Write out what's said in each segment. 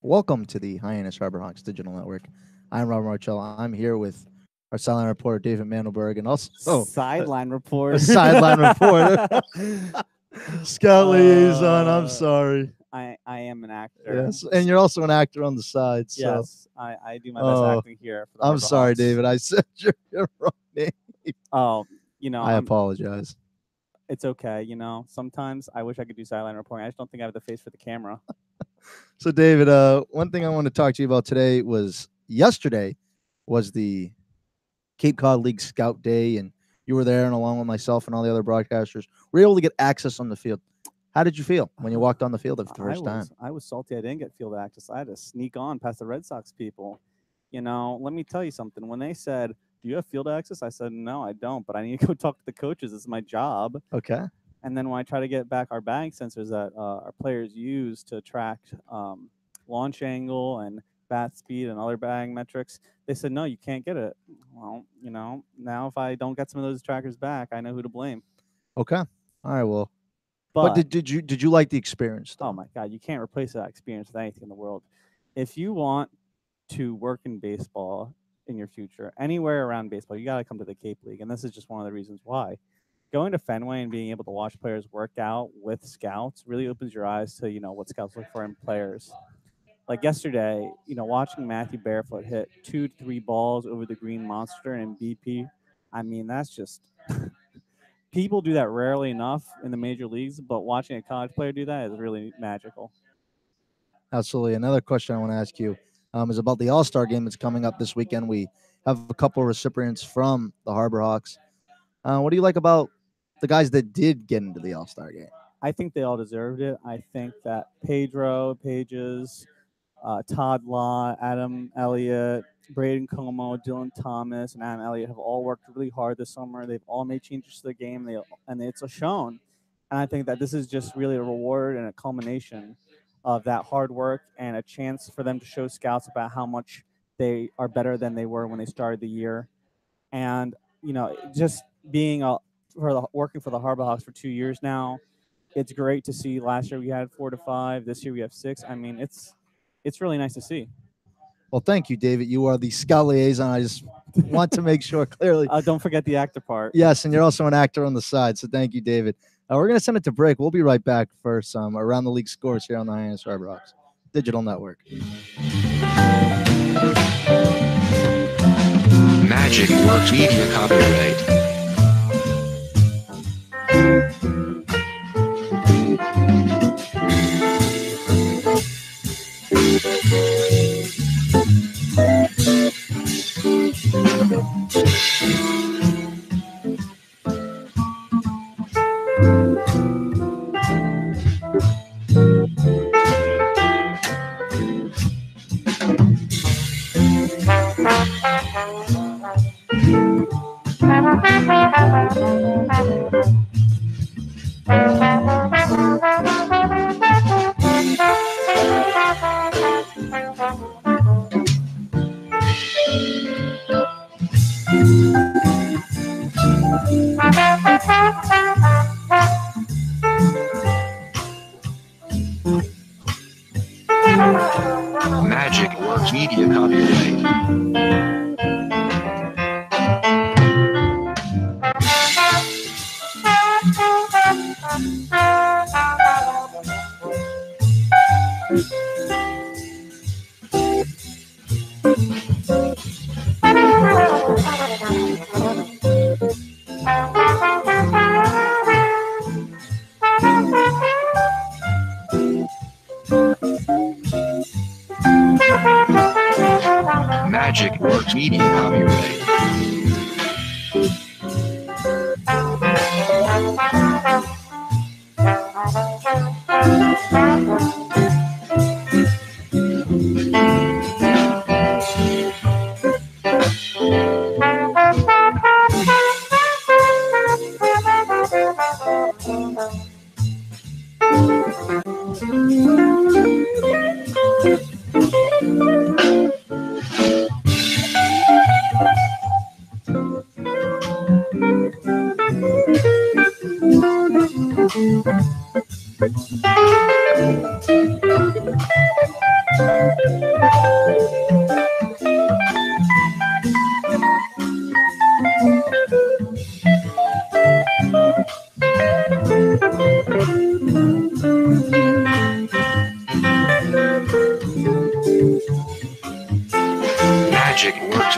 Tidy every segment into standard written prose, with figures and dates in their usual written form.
Welcome to the Hyannis Hawks Digital Network. I'm Robert Marcello. I'm here with our sideline reporter, David Mandelberg, and also sideline reporter. a sideline reporter, scout liaison. I'm sorry. I am an actor. Yes, and you're also an actor on the side. So. Yes, I do my best acting here. For the I'm sorry, Hawks. David. I said your wrong name. Oh, I apologize. It's okay. Sometimes I wish I could do sideline reporting. I just don't think I have the face for the camera. So, David, one thing I want to talk to you about today was yesterday was the Cape Cod League Scout Day, and you were there, and along with myself and all the other broadcasters, we were able to get access on the field. How did you feel when you walked on the field for the first time? I was salty I didn't get field access. I had to sneak on past the Red Sox people. Let me tell you something. When they said, "Do you have field access?" I said, "No, I don't, but I need to go talk to the coaches. It's my job." Okay. And then when I try to get back our batting sensors that our players use to track launch angle and bat speed and other batting metrics, they said, "No, you can't get it." Well, now if I don't get some of those trackers back, I know who to blame. Okay. All right. Well, but did you like the experience, though? Oh my God, you can't replace that experience with anything in the world. If you want to work in baseball in your future, anywhere around baseball, you got to come to the Cape League, and this is just one of the reasons why. Going to Fenway and being able to watch players work out with scouts really opens your eyes to, what scouts look for in players. Like yesterday, watching Matthew Barefoot hit 2 to 3 balls over the green monster in BP, I mean, that's just people do that rarely enough in the major leagues, but watching a college player do that is really magical. Absolutely. Another question I want to ask you is about the All-Star game that's coming up this weekend. We have a couple of recipients from the Harbor Hawks. What do you like about the guys that did get into the All-Star game? I think they all deserved it. I think that Pages, Todd Law, Adam Elliott, Braden Como, Dylan Thomas, and Adam Elliott have all worked really hard this summer. They've all made changes to the game, and it's shown. And I think that this is just really a reward and a culmination of that hard work and a chance for them to show scouts about how much they are better than they were when they started the year. And, just being working for the Harbor Hawks for 2 years now, it's great to see. Last year we had 4 to 5. This year we have 6. I mean, it's really nice to see. Well, thank you, David. You are the scout liaison. I just want to make sure clearly. Don't forget the actor part. Yes, and you're also an actor on the side, so thank you, David. We're going to send it to break. We'll be right back for some Around the League scores here on the Hyannis Harbor Hawks Digital Network. Magic Works Media copyright. Magic Works Media copyright. Magic Works Media copyright.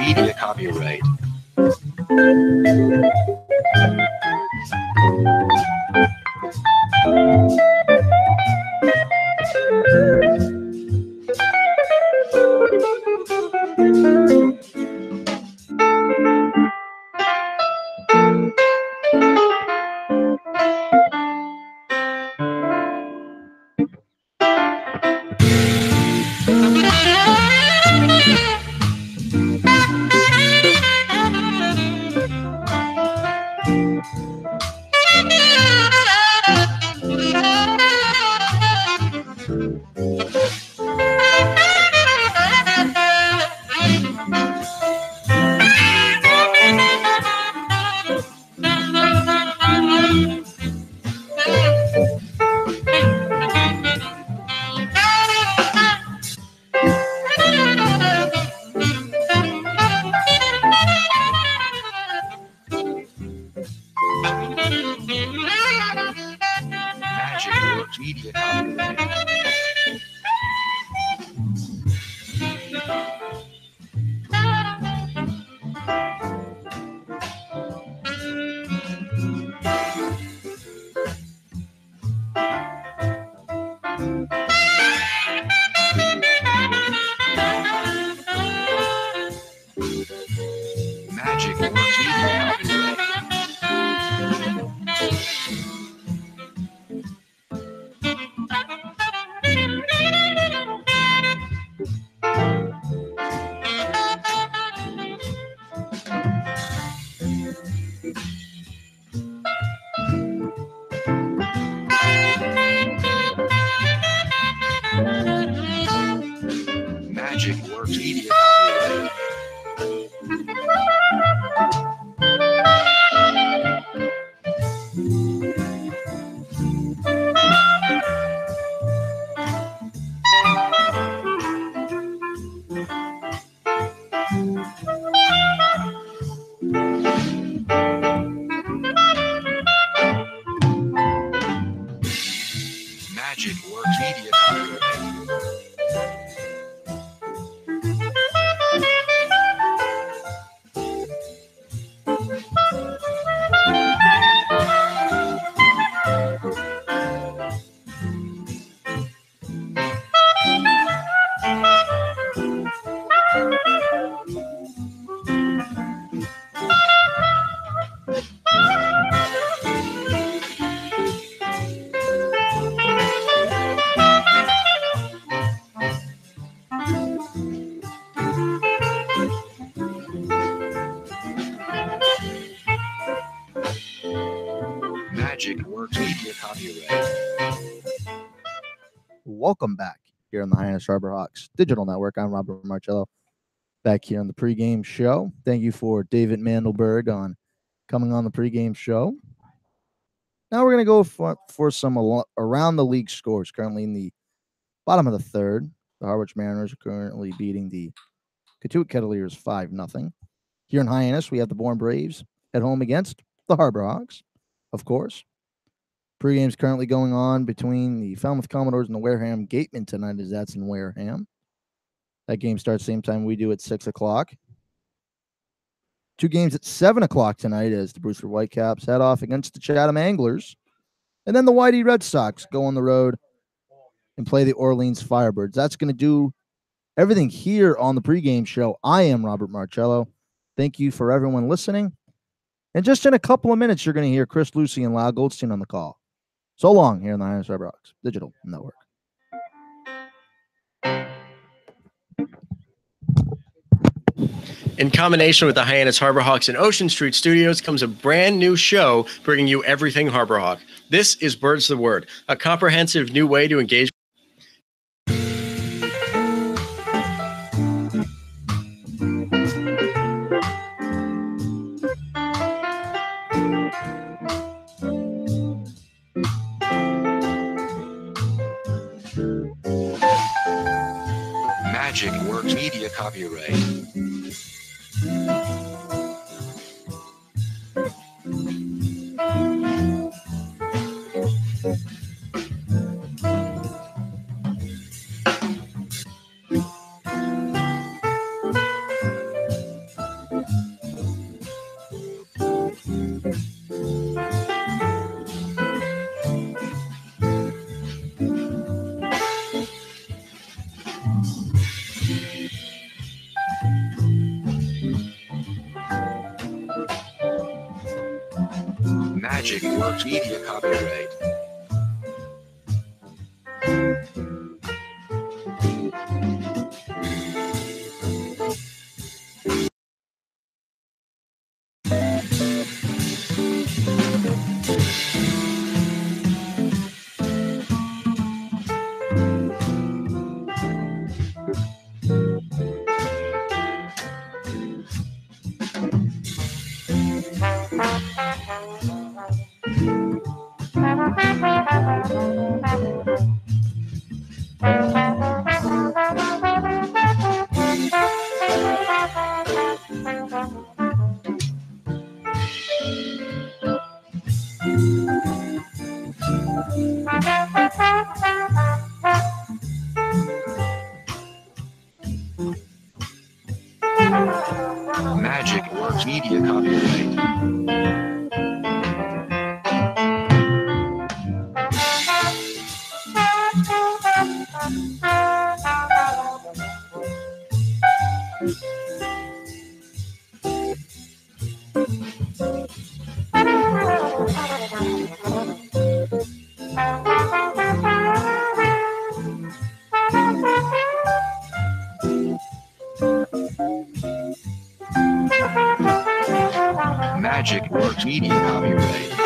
Media copyright. Magic Works Media copyright. Magic Works Media copyright. Magic Works Media copyright. Magic Works Media copyright. Magic Works Media copyright. Welcome back here on the Hyannis Harbor Digital Network. I'm Robert Marcello, back here on the pregame show. Thank you for David Mandelberg on coming on the pregame show. Now we're going to go for some around the league scores. Currently in the bottom of the third, the Harwich Mariners are currently beating the Katuitt Kettleers 5-0. Here in Hyannis, we have the Bourne Braves at home against the Harbor Hawks, of course. Pregame's currently going on between the Falmouth Commodores and the Wareham Gatemen tonight, as that's in Wareham. That game starts same time we do at 6 o'clock. Two games at 7 o'clock tonight as the Brewster Whitecaps head off against the Chatham Anglers. And then the Whitey Red Sox go on the road and play the Orleans Firebirds. That's going to do everything here on the pregame show. I am Robert Marcello. Thank you for everyone listening. And just in a couple of minutes, you're going to hear Chris Lucy and Lyle Goldstein on the call. So long here in the Hyannis Harbor Digital Network. In combination with the Hyannis Harbor Hawks and Ocean Street Studios comes a brand new show bringing you everything Harbor Hawk. This is Birds the Word, a comprehensive new way to engage. Magic Works Media copyright. Magic Works Media copyright. Magic Works Media copyright. Magic Works Media copyright.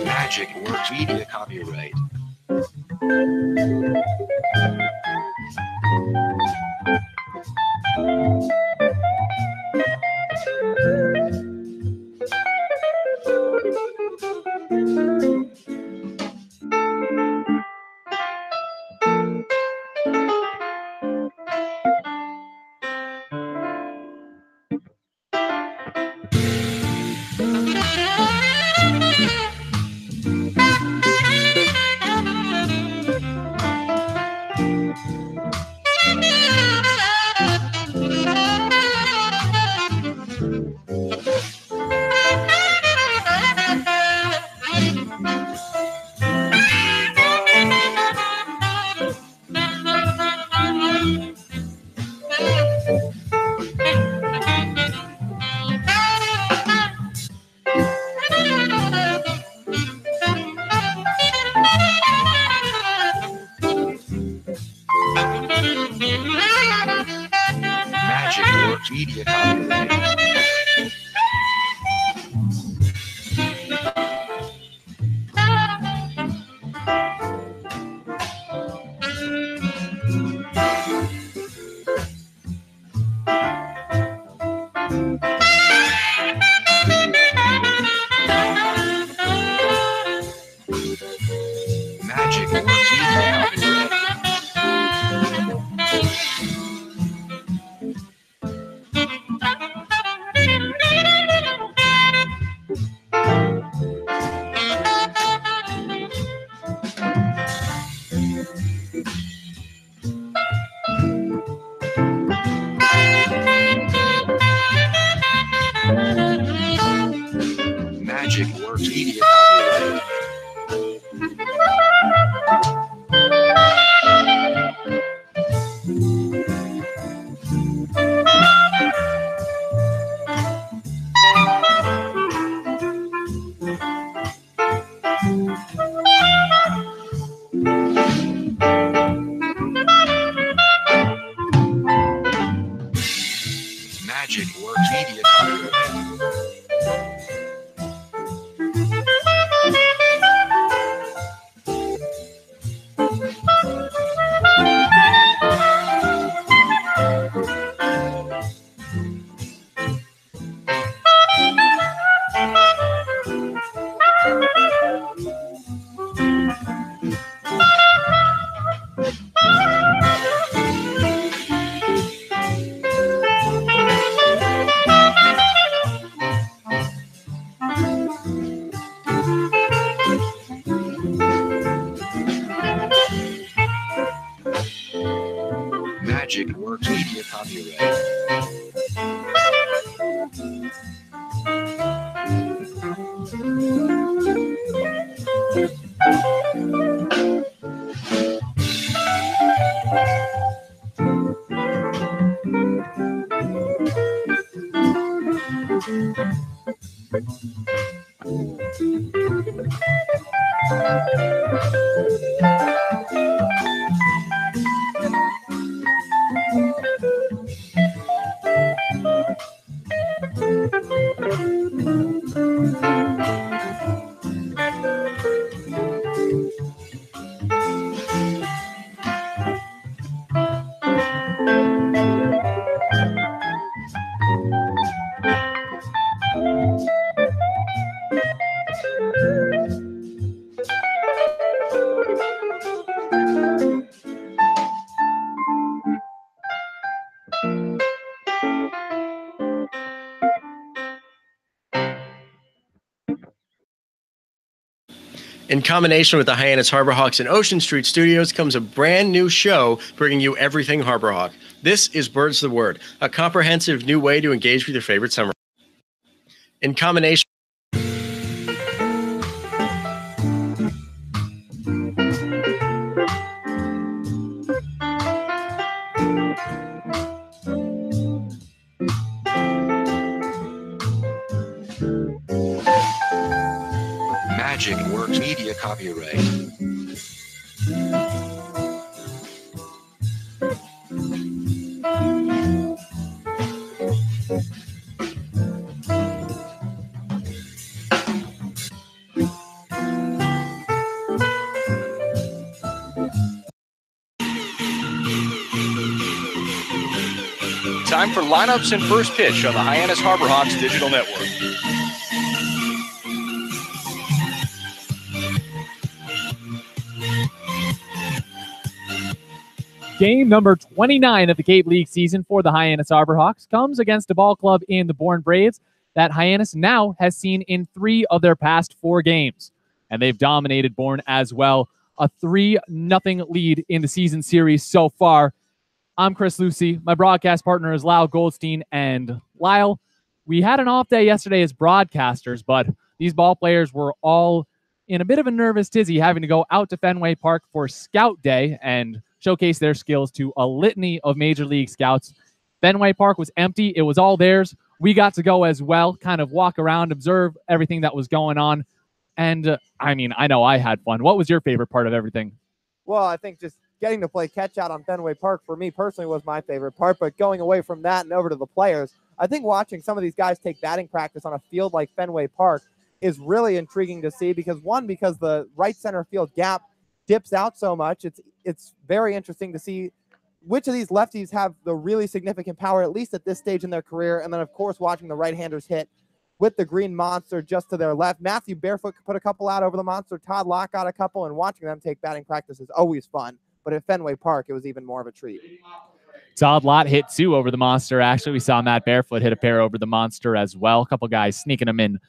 Magic Works Media copyright. Magic Works Media copyright. Magic Works Media copyright. Magic Works Media copyright. Magic Works Media copyright. Magic Works Media copyright. In combination with the Hyannis Harbor Hawks and Ocean Street Studios comes a brand new show bringing you everything Harbor Hawk. This is Birds the Word, a comprehensive new way to engage with your favorite summer. In combination. Magic Works Media copyright. Time for lineups and first pitch on the Hyannis Harbor Hawks Digital Network. Game number 29 of the Cape League season for the Hyannis Harbor Hawks comes against a ball club in the Bourne Braves that Hyannis now has seen in 3 of their past 4 games. And they've dominated Bourne as well. A 3-0 lead in the season series so far. I'm Chris Lucy. My broadcast partner is Lyle Goldstein. And Lyle, we had an off day yesterday as broadcasters, but these ball players were all in a bit of a nervous tizzy having to go out to Fenway Park for Scout Day and showcase their skills to a litany of Major League scouts. Fenway Park was empty. It was all theirs. We got to go as well, kind of walk around, observe everything that was going on. And I mean, I know I had fun. What was your favorite part of everything? Well, I think just getting to play catch out on Fenway Park for me personally was my favorite part, but going away from that and over to the players, I think watching some of these guys take batting practice on a field like Fenway Park is really intriguing to see because the right center field gap dips out so much. It's very interesting to see which of these lefties have the really significant power, at least at this stage in their career. And then, of course, watching the right-handers hit with the green monster just to their left. Matthew Barefoot put a couple out over the monster. Todd Locke got a couple, and watching them take batting practice is always fun. But at Fenway Park, it was even more of a treat. Todd Lott hit 2 over the monster. Actually, we saw Matt Barefoot hit a pair over the monster as well. A couple guys sneaking them in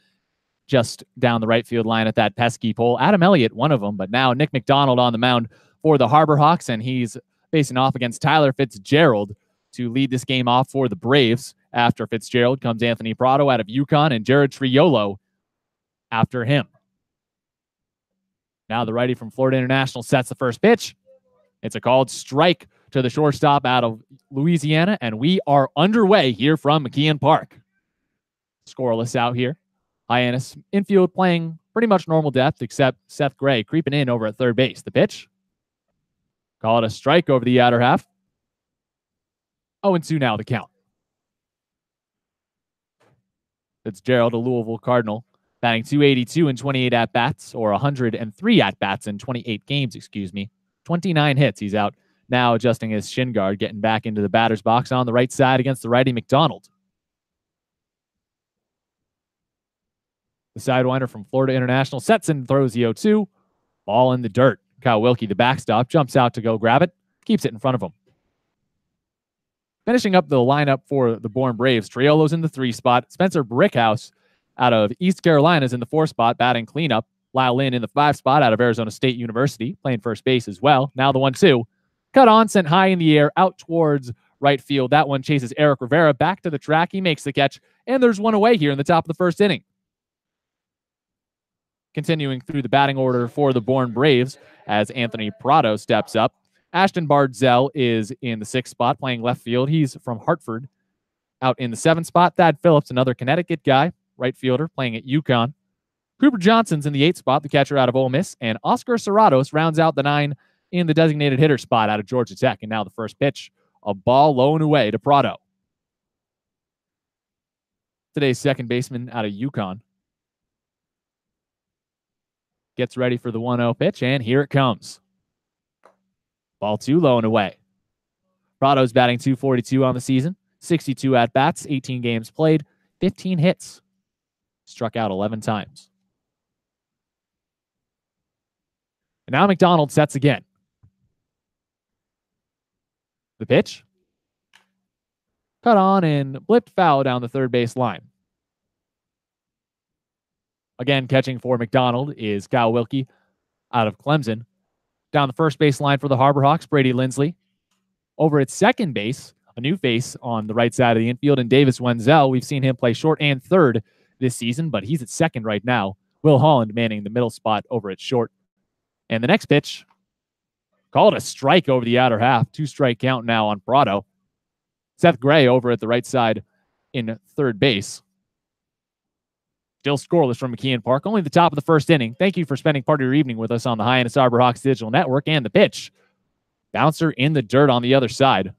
just down the right field line at that pesky pole. Adam Elliott, one of them, but now Nick McDonald on the mound for the Harbor Hawks, and he's facing off against Tyler Fitzgerald to lead this game off for the Braves. After Fitzgerald comes Anthony Prado out of UConn and Jared Triolo after him. Now the righty from Florida International sets the first pitch. It's a called strike to the shortstop out of Louisiana, and we are underway here from McKeon Park. Scoreless out here. Hyannis infield playing pretty much normal depth, except Seth Gray creeping in over at third base. The pitch. Call it a strike over the outer half. 0-2 now the count. Fitzgerald, a Louisville Cardinal, batting .282 in 28 at-bats, or 103 at-bats in 28 games, 29 hits. He's out Now adjusting his shin guard, getting back into the batter's box on the right side against the righty McDonald. The sidewinder from Florida International sets and throws the 0-2. Ball in the dirt. Kyle Wilkie, the backstop, jumps out to go grab it. Keeps it in front of him. Finishing up the lineup for the Bourne Braves, Triolo's in the 3 spot. Spencer Brickhouse out of East Carolina is in the 4 spot, batting cleanup. Lyle Lynn in the 5 spot out of Arizona State University, playing first base as well. Now the 1-2. Cut on, sent high in the air, out towards right field. That one chases Eric Rivera back to the track. He makes the catch, and there's one away here in the top of the first inning. Continuing through the batting order for the Bourne Braves as Anthony Prado steps up. Ashton Bardzell is in the 6th spot, playing left field. He's from Hartford. Out in the 7th spot, Thad Phillips, another Connecticut guy, right fielder, playing at UConn. Cooper Johnson's in the 8th spot, the catcher out of Ole Miss. And Oscar Serratos rounds out the 9 in the designated hitter spot out of Georgia Tech. And now the first pitch, a ball low and away to Prado. Today's second baseman out of UConn. Gets ready for the 1-0 pitch, and here it comes. Ball 2 low and away. Prado's batting .242 on the season, 62 at-bats, 18 games played, 15 hits. Struck out 11 times. And now McDonald sets again. The pitch. Cut on and blipped foul down the third base line. Again, catching for McDonald is Kyle Wilkie out of Clemson. Down the first base line for the Harbor Hawks, Brady Lindsley. Over at second base, a new face on the right side of the infield, and Davis Wenzel. We've seen him play short and third this season, but he's at second right now. Will Holland manning the middle spot over at short. And the next pitch, called a strike over the outer half. 2-strike count now on Prado. Seth Gray over at the right side in third base. Still scoreless from McKeon Park. Only the top of the first inning. Thank you for spending part of your evening with us on the Hyannis Harbor Hawks Digital Network. And the pitch. Bouncer in the dirt on the other side.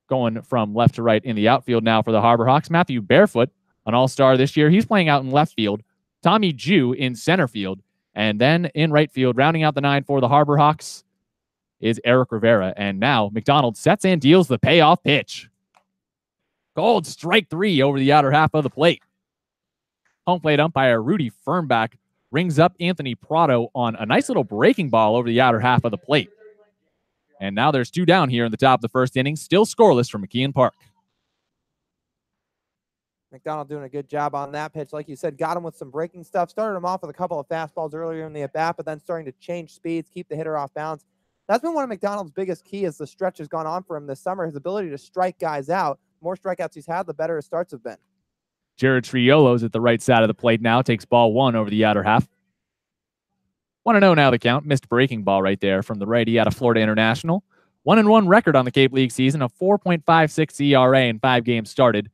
Going from left to right in the outfield now for the Harbor Hawks. Matthew Barefoot, an all-star this year. He's playing out in left field. Tommy Jew in center field. And then in right field, rounding out the 9 for the Harbor Hawks, is Eric Rivera. And now McDonald sets and deals the payoff pitch. Called strike 3 over the outer half of the plate. Home plate umpire Rudy Fernback rings up Anthony Prado on a nice little breaking ball over the outer half of the plate. And now there's 2 down here in the top of the first inning. Still scoreless from McKeon Park. McDonald doing a good job on that pitch. Like you said, got him with some breaking stuff. Started him off with a couple of fastballs earlier in the at-bat, but then starting to change speeds, keep the hitter off balance. That's been one of McDonald's biggest key as the stretch has gone on for him this summer, his ability to strike guys out. The more strikeouts he's had, the better his starts have been. Jared Triolo's at the right side of the plate now. Takes ball 1 over the outer half. 1-0 now the count. Missed breaking ball right there from the righty out of Florida International. 1-1 record on the Cape League season. A 4.56 ERA in 5 games started.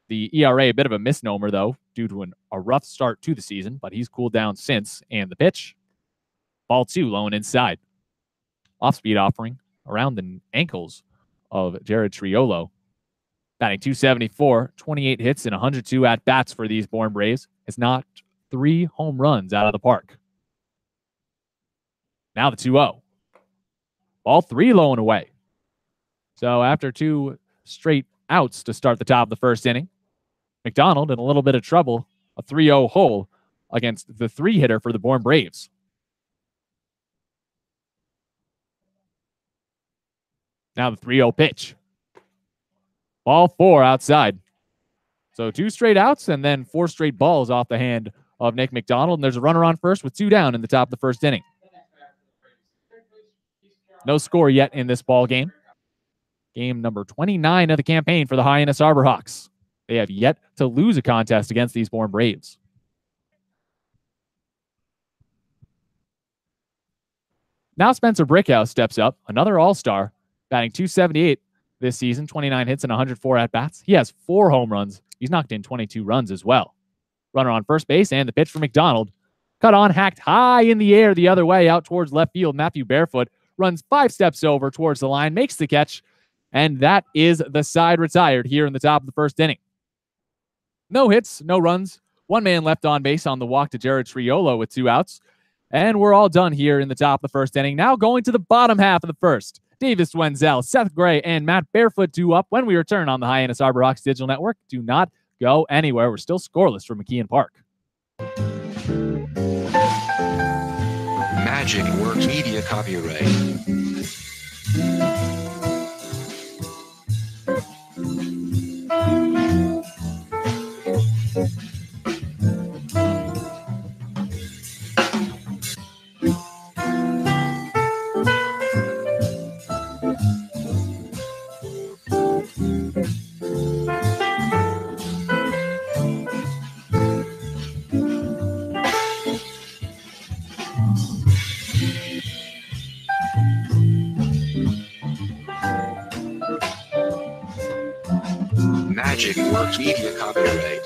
The ERA a bit of a misnomer, though, due to a rough start to the season, but he's cooled down since. And the pitch. Ball 2 low and inside. Off-speed offering around the ankles of Jared Triolo. Batting .274, 28 hits and 102 at-bats for these Bourne Braves. Has knocked 3 home runs out of the park. Now the 2-0. Ball 3 low and away. So after 2 straight outs to start the top of the first inning, McDonald in a little bit of trouble. A 3-0 hole against the 3-hitter for the Bourne Braves. Now the 3-0 pitch. Ball 4 outside. So 2 straight outs and then 4 straight balls off the hand of Nick McDonald. And there's a runner on first with 2 down in the top of the first inning. No score yet in this ball game. Game number 29 of the campaign for the Hyannis Harbor Hawks. They have yet to lose a contest against these Bourne Braves. Now Spencer Brickhouse steps up, another all-star, batting .278 this season, 29 hits and 104 at-bats. He has 4 home runs. He's knocked in 22 runs as well. Runner on first base, and the pitch for McDonald. Cut on, hacked high in the air the other way out towards left field. Matthew Barefoot runs 5 steps over towards the line, makes the catch, and that is the side retired here in the top of the first inning. No hits, no runs. 1 man left on base on the walk to Jared Triolo with 2 outs. And we're all done here in the top of the first inning. Now going to the bottom half of the first. Davis Wenzel, Seth Gray, and Matt Barefoot due up when we return on the Hyannis Arborhawks Digital Network. Do not go anywhere. We're still scoreless for McKeon Park. Magic Works Media copyright. Magic Works Media copyright.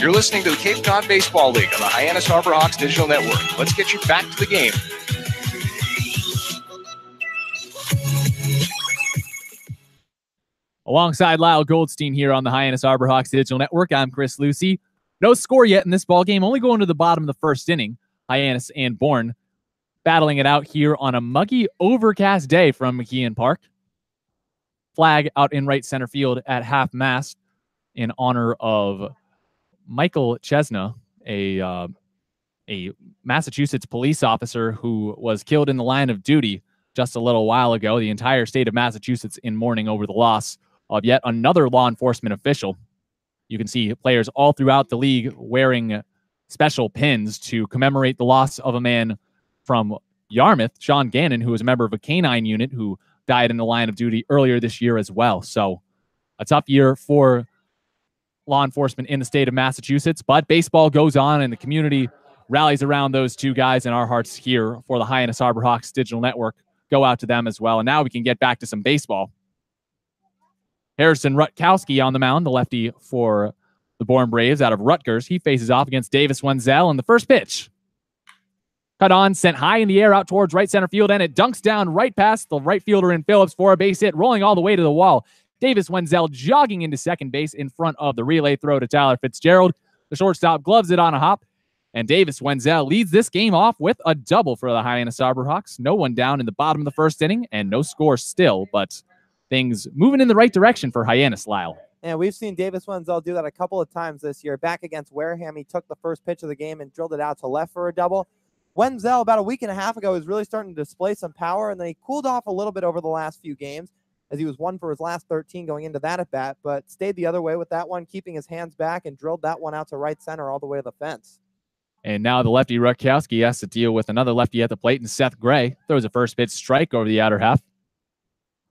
You're listening to the Cape Cod Baseball League on the Hyannis Harborhawks Digital Network. Let's get you back to the game. Alongside Lyle Goldstein here on the Hyannis Arborhawks Digital Network, I'm Chris Lucy. No score yet in this ball game, only going to the bottom of the first inning. Hyannis and Bourne battling it out here on a muggy, overcast day from McKeon Park. Flag out in right center field at half mast in honor of Michael Chesna, a Massachusetts police officer who was killed in the line of duty just a little while ago. The entire state of Massachusetts in mourning over the loss of yet another law enforcement official. You can see players all throughout the league wearing special pins to commemorate the loss of a man from Yarmouth, Sean Gannon, who was a member of a canine unit who died in the line of duty earlier this year as well. So a tough year for law enforcement in the state of Massachusetts, but baseball goes on and the community rallies around those two guys, and our hearts here for the Hyannis Harborhawks Digital Network go out to them as well. And now we can get back to some baseball. Harrison Rutkowski on the mound, the lefty for the Bourne Braves out of Rutgers. He faces off against Davis Wenzel in the first pitch. Cut on, sent high in the air out towards right center field, and it dunks down right past the right fielder in Phillips for a base hit, rolling all the way to the wall. Davis Wenzel jogging into second base in front of the relay throw to Tyler Fitzgerald. The shortstop gloves it on a hop, and Davis Wenzel leads this game off with a double for the Hyannis Arborhawks. No one down in the bottom of the first inning, and no score still, but things moving in the right direction for Hyannis, Lyle. And we've seen Davis Wenzel do that a couple of times this year. Back against Wareham, he took the first pitch of the game and drilled it out to left for a double. Wenzel, about a week and a half ago, was really starting to display some power, and then he cooled off a little bit over the last few games, as he was 1 for his last 13 going into that at bat, but stayed the other way with that one, keeping his hands back and drilled that one out to right center all the way to the fence. And now the lefty Rutkowski has to deal with another lefty at the plate, and Seth Gray throws a first pitch strike over the outer half.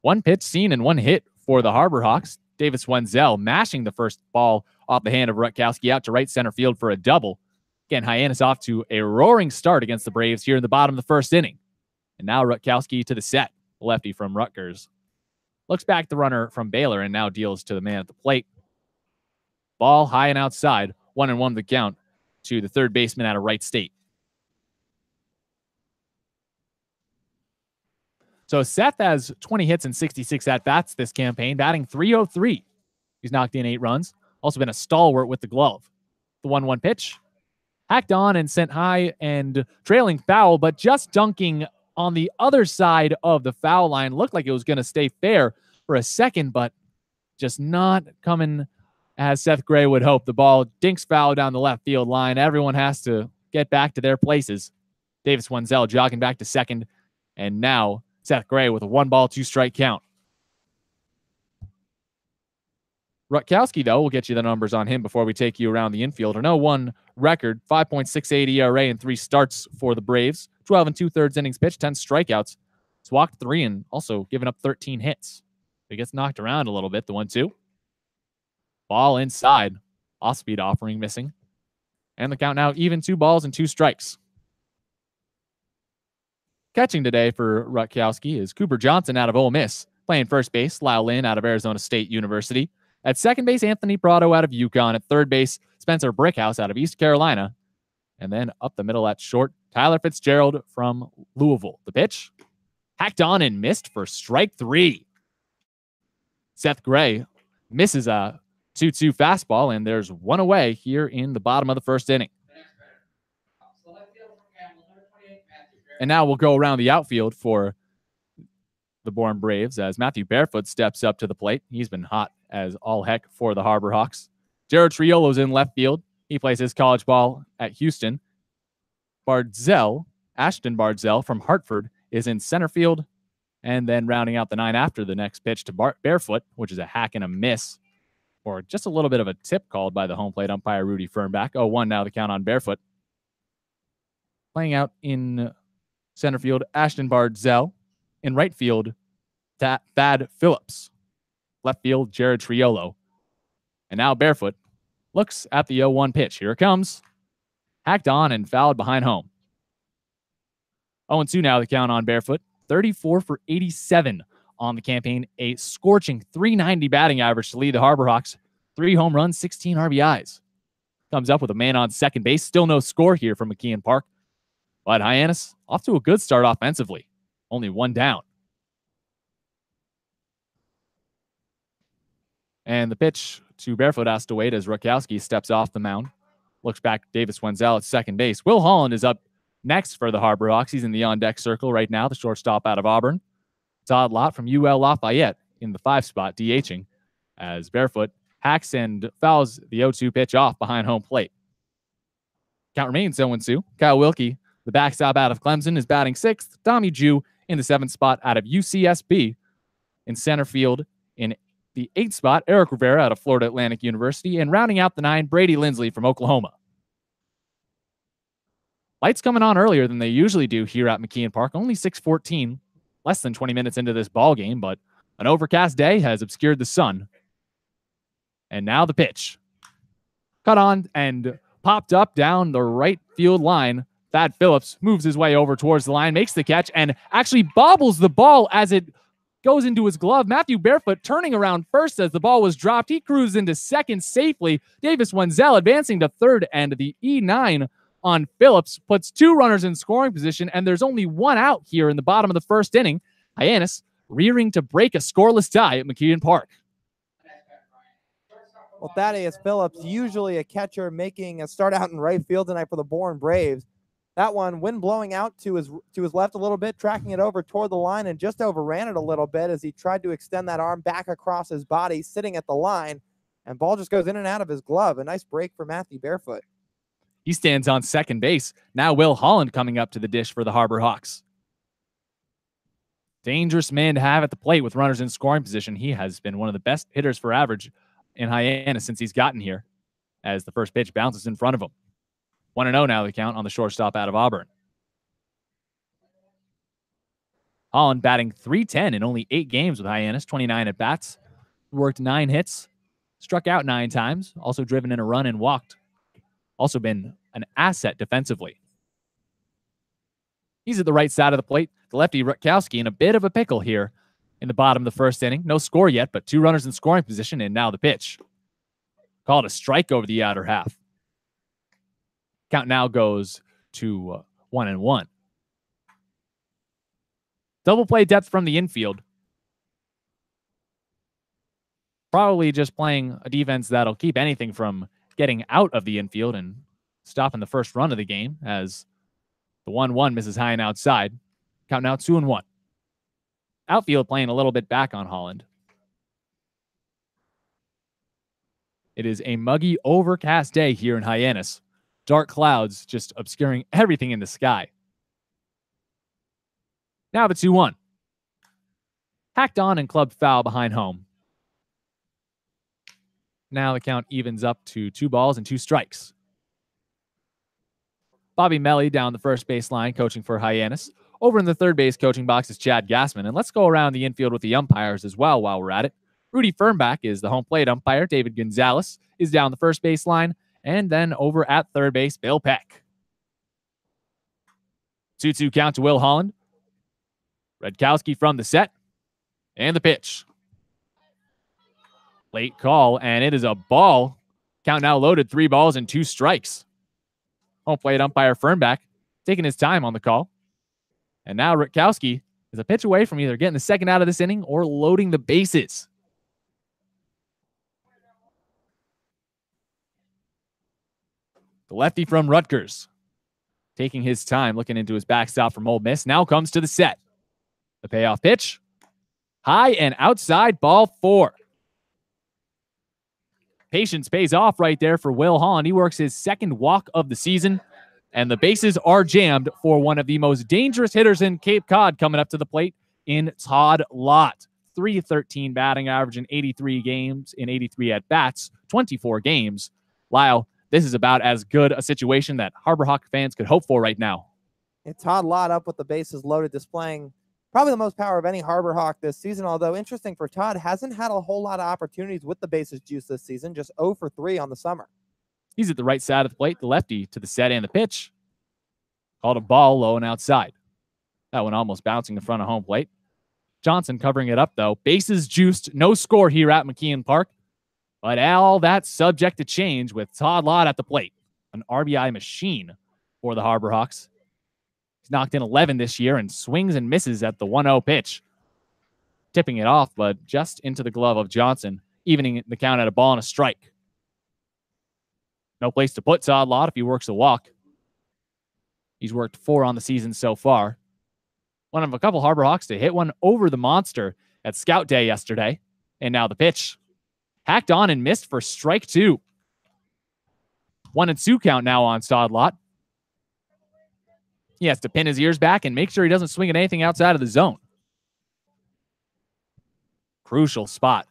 One pitch seen and one hit for the Harborhawks. Davis Wenzel mashing the first ball off the hand of Rutkowski out to right center field for a double. Again, Hyannis off to a roaring start against the Braves here in the bottom of the first inning. And now Rutkowski to the set, lefty from Rutgers. Looks back the runner from Baylor and now deals to the man at the plate. Ball high and outside, 1-1 the count to the third baseman out of Wright State. So Seth has 20 hits and 66 at-bats this campaign, batting .303. He's knocked in 8 runs. Also been a stalwart with the glove. The 1-1 pitch. Hacked on and sent high and trailing foul, but just dunking on the other side of the foul line. Looked like it was going to stay fair for a second, but just not coming as Seth Gray would hope. The ball dinks foul down the left field line. Everyone has to get back to their places. Davis Wenzel jogging back to second, and now Seth Gray with a 1-ball, 2-strike count. Rutkowski, though, we'll get you the numbers on him before we take you around the infield. An 0-1 record, 5.68 ERA in 3 starts for the Braves. 12 2/3 innings pitched, 10 strikeouts. He's walked 3 and also given up 13 hits. He gets knocked around a little bit, the 1-2. Ball inside. Off-speed offering missing. And the count now even 2 balls and 2 strikes. Catching today for Rutkowski is Cooper Johnson out of Ole Miss. Playing first base, Lau Lin out of Arizona State University. At second base, Anthony Prado out of UConn. At third base, Spencer Brickhouse out of East Carolina. And then up the middle at short, Tyler Fitzgerald from Louisville. The pitch, hacked on and missed for strike 3. Seth Gray misses a 2-2 fastball, and there's one away here in the bottom of the first inning. And now we'll go around the outfield for the Bourne Braves as Matthew Barefoot steps up to the plate. He's been hot as all heck for the Harbor Hawks. Jared Triolo's in left field. He plays his college ball at Houston. Ashton Bardzell from Hartford is in center field. And then rounding out the 9 after the next pitch to Barefoot, which is a hack and a miss, or just a little bit of a tip called by the home plate umpire, Rudy Fernback. 0-1 now the count on Barefoot. Playing out in center field, Ashton Bardzell. In right field, Thad Phillips. Left field, Jared Triolo. And now Barefoot looks at the 0-1 pitch. Here it comes. Hacked on and fouled behind home. 0-2 now the count on Barefoot. 34 for 87 on the campaign. A scorching .390 batting average to lead the Harbor Hawks. 3 home runs, 16 RBIs. Comes up with a man on second base. Still no score here from McKeon Park. But Hyannis off to a good start offensively. Only 1 down. And the pitch to Barefoot has to wait as Rakowski steps off the mound. Looks back Davis Wenzel at second base. Will Holland is up next for the Harbor Hawks. He's in the on-deck circle right now, the shortstop out of Auburn. Todd Lott from UL Lafayette in the 5 spot, DHing, as Barefoot hacks and fouls the 0-2 pitch off behind home plate. Count remains 0-2. Kyle Wilkie, the backstop out of Clemson, is batting 6th. Tommy Jew in the 7th spot out of UCSB. In center field, in the 8th spot, Eric Rivera out of Florida Atlantic University. And rounding out the 9, Brady Lindsley from Oklahoma. Lights coming on earlier than they usually do here at McKeon Park. Only 6:14, less than 20 minutes into this ball game, but an overcast day has obscured the sun. And now the pitch. Cut on and popped up down the right field line. Thad Phillips moves his way over towards the line, makes the catch, and actually bobbles the ball as it goes into his glove. Matthew Barefoot turning around first as the ball was dropped. He cruised into second safely. Davis Wenzel advancing to third, and the E9 on Phillips puts 2 runners in scoring position, and there's only 1 out here in the bottom of the first inning. Hyannis rearing to break a scoreless tie at McKeon Park. Well, Thaddeus Phillips, usually a catcher, making a start out in right field tonight for the Bourne Braves. That one, wind blowing out to his left a little bit, tracking it over toward the line, and just overran it a little bit as he tried to extend that arm back across his body, sitting at the line, and ball just goes in and out of his glove. A nice break for Matthew Barefoot. He stands on second base. Now Will Holland coming up to the dish for the Harbor Hawks. Dangerous man to have at the plate with runners in scoring position. He has been one of the best hitters for average in Hyannis since he's gotten here, as the first pitch bounces in front of him. 1-0 now the count on the shortstop out of Auburn. Holland batting .310 in only 8 games with Hyannis, 29 at bats. Worked 9 hits, struck out 9 times, also driven in a run and walked. Also been an asset defensively. He's at the right side of the plate. The lefty Rutkowski in a bit of a pickle here in the bottom of the first inning. No score yet, but 2 runners in scoring position, and now the pitch. Called a strike over the outer half. Count now goes to 1-1. Double play depth from the infield. Probably just playing a defense that'll keep anything from getting out of the infield and stopping the first run of the game, as the 1-1 misses high and outside. Count now 2-1. Outfield playing a little bit back on Holland. It is a muggy, overcast day here in Hyannis. Dark clouds just obscuring everything in the sky. Now the 2-1. Hacked on and clubbed foul behind home. Now the count evens up to 2 balls and 2 strikes. Bobby Melly down the first base line, coaching for Hyannis. Over in the third base coaching box is Chad Gassman. And let's go around the infield with the umpires as well while we're at it. Rudy Fernback is the home plate umpire. David Gonzalez is down the first base line. And then over at third base, Bill Peck. 2-2 count to Will Holland. Redkowski from the set. And the pitch. Late call, and it is a ball. Count now loaded, 3 balls and 2 strikes. Home plate umpire Fernback taking his time on the call. And now Rutkowski is a pitch away from either getting the second out of this inning or loading the bases. The lefty from Rutgers taking his time, looking into his backstop from Ole Miss. Now comes to the set. The payoff pitch. High and outside, ball 4. Patience pays off right there for Will Holland. He works his second walk of the season, and the bases are jammed for one of the most dangerous hitters in Cape Cod coming up to the plate in Todd Lott. .313 batting average in 83 games, in 83 at-bats, 24 games. Lyle, this is about as good a situation that Harbor Hawk fans could hope for right now. And Todd Lott up with the bases loaded, displaying probably the most power of any Harbor Hawk this season, although interesting for Todd, hasn't had a whole lot of opportunities with the bases juice this season, just 0 for 3 on the summer. He's at the right side of the plate, the lefty to the set and the pitch. Called a ball low and outside. That one almost bouncing in front of home plate. Johnson covering it up, though. Bases juiced, no score here at McKeon Park. But all that's subject to change with Todd Lott at the plate. An RBI machine for the Harbor Hawks. He's knocked in 11 this year and swings and misses at the 1-0 pitch. Tipping it off, but just into the glove of Johnson, evening the count at a ball and a strike. No place to put Todd Lott if he works a walk. He's worked 4 on the season so far. One of a couple Harbor Hawks to hit one over the monster at Scout Day yesterday. And now the pitch. Hacked on and missed for strike 2. 1-2 count now on Todd Lott. He has to pin his ears back and make sure he doesn't swing at anything outside of the zone. Crucial spot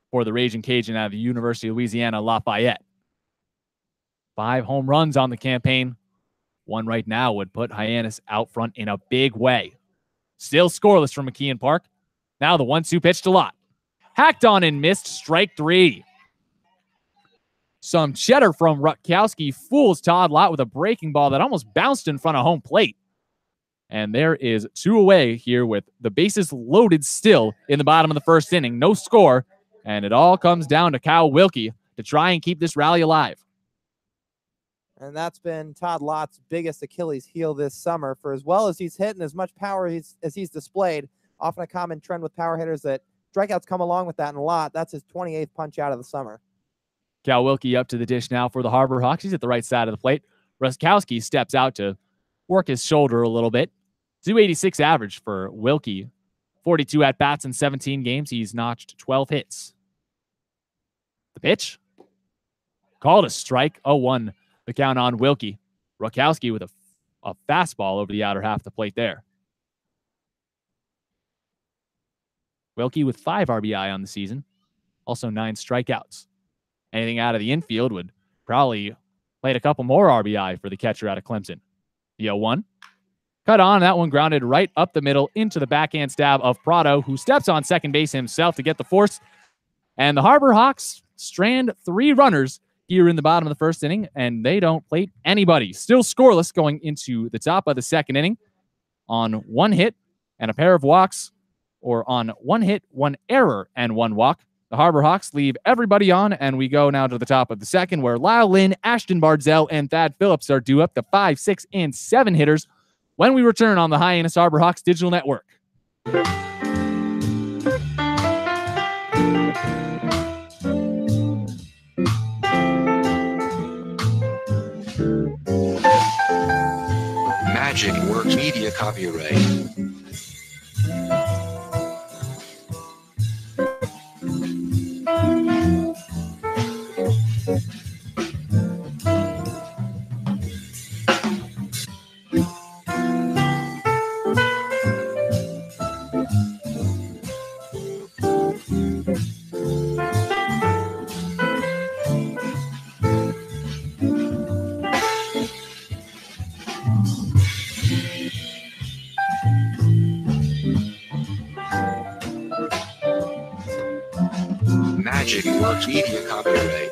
for the Raging Cajun out of the University of Louisiana Lafayette. 5 home runs on the campaign. One right now would put Hyannis out front in a big way. Still scoreless from McKeon Park. Now the 1-2 pitch to Lott. Hacked on and missed, strike 3. Some cheddar from Rutkowski fools Todd Lott with a breaking ball that almost bounced in front of home plate. And there is 2 away here with the bases loaded still in the bottom of the first inning. No score. And it all comes down to Kyle Wilkie to try and keep this rally alive. And that's been Todd Lott's biggest Achilles heel this summer. For as well as he's hit and as much power as he's displayed, often a common trend with power hitters that strikeouts come along with that in a lot. That's his 28th punch out of the summer. Cal Wilkie up to the dish now for the Harbor Hawks. He's at the right side of the plate. Rutkowski steps out to work his shoulder a little bit. 286 average for Wilkie. 42 at-bats in 17 games. He's notched 12 hits. The pitch. Called a strike. 0-1 the count on Wilkie. Rutkowski with a fastball over the outer half of the plate there. Wilkie with 5 RBI on the season. Also 9 strikeouts. Anything out of the infield would probably played a couple more RBI for the catcher out of Clemson. The 0-1. Cut on. That one grounded right up the middle into the backhand stab of Prado, who steps on second base himself to get the force. And the Harbor Hawks strand 3 runners here in the bottom of the first inning, and they don't plate anybody. Still scoreless going into the top of the second inning on 1 hit and a pair of walks, or on 1 hit, 1 error, and 1 walk. The Harbor Hawks leave everybody on, and we go now to the top of the second, where Lyle Lynn, Ashton Bardzell, and Thad Phillips are due up to 5, 6, and 7 hitters when we return on the Hyannis Harbor Hawks Digital Network. Magic Works Media copyright. Magic Works Media copyright.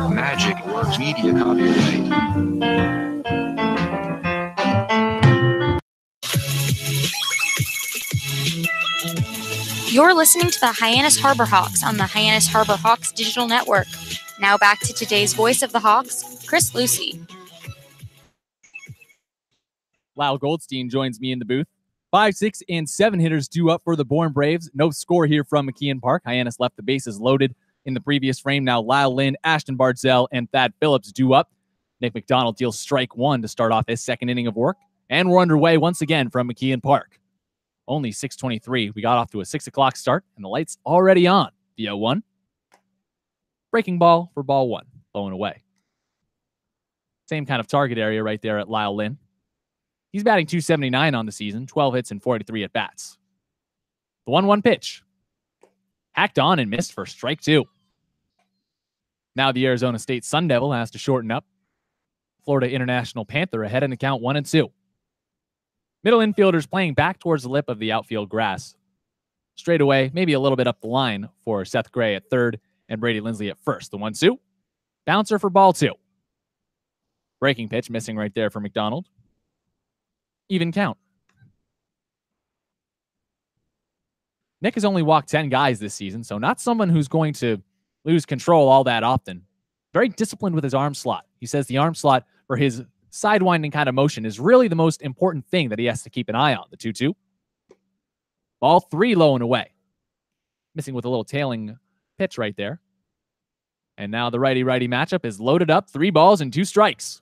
Magic Works Media copyright. You're listening to the Hyannis Harbor Hawks on the Hyannis Harbor Hawks Digital Network. Now back to today's voice of the Hawks, Chris Lucy. Lyle Goldstein joins me in the booth. 5, 6, and 7 hitters due up for the Bourne Braves. No score here from McKeon Park. Hyannis left the bases loaded in the previous frame. Now Lyle Lynn, Ashton Bardzell, and Thad Phillips due up. Nick McDonald deals strike one to start off his second inning of work. And we're underway once again from McKeon Park. Only 6:23. We got off to a 6 o'clock start, and the light's already on. The 0-1. Breaking ball for ball one. Low and away. Same kind of target area right there at Lyle Lynn. He's batting .279 on the season, 12 hits and 43 at-bats. The 1-1 pitch. Hacked on and missed for strike two. Now the Arizona State Sun Devil has to shorten up. Florida International Panther ahead in the count 1-2. Middle infielders playing back towards the lip of the outfield grass. Straight away, maybe a little bit up the line for Seth Gray at third and Brady Lindsley at first. The 1-2. Bouncer for ball two. Breaking pitch missing right there for McDonald. Even count. Nick has only walked 10 guys this season, so not someone who's going to lose control all that often. Very disciplined with his arm slot. He says the arm slot for his sidewinding kind of motion is really the most important thing that he has to keep an eye on. The 2-2. Ball three, low and away. Missing with a little tailing pitch right there. And now the righty-righty matchup is loaded up. 3 balls and 2 strikes.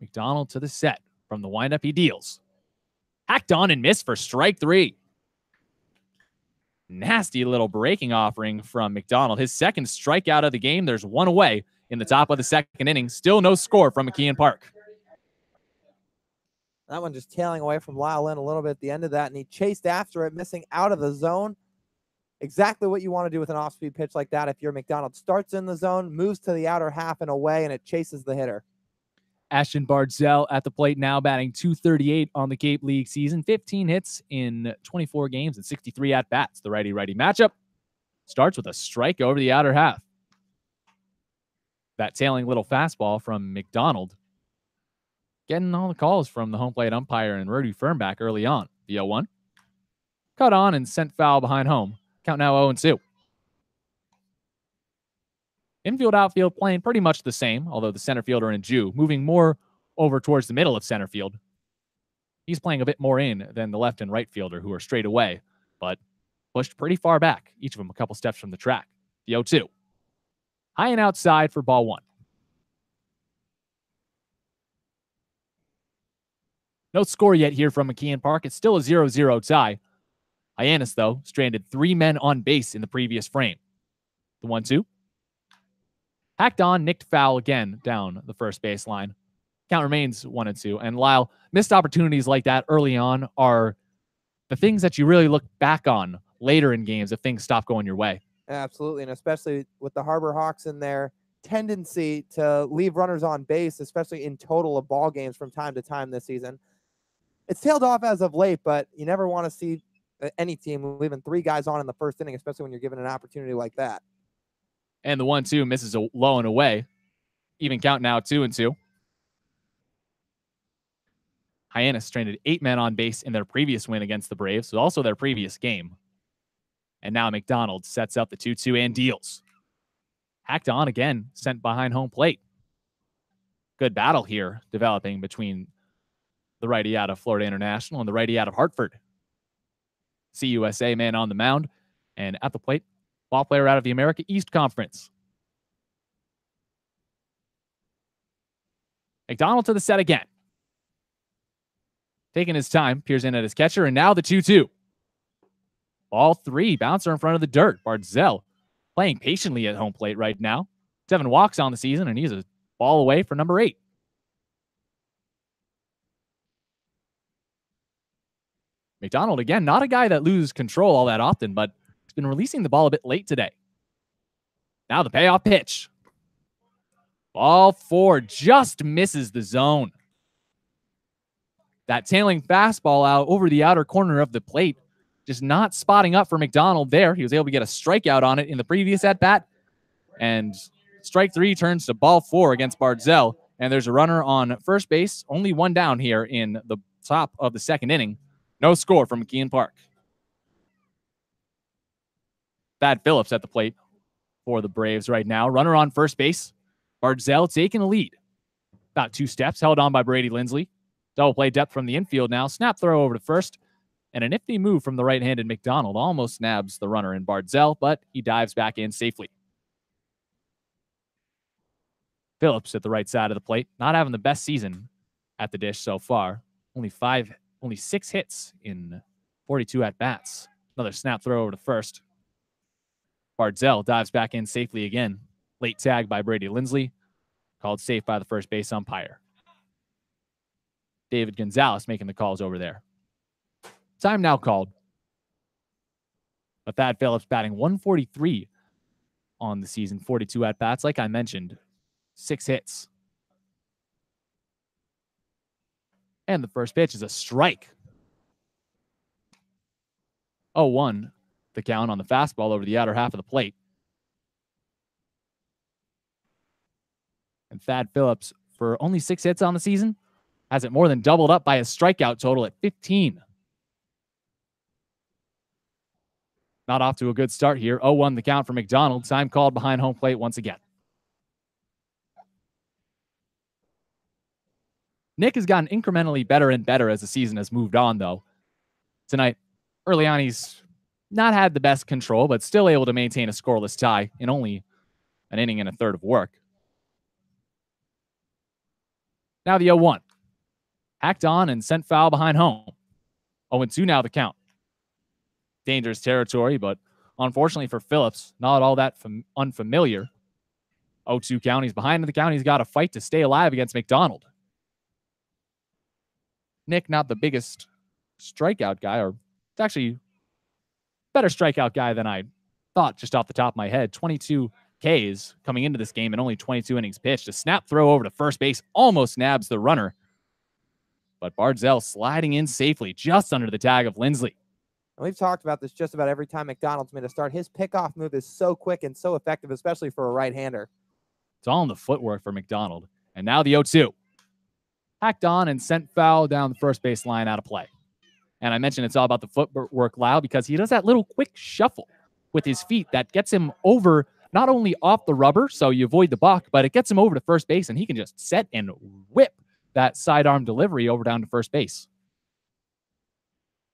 McDonald to the set. From the windup, he deals. Hacked on and missed for strike 3. Nasty little breaking offering from McDonald. His second strikeout of the game. There's one away in the top of the second inning. Still no score from McKeon Park. That one just tailing away from Lyle Lynn a little bit at the end of that, and he chased after it, missing out of the zone. Exactly what you want to do with an off-speed pitch like that if you're McDonald. Starts in the zone, moves to the outer half and away, and it chases the hitter. Ashton Bardzell at the plate now, batting .238 on the Cape League season. 15 hits in 24 games and 63 at-bats. The righty-righty matchup starts with a strike over the outer half. That tailing little fastball from McDonald. Getting all the calls from the home plate umpire and Rudy Fernback early on. The 0-1. Cut on and sent foul behind home. Count now 0-2. Infield, outfield playing pretty much the same, although the center fielder in Jew moving more over towards the middle of center field. He's playing a bit more in than the left and right fielder, who are straight away, but pushed pretty far back, each of them a couple steps from the track. The 0-2. High and outside for ball one. No score yet here from McKeon Park. It's still a 0-0 tie. Hyannis, though, stranded 3 men on base in the previous frame. The 1-2. Hacked on, nicked foul again down the first baseline. Count remains 1-2. And Lyle, missed opportunities like that early on are the things that you really look back on later in games if things stop going your way. Absolutely, and especially with the Harbor Hawks in their tendency to leave runners on base, especially in total of ball games from time to time this season. It's tailed off as of late, but you never want to see any team leaving 3 guys on in the first inning, especially when you're given an opportunity like that. And the 1-2 misses a low and away. Even count now 2-2. Hyannis stranded 8 men on base in their previous win against the Braves, so also their previous game. And now McDonald sets up the 2-2 and deals. Hacked on again, sent behind home plate. Good battle here developing between the righty out of Florida International and the righty out of Hartford. CUSA man on the mound, and at the plate, ball player out of the America East Conference. McDonald to the set again. taking his time, peers in at his catcher, and now the 2-2. Ball 3, bouncer in front of the dirt. Barzell playing patiently at home plate right now. 7 walks on the season, and he's a ball away for number 8. McDonald, again, not a guy that loses control all that often, but he's been releasing the ball a bit late today. Now the payoff pitch. Ball 4 just misses the zone. That tailing fastball out over the outer corner of the plate, just not spotting up for McDonald there. He was able to get a strikeout on it in the previous at-bat. And strike 3 turns to ball 4 against Barzell. And there's a runner on first base. Only 1 down here in the top of the 2nd inning. No score from McKeon Park. Thad Phillips at the plate for the Braves right now. Runner on first base. Barzell taking a lead. About 2 steps, held on by Brady Lindsley. Double play depth from the infield now. Snap throw over to first. And a nifty move from the right-handed McDonald. Almost nabs the runner in Barzell, but he dives back in safely. Phillips at the right side of the plate. Not having the best season at the dish so far. Only 6 hits in 42 at-bats. Another snap throw over to first. Barzell dives back in safely again. Late tag by Brady Lindsley. Called safe by the first base umpire. David Gonzalez making the calls over there. Time now called. But Thad Phillips batting 143 on the season. 42 at-bats. Like I mentioned, 6 hits. And the first pitch is a strike. 0-1, the count on the fastball over the outer half of the plate. And Thad Phillips, for only 6 hits on the season, has it more than doubled up by his strikeout total at 15. Not off to a good start here. 0-1 the count for McDonald. Time called behind home plate once again. Nick has gotten incrementally better and better as the season has moved on, though. Tonight, early on, he's not had the best control, but still able to maintain a scoreless tie in only an inning and a third of work. Now the 0-1. Hacked on and sent foul behind home. 0-2 now the count. Dangerous territory, but unfortunately for Phillips, not all that unfamiliar. 0-2 count. He's behind in the count. He's got to fight to stay alive against McDonald. Nick, not the biggest strikeout guy, or it's actually better strikeout guy than I thought just off the top of my head. 22 Ks coming into this game and only 22 innings pitched. A snap throw over to first base almost nabs the runner. But Barzell sliding in safely just under the tag of Lindsley. And we've talked about this just about every time McDonald's made a start. His pickoff move is so quick and so effective, especially for a right-hander. It's all in the footwork for McDonald. And now the 0-2. Hacked on and sent foul down the first base line out of play. And I mentioned it's all about the footwork loud because he does that little quick shuffle with his feet that gets him over, not only off the rubber, so you avoid the buck, but it gets him over to first base, and he can just set and whip that sidearm delivery over down to first base.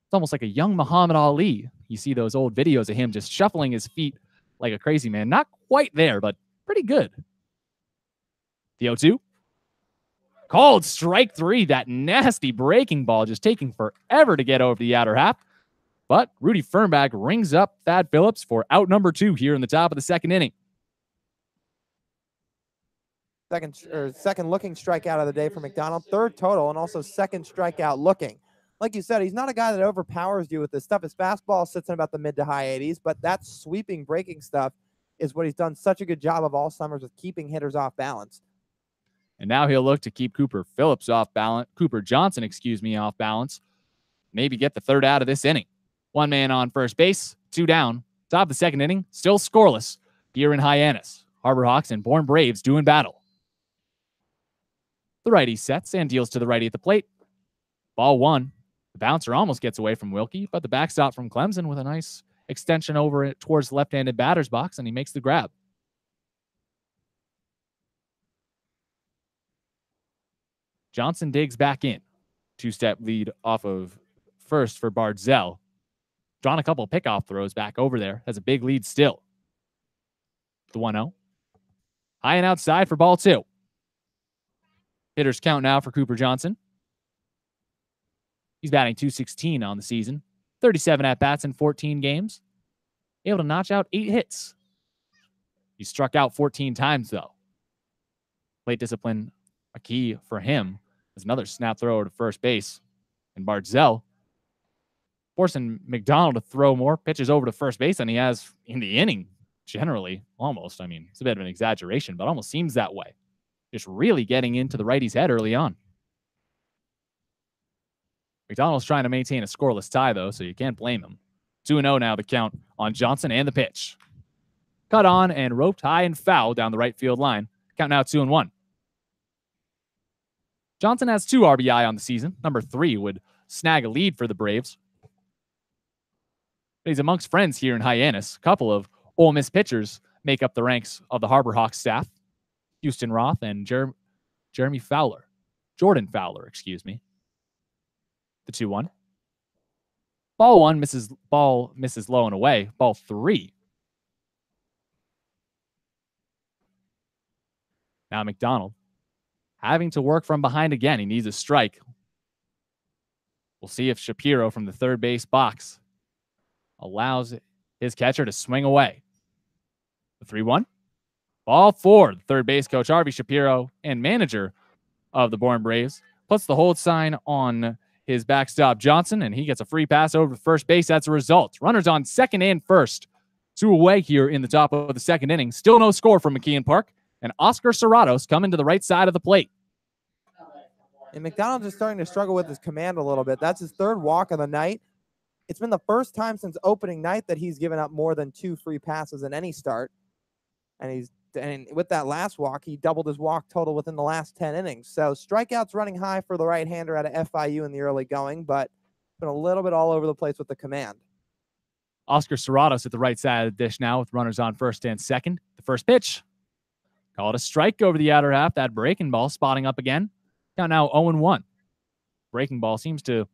It's almost like a young Muhammad Ali. You see those old videos of him just shuffling his feet like a crazy man. Not quite there, but pretty good. The 0-2. Called strike 3. That nasty breaking ball just taking forever to get over the outer half. But Rudy Fernbach rings up Thad Phillips for out number 2 here in the top of the 2nd inning. Second looking strikeout of the day for McDonald. 3rd total and also 2nd strikeout looking. Like you said, he's not a guy that overpowers you with this stuff. His fastball sits in about the mid to high 80s, but that sweeping breaking stuff is what he's done such a good job of all summers with keeping hitters off balance. And now he'll look to keep Cooper Johnson, off balance. Maybe get the 3rd out of this inning. 1 man on first base, 2 down. Top of the 2nd inning, still scoreless here in Hyannis. Harbor Hawks and Bourne Braves doing battle. The righty sets and deals to the righty at the plate. Ball 1. The bouncer almost gets away from Wilkie, but the backstop from Clemson with a nice extension over it towards the left-handed batter's box, and he makes the grab. Johnson digs back in. 2-step lead off of first for Barzell. Drawn a couple of pickoff throws back over there. Has a big lead still. The 1-0. High and outside for ball 2. Hitters count now for Cooper Johnson. He's batting .216 on the season, 37 at-bats in 14 games, able to notch out 8 hits. He struck out 14 times, though. Plate discipline, a key for him. There's another snap throw to first base. And Barzell forcing McDonald to throw more pitches over to first base than he has in the inning, generally, almost. I mean, it's a bit of an exaggeration, but almost seems that way. Just really getting into the righty's head early on. McDonald's trying to maintain a scoreless tie, though, so you can't blame him. 2-0 now the count on Johnson and the pitch. Cut on and roped high and foul down the right field line. Count now 2-1. Johnson has 2 RBI on the season. Number 3 would snag a lead for the Braves. But he's amongst friends here in Hyannis. A couple of Ole Miss pitchers make up the ranks of the Harbor Hawks staff. Houston Roth and Jordan Fowler, excuse me. The 2-1. Ball 1 misses low and away. Ball 3. Now McDonald having to work from behind again. He needs a strike. We'll see if Shapiro from the third base box allows his catcher to swing away. The 3-1. Ball 4. The third base coach, Harvey Shapiro, and manager of the Bourne Braves, puts the hold sign on his backstop Johnson, and he gets a free pass over to first base. That's a result. Runners on second and first. 2 away here in the top of the second inning. Still no score from McKeon Park. And Oscar Serratos coming to the right side of the plate. And McDonald's is starting to struggle with his command a little bit. That's his 3rd walk of the night. It's been the first time since opening night that he's given up more than 2 free passes in any start. And with that last walk, he doubled his walk total within the last 10 innings. So strikeouts running high for the right-hander out of FIU in the early going, but been a little bit all over the place with the command. Oscar Serratos at the right side of the dish now with runners on first and second. The first pitch. Call it a strike over the outer half. That breaking ball spotting up again. Count now 0-1. Breaking ball seems to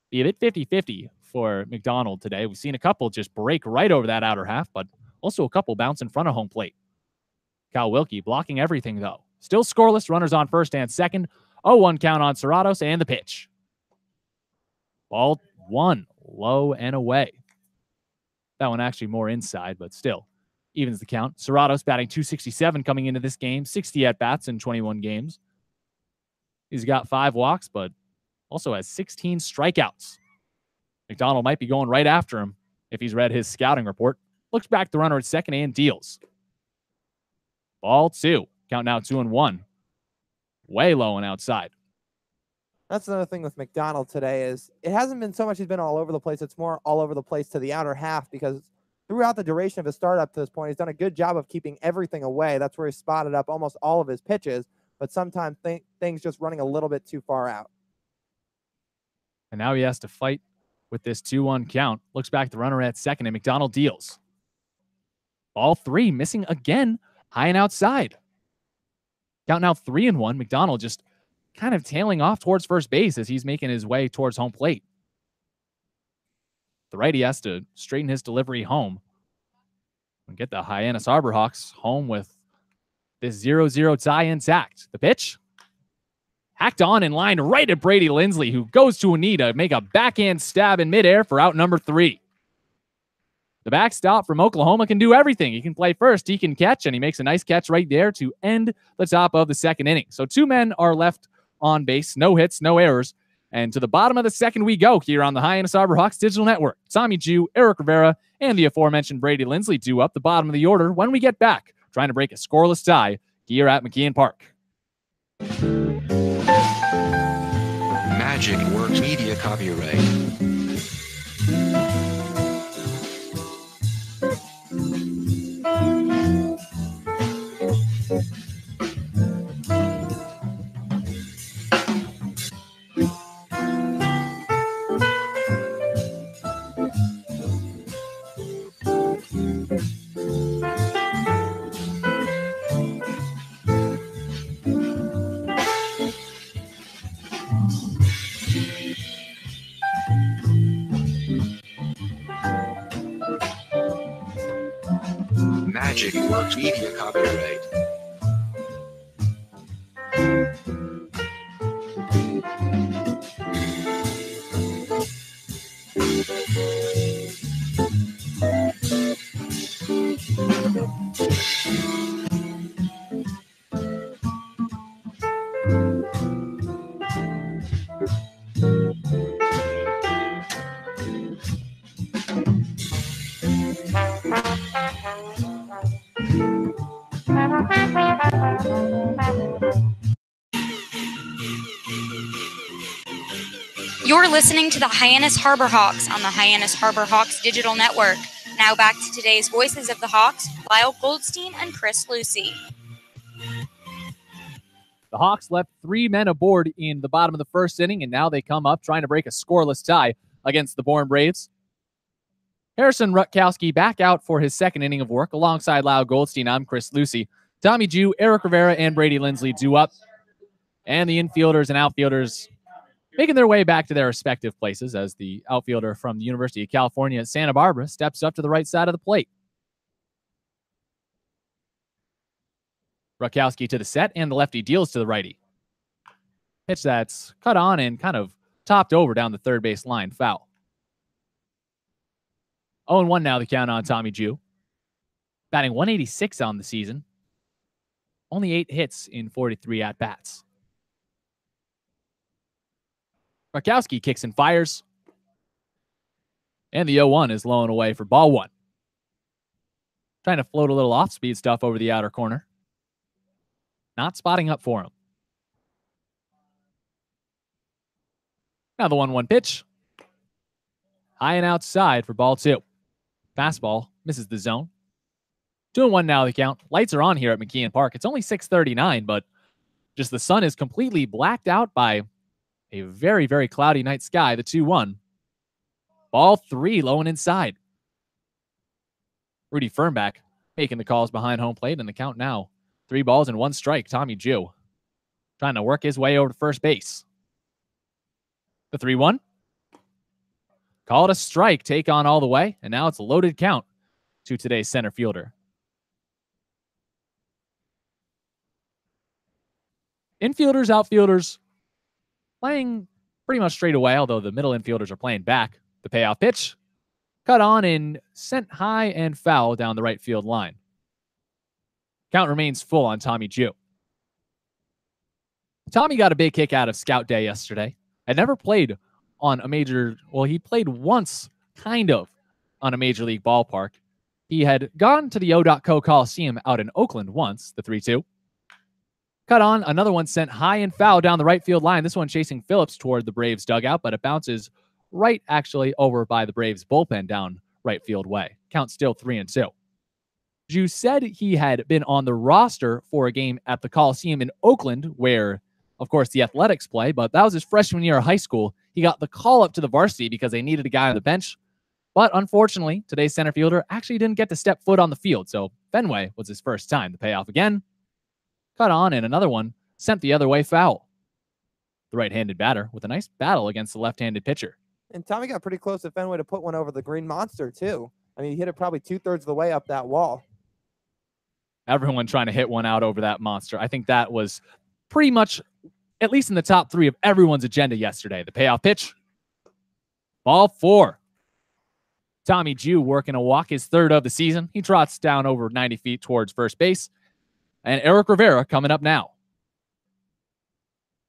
be a bit 50-50 for McDonald today. We've seen a couple just break right over that outer half, but also a couple bounce in front of home plate. Kyle Wilkie blocking everything, though. Still scoreless. Runners on first and second. 0-1 count on Serratos and the pitch. Ball 1. Low and away. That one actually more inside, but still evens the count. Serratos batting .267 coming into this game. 60 at-bats in 21 games. He's got 5 walks, but also has 16 strikeouts. McDonald might be going right after him if he's read his scouting report. Looks back the runner at second and deals. Ball 2. Count now 2-1. Way low and outside. That's another thing with McDonald today is it hasn't been so much he's been all over the place. It's more all over the place to the outer half because throughout the duration of his start up to this point, he's done a good job of keeping everything away. That's where he spotted up almost all of his pitches, but sometimes things just running a little bit too far out. And now he has to fight with this 2-1 count. Looks back the runner at second, and McDonald deals. Ball 3, missing again, high and outside. Count now 3-1. McDonald just kind of tailing off towards first base as he's making his way towards home plate. The righty has to straighten his delivery home and get the Hyannis Harbor Hawks home with this 0-0 tie intact. The pitch hacked on and lined right at Brady Lindsley, who goes to a knee to make a backhand stab in midair for out number 3. The backstop from Oklahoma can do everything. He can play first, he can catch, and he makes a nice catch right there to end the top of the second inning. So 2 men are left on base, no hits, no errors. And to the bottom of the second we go here on the Hyannis Harbor Hawks Digital Network. Tommy Jew, Eric Rivera, and the aforementioned Brady Lindsley due up the bottom of the order when we get back, trying to break a scoreless tie here at McKeon Park. Magic Works Media copyright. Magic Works Media copyright. listening to the Hyannis Harbor Hawks on the Hyannis Harbor Hawks Digital Network. Now back to today's voices of the Hawks, Lyle Goldstein and Chris Lucy. The Hawks left 3 men aboard in the bottom of the first inning, and now they come up trying to break a scoreless tie against the Bourne Braves. Harrison Rutkowski back out for his second inning of work alongside Lyle Goldstein. I'm Chris Lucy. Tommy Jew, Eric Rivera, and Brady Lindsley due up. And the infielders and outfielders making their way back to their respective places as the outfielder from the University of California at Santa Barbara steps up to the right side of the plate. Rutkowski to the set, and the lefty deals to the righty. Pitch that's cut on and kind of topped over down the third base line. Foul. 0-1 now the count on Tommy Jew. Batting 186 on the season. Only 8 hits in 43 at-bats. Rutkowski kicks and fires. And the 0-1 is low and away for ball 1. Trying to float a little off-speed stuff over the outer corner. Not spotting up for him. Now the 1-1 pitch. High and outside for ball 2. Fastball misses the zone. 2-1 now the count. Lights are on here at McKeon Park. It's only 6:39, but just the sun is completely blacked out by a very, very cloudy night sky. The 2-1. Ball 3 low and inside. Rudy Fernback making the calls behind home plate, and the count now 3 balls and 1 strike. Tommy Jew trying to work his way over to first base. The 3-1. Call it a strike. Take on all the way. And now it's a loaded count to today's center fielder. Infielders, outfielders playing pretty much straight away, although the middle infielders are playing back. The payoff pitch. Cut on and sent high and foul down the right field line. Count remains full on Tommy Jew. Tommy got a big kick out of Scout Day yesterday. Had never played on a major, well, he played once, kind of, on a major league ballpark. He had gone to the O.Co Coliseum out in Oakland once, the 3-2. Cut on, another one sent high and foul down the right field line. This one chasing Phillips toward the Braves dugout, but it bounces right actually over by the Braves bullpen down right field way. Count still 3-2. Jew said he had been on the roster for a game at the Coliseum in Oakland, where, of course, the Athletics play, but that was his freshman year of high school. He got the call up to the varsity because they needed a guy on the bench. But unfortunately, today's center fielder actually didn't get to step foot on the field, so Fenway was his first time. The payoff again. Cut on, and another one sent the other way foul. The right-handed batter with a nice battle against the left-handed pitcher. And Tommy got pretty close to Fenway to put one over the Green Monster, too. I mean, he hit it probably 2/3 of the way up that wall. Everyone trying to hit one out over that monster. I think that was pretty much, at least in the top 3 of everyone's agenda yesterday. The payoff pitch. Ball 4. Tommy Jew working a walk, his 3rd of the season. He trots down over 90 feet towards first base. And Eric Rivera coming up now.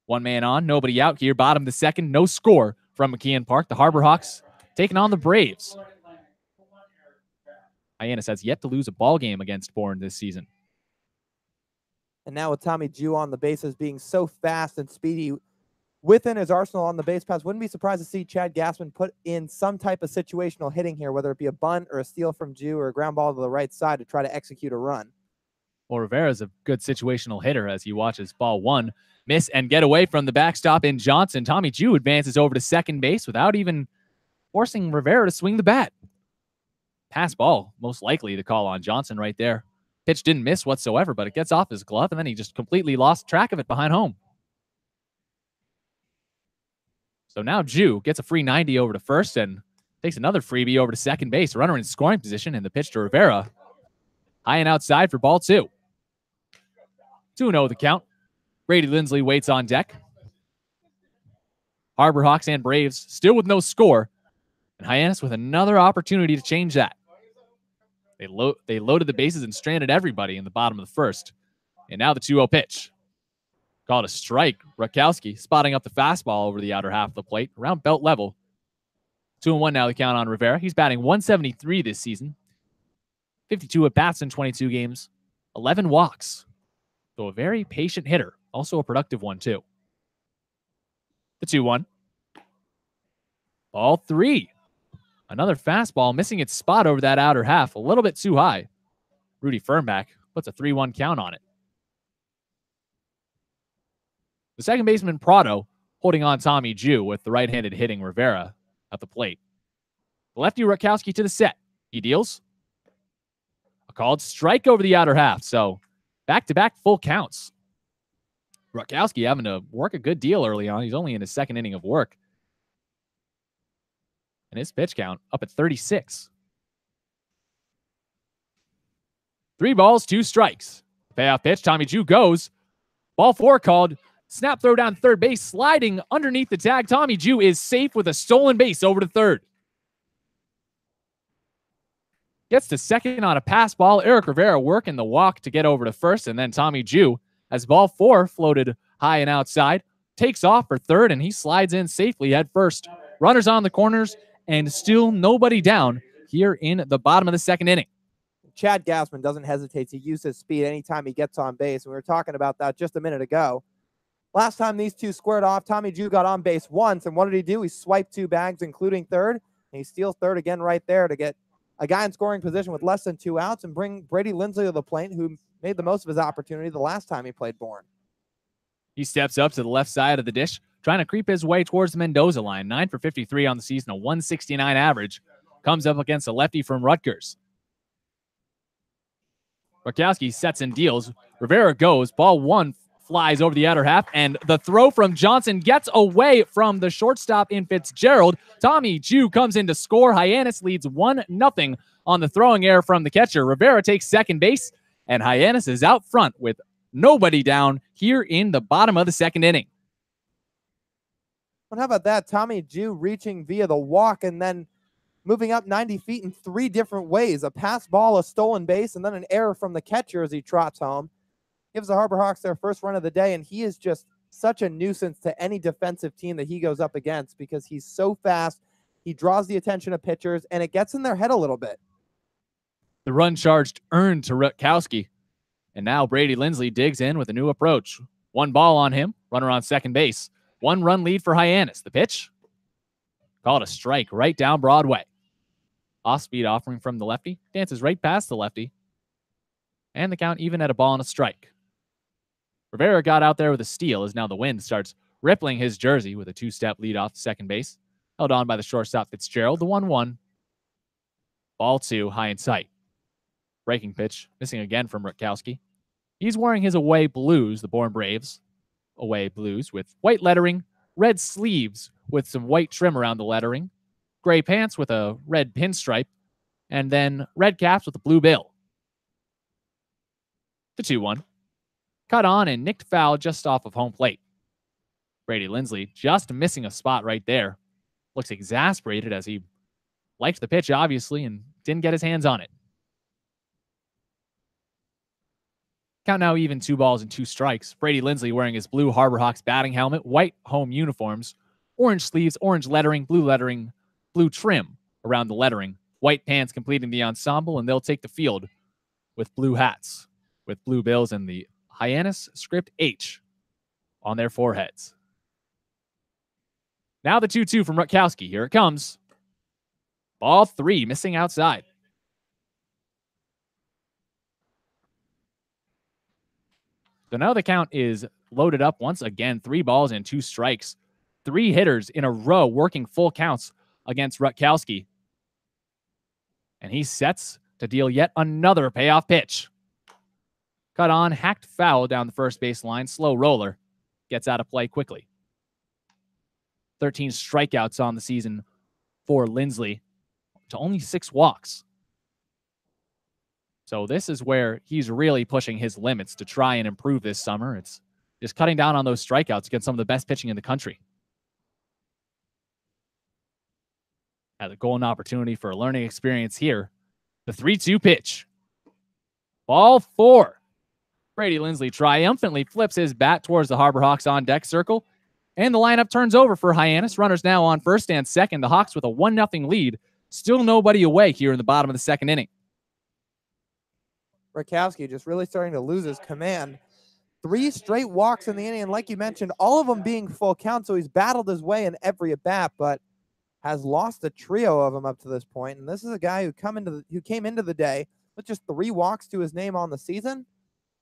1 man on, nobody out here. Bottom of the 2nd, no score from McKeon Park. The Harbor Hawks taking on the Braves. Hyannis has yet to lose a ball game against Bourne this season. And now with Tommy Jew on the bases being so fast and speedy within his arsenal on the base paths, wouldn't be surprised to see Chad Gassman put in some type of situational hitting here, whether it be a bunt or a steal from Jew or a ground ball to the right side to try to execute a run. Well, Rivera's a good situational hitter as he watches ball 1 miss and get away from the backstop in Johnson. Tommy Jew advances over to second base without even forcing Rivera to swing the bat. Pass ball, most likely the call on Johnson right there. Pitch didn't miss whatsoever, but it gets off his glove, and then he just completely lost track of it behind home. So now Jew gets a free 90 over to first and takes another freebie over to second base. Runner in scoring position, and the pitch to Rivera. High and outside for ball 2. 2-0 the count. Brady Lindsley waits on deck. Harbor Hawks and Braves still with no score, and Hyannis with another opportunity to change that. They loaded the bases and stranded everybody in the bottom of the 1st. And now the 2-0 pitch. Called a strike. Rutkowski spotting up the fastball over the outer half of the plate, around belt level. 2-1 now the count on Rivera. He's batting 173 this season. 52 at-bats in 22 games. 11 walks. So a very patient hitter. Also a productive one, too. The 2-1. Ball 3. Another fastball missing its spot over that outer half, a little bit too high. Rudy Fernback puts a 3-1 count on it. The second baseman, Prado, holding on Tommy Jew with the right-handed hitting Rivera at the plate. The lefty Rutkowski to the set. He deals. A called strike over the outer half, so back-to-back full counts. Rutkowski having to work a good deal early on. He's only in his second inning of work. And his pitch count up at 36. 3 balls, 2 strikes. Payoff pitch, Tommy Jew goes. Ball 4 called. Snap throw down third base, sliding underneath the tag. Tommy Jew is safe with a stolen base over to third. Gets to second on a pass ball. Eric Rivera working the walk to get over to first, and then Tommy Jew, as ball 4 floated high and outside, takes off for third, and he slides in safely at first. Runners on the corners, and still nobody down here in the bottom of the second inning. Chad Gassman doesn't hesitate to use his speed anytime he gets on base. We were talking about that just a minute ago. Last time these two squared off, Tommy Jew got on base once, and what did he do? He swiped 2 bags, including third, and he steals third again right there to get a guy in scoring position with less than 2 outs and bring Brady Lindsley to the plate, who made the most of his opportunity the last time he played Bourne. He steps up to the left side of the dish, trying to creep his way towards the Mendoza line. 9 for 53 on the season, a 169 average. Comes up against a lefty from Rutgers. Rutkowski sets and deals. Rivera goes. Ball 1 flies over the outer half, and the throw from Johnson gets away from the shortstop in Fitzgerald. Tommy Jew comes in to score. Hyannis leads 1-0 on the throwing error from the catcher. Rivera takes second base, and Hyannis is out front with nobody down here in the bottom of the second inning. Well, how about that? Tommy Jew reaching via the walk and then moving up 90 feet in 3 different ways. A pass ball, a stolen base, and then an error from the catcher as he trots home. Gives the Harbor Hawks their first run of the day, and he is just such a nuisance to any defensive team that he goes up against because he's so fast. He draws the attention of pitchers, and it gets in their head a little bit. The run charged earned to Rutkowski, and now Brady Lindsley digs in with a new approach. 1 ball on him, runner on second base. 1 run lead for Hyannis. The pitch? Called a strike right down Broadway. Off-speed offering from the lefty. Dances right past the lefty. And the count even at a ball and a strike. Rivera got out there with a steal as now the wind starts rippling his jersey with a 2-step lead off second base. Held on by the shortstop Fitzgerald. The 1-1. Ball 2, high in sight. Breaking pitch, missing again from Rutkowski. He's wearing his away blues, the Bourne Braves. Away blues with white lettering, red sleeves with some white trim around the lettering, gray pants with a red pinstripe, and then red caps with a blue bill. The 2-1. Cut on and nicked foul just off of home plate. Brady Lindsley just missing a spot right there. Looks exasperated as he liked the pitch, obviously, and didn't get his hands on it. Count now even 2 balls and 2 strikes. Brady Lindsley wearing his blue Harbor Hawks batting helmet, white home uniforms, orange sleeves, orange lettering, blue trim around the lettering, white pants completing the ensemble, and they'll take the field with blue hats, with blue bills and the Hyannis script H on their foreheads. Now the 2-2 from Rutkowski. Here it comes. Ball 3, missing outside. So now the count is loaded up once again. 3 balls and 2 strikes. 3 hitters in a row working full counts against Rutkowski. And he sets to deal yet another payoff pitch. Cut on, hacked foul down the first base line. Slow roller. Gets out of play quickly. 13 strikeouts on the season for Lindsley to only 6 walks. So this is where he's really pushing his limits to try and improve this summer. It's just cutting down on those strikeouts against some of the best pitching in the country. Has a golden opportunity for a learning experience here. The 3-2 pitch. Ball 4. Brady Lindsley triumphantly flips his bat towards the Harbor Hawks on deck circle. And the lineup turns over for Hyannis. Runners now on first and second. The Hawks with a 1-0 lead. Still nobody away here in the bottom of the second inning. Rutkowski just really starting to lose his command. 3 straight walks in the inning, and like you mentioned, all of them being full count, so he's battled his way in every at-bat, but has lost a trio of them up to this point, and this is a guy who came into the day with just 3 walks to his name on the season,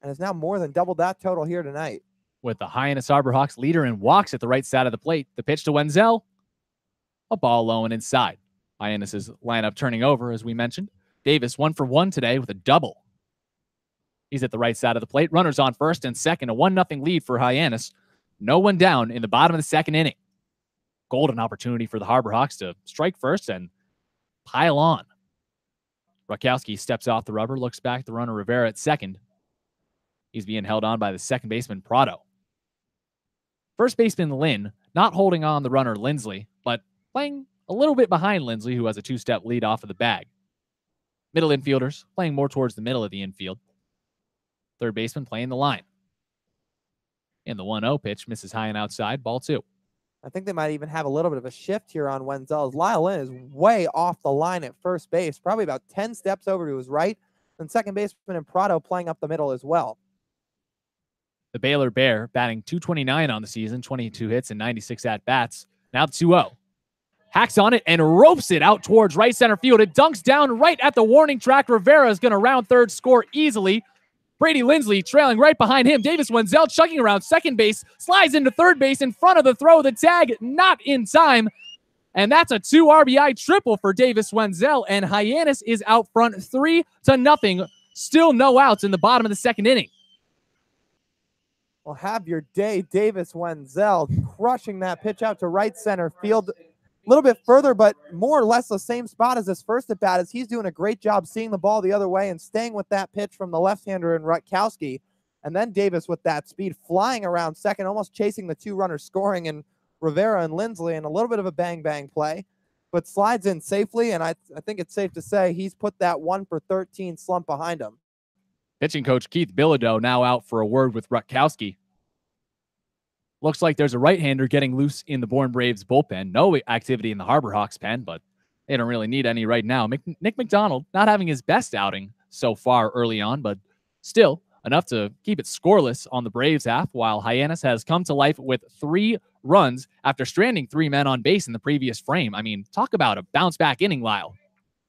and has now more than doubled that total here tonight. With the Hyannis Harborhawks leader in walks at the right side of the plate, the pitch to Wenzel, a ball low and inside. Hyannis' lineup turning over, as we mentioned. Davis 1 for 1 today with a double. He's at the right side of the plate. Runners on first and second. A 1-0 lead for Hyannis. No one down in the bottom of the second inning. Golden opportunity for the Harborhawks to strike first and pile on. Rutkowski steps off the rubber, looks back. The runner Rivera at second. He's being held on by the second baseman Prado. First baseman Lynn not holding on the runner Lindsley, but playing a little bit behind Lindsley, who has a 2-step lead off of the bag. Middle infielders playing more towards the middle of the infield. Third baseman playing the line. And the 1-0 pitch misses high and outside, ball 2. I think they might even have a little bit of a shift here on Wenzel. Lyle Lynn is way off the line at first base, probably about 10 steps over to his right. And second baseman and Prado playing up the middle as well. The Baylor Bear batting .229 on the season, 22 hits and 96 at-bats. Now the 2-0. Hacks on it and ropes it out towards right center field. It dunks down right at the warning track. Rivera is going to round third, score easily. Brady Lindsley trailing right behind him. Davis Wenzel chugging around second base, slides into third base in front of the throw. The tag not in time. And that's a 2 RBI triple for Davis Wenzel. And Hyannis is out front 3-0. Still no outs in the bottom of the second inning. Well, have your day, Davis Wenzel, crushing that pitch out to right center field. A little bit further, but more or less the same spot as his first at-bat, as he's doing a great job seeing the ball the other way and staying with that pitch from the left-hander in Rutkowski. And then Davis with that speed flying around second, almost chasing the 2 runners scoring in Rivera and Lindsley, and a little bit of a bang-bang play, but slides in safely, and I think it's safe to say he's put that 1 for 13 slump behind him. Pitching coach Keith Bilodeau now out for a word with Rutkowski. Looks like there's a right-hander getting loose in the Bourne Braves bullpen. No activity in the Harborhawks pen, but they don't really need any right now. Nick McDonald not having his best outing so far early on, but still enough to keep it scoreless on the Braves half, while Hyannis has come to life with 3 runs after stranding 3 men on base in the previous frame. I mean, talk about a bounce-back inning, Lyle.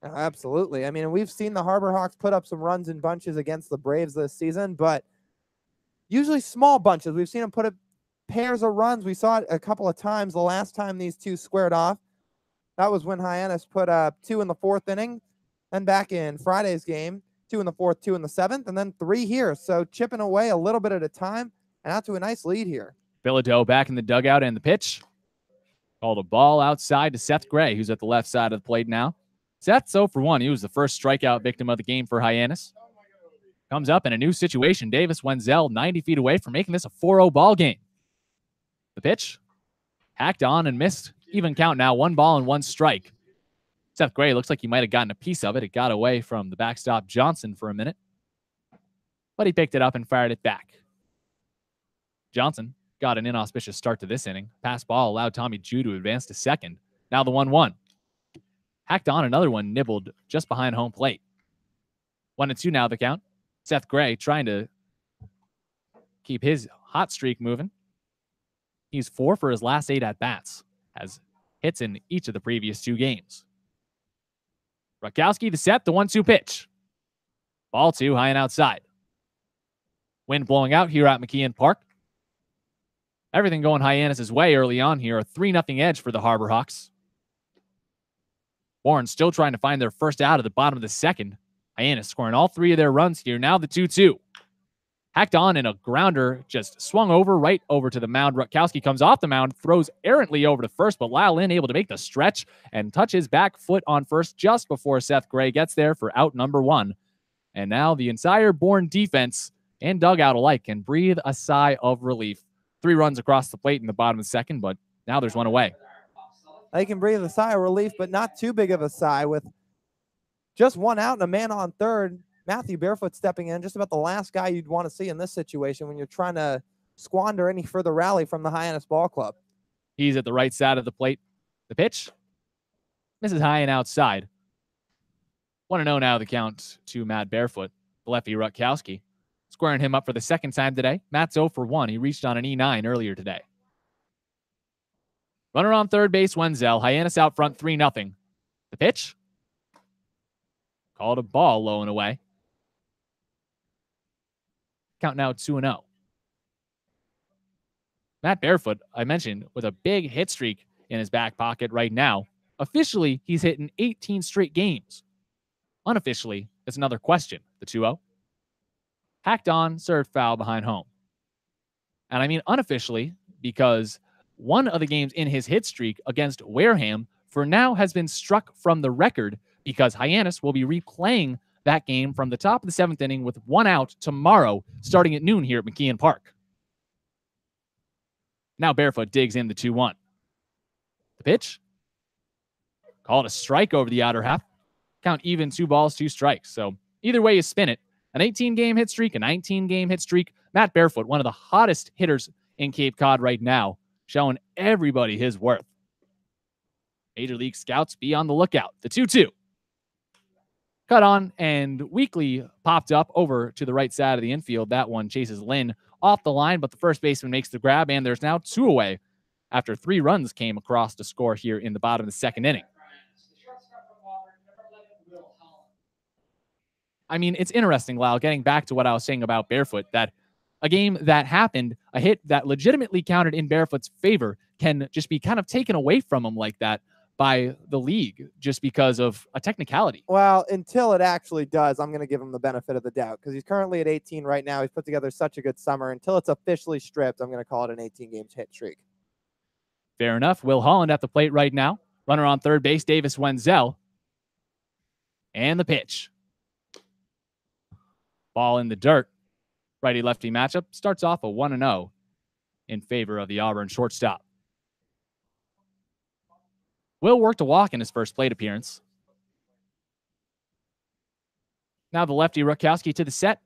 Absolutely. I mean, we've seen the Harborhawks put up some runs in bunches against the Braves this season, but usually small bunches. We've seen them put up pairs of runs. We saw it a couple of times the last time these two squared off. That was when Hyannis put up 2 in the 4th inning. Then back in Friday's game, 2 in the 4th, 2 in the 7th, and then 3 here. So chipping away a little bit at a time and out to a nice lead here. Bilodeau back in the dugout, and the pitch. Called a ball outside to Seth Gray, who's at the left side of the plate now. Seth's 0 for 1. He was the first strikeout victim of the game for Hyannis. Comes up in a new situation. Davis Wenzel 90 feet away from making this a 4-0 ball game. The pitch, hacked on and missed. Even count now, 1 ball and 1 strike. Seth Gray looks like he might have gotten a piece of it. It got away from the backstop Johnson for a minute, but he picked it up and fired it back. Johnson got an inauspicious start to this inning. Pass ball allowed Tommy Jew to advance to second. Now the 1-1. Hacked on, another one nibbled just behind home plate. 1-2 now the count. Seth Gray trying to keep his hot streak moving. He's 4 for his last 8 at-bats, has hits in each of the previous 2 games. Rutkowski the set, the 1-2 pitch. Ball 2, high and outside. Wind blowing out here at McKeon Park. Everything going Hyannis' way early on here. A 3-0 edge for the Harborhawks. Bourne still trying to find their first out at the bottom of the second. Hyannis scoring all 3 of their runs here. Now the 2-2. Hacked on, and a grounder just swung over right over to the mound. Rutkowski comes off the mound, throws errantly over to first, but Lyle Lynn able to make the stretch and touch his back foot on first just before Seth Gray gets there for out number 1. And now the entire Bourne defense and dugout alike can breathe a sigh of relief. 3 runs across the plate in the bottom of the second, but now there's 1 away. They can breathe a sigh of relief, but not too big of a sigh with just 1 out and a man on third. Matthew Barefoot stepping in, just about the last guy you'd want to see in this situation when you're trying to squander any further rally from the Hyannis Ball Club. He's at the right side of the plate. The pitch misses high and outside. 1-0 now the count to Matt Barefoot, the lefty Rutkowski. Squaring him up for the second time today. Matt's 0 for 1. He reached on an E9 earlier today. Runner on third base, Wenzel. Hyannis out front 3-0. The pitch. Called a ball low and away. Count now 2-0. Matt Barefoot, I mentioned, with a big hit streak in his back pocket right now. Officially, he's hit in 18 straight games. Unofficially, it's another question. The 2-0. Hacked on, served foul behind home. And I mean unofficially because one of the games in his hit streak against Wareham for now has been struck from the record because Hyannis will be replaying that game from the top of the 7th inning with 1 out tomorrow starting at noon here at McKeon Park. Now Barefoot digs in the 2-1. The pitch. Called a strike over the outer half. Count even 2 balls, 2 strikes. So either way you spin it, an 18-game hit streak, a 19-game hit streak. Matt Barefoot, one of the hottest hitters in Cape Cod right now, showing everybody his worth. Major League scouts, be on the lookout. The 2-2. Cut on and weakly popped up over to the right side of the infield. That one chases Lynn off the line, but the first baseman makes the grab, and there's now 2 away after 3 runs came across to score here in the bottom of the 2nd inning. I mean, it's interesting, Lyle, getting back to what I was saying about Barefoot, that a game that happened, a hit that legitimately counted in Barefoot's favor, can just be kind of taken away from him like that by the league just because of a technicality. Well, until it actually does, I'm going to give him the benefit of the doubt because he's currently at 18 right now. He's put together such a good summer. Until it's officially stripped, I'm going to call it an 18-game hit streak. Fair enough. Will Holland at the plate right now. Runner on third base, Davis Wenzel. And the pitch. Ball in the dirt. Righty-lefty matchup starts off a 1-0 in favor of the Auburn shortstop. Will worked a walk in his first plate appearance. Now the lefty Rutkowski to the set.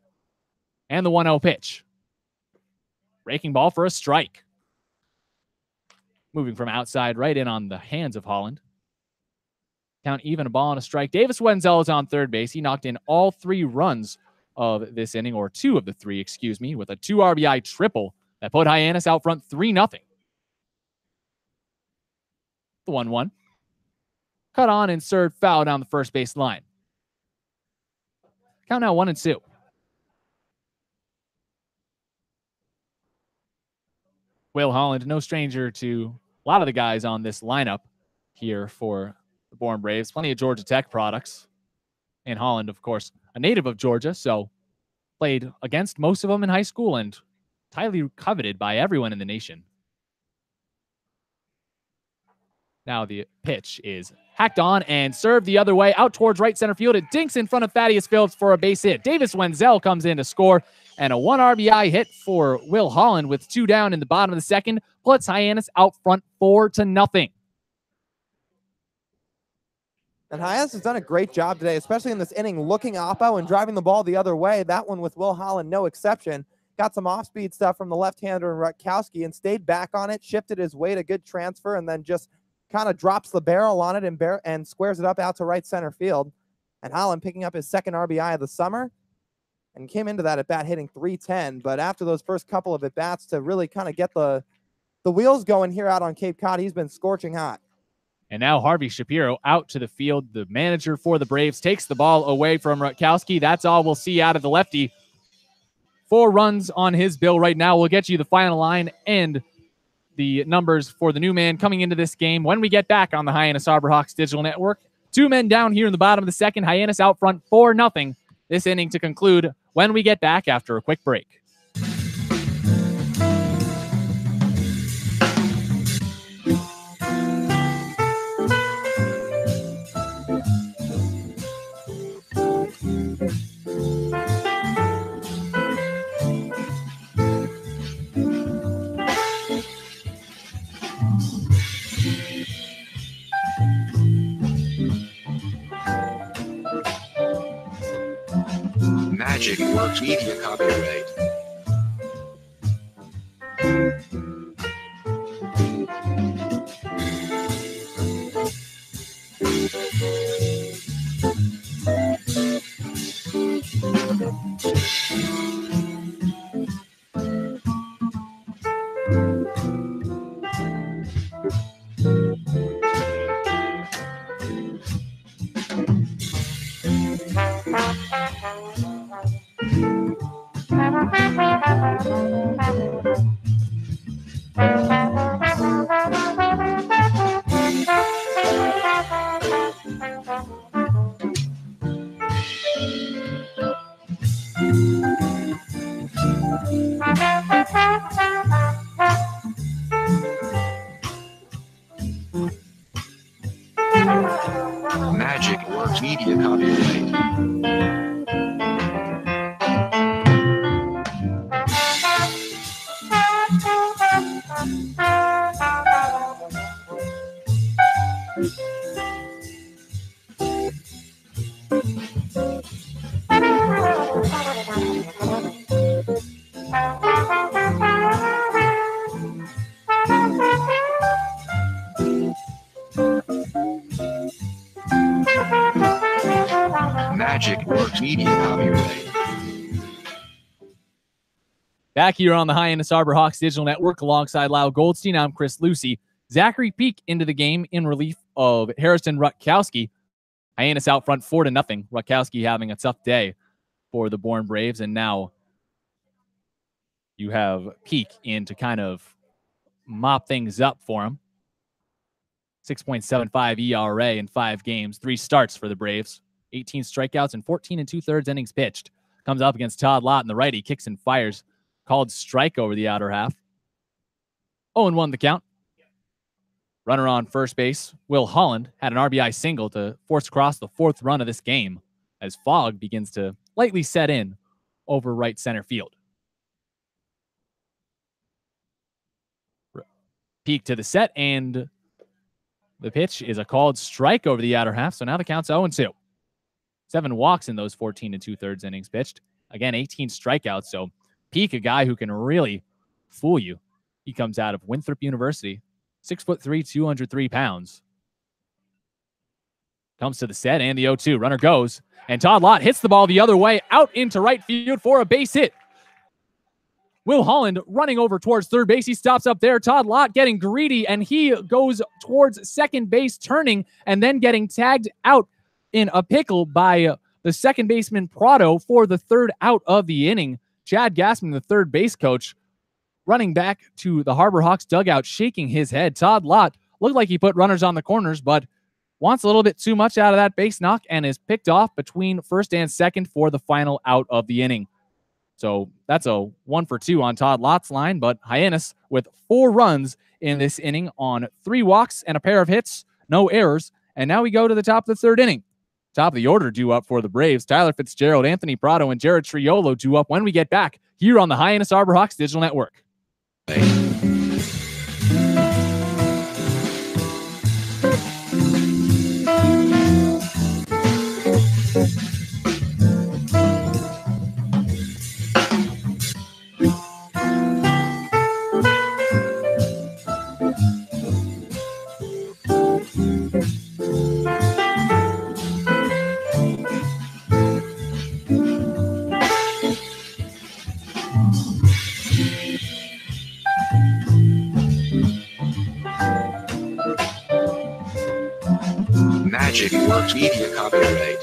And the 1-0 pitch. Raking ball for a strike. Moving from outside right in on the hands of Holland. Count even, a ball and a strike. Davis Wenzel is on third base. He knocked in all 3 runs of this inning, or 2 of the 3, excuse me, with a 2 RBI triple that put Hyannis out front 3-0. The 1-1. Cut on and served foul down the first base line. Count now 1-2. Will Holland, no stranger to a lot of the guys on this lineup here for the Bourne Braves. Plenty of Georgia Tech products. And Holland, of course, a native of Georgia, so played against most of them in high school and highly coveted by everyone in the nation. Now the pitch is hacked on and served the other way out towards right center field. It dinks in front of Thaddeus Phillips for a base hit. Davis Wenzel comes in to score, and a 1 RBI hit for Will Holland with 2 down in the bottom of the 2nd puts Hyannis out front 4-0. And Hyannis has done a great job today, especially in this inning, looking oppo and driving the ball the other way. That one with Will Holland, no exception. Got some off-speed stuff from the left-hander and Rutkowski and stayed back on it, shifted his weight, a good transfer, and then just kind of drops the barrel on it and squares it up out to right center field. And Holland picking up his 2nd RBI of the summer and came into that at bat hitting .310. But after those first couple of at-bats to really kind of get the wheels going here out on Cape Cod, he's been scorching hot. And now Harvey Shapiro out to the field. The manager for the Braves takes the ball away from Rutkowski. That's all we'll see out of the lefty. 4 runs on his bill right now. We'll get you the final line and the numbers for the new man coming into this game when we get back on the Hyannis Harborhawks Digital Network. 2 men down here in the bottom of the 2nd. Hyannis out front 4-0. This inning to conclude when we get back after a quick break. Magic Works Media copyright. Magic Works Media copyright. Magic Works Media copyright. Back here on the Hyannis Harbor Hawks Digital Network alongside Lyle Goldstein, I'm Chris Lucy. Zachary Peak into the game in relief of Harrison Rutkowski. Hyannis out front 4-0. Rutkowski having a tough day for the Bourne Braves, and now you have Peak in to kind of mop things up for him. 6.75 ERA in 5 games, 3 starts for the Braves, 18 strikeouts and 14 2/3 innings pitched. Comes up against Todd Lott in the righty, kicks and fires. Called strike over the outer half. 0-1 the count. Runner on first base, Will Holland, had an RBI single to force across the 4th run of this game as fog begins to lightly set in over right center field. Peak to the set, and the pitch is a called strike over the outer half, so now the count's 0-2. 7 walks in those 14 2/3 innings pitched. Again, 18 strikeouts, so Peak, a guy who can really fool you. He comes out of Winthrop University, 6'3", 203 pounds. Comes to the set and the 0-2. Runner goes, and Todd Lott hits the ball the other way out into right field for a base hit. Will Holland running over towards third base. He stops up there. Todd Lott getting greedy, and he goes towards second base, turning, and then getting tagged out in a pickle by the second baseman Prado for the 3rd out of the inning. Chad Gassman, the third base coach, running back to the Harbor Hawks dugout, shaking his head. Todd Lott looked like he put runners on the corners, but wants a little bit too much out of that base knock and is picked off between first and second for the final out of the inning. So that's a 1 for 2 on Todd Lott's line, but Hyannis with 4 runs in this inning on 3 walks and a pair of hits, no errors. And now we go to the top of the 3rd inning. Top of the order due up for the Braves. Tyler Fitzgerald, Anthony Prado, and Jared Triolo due up when we get back here on the Hyannis Harbor Hawks Digital Network. Magic Works Media copyright.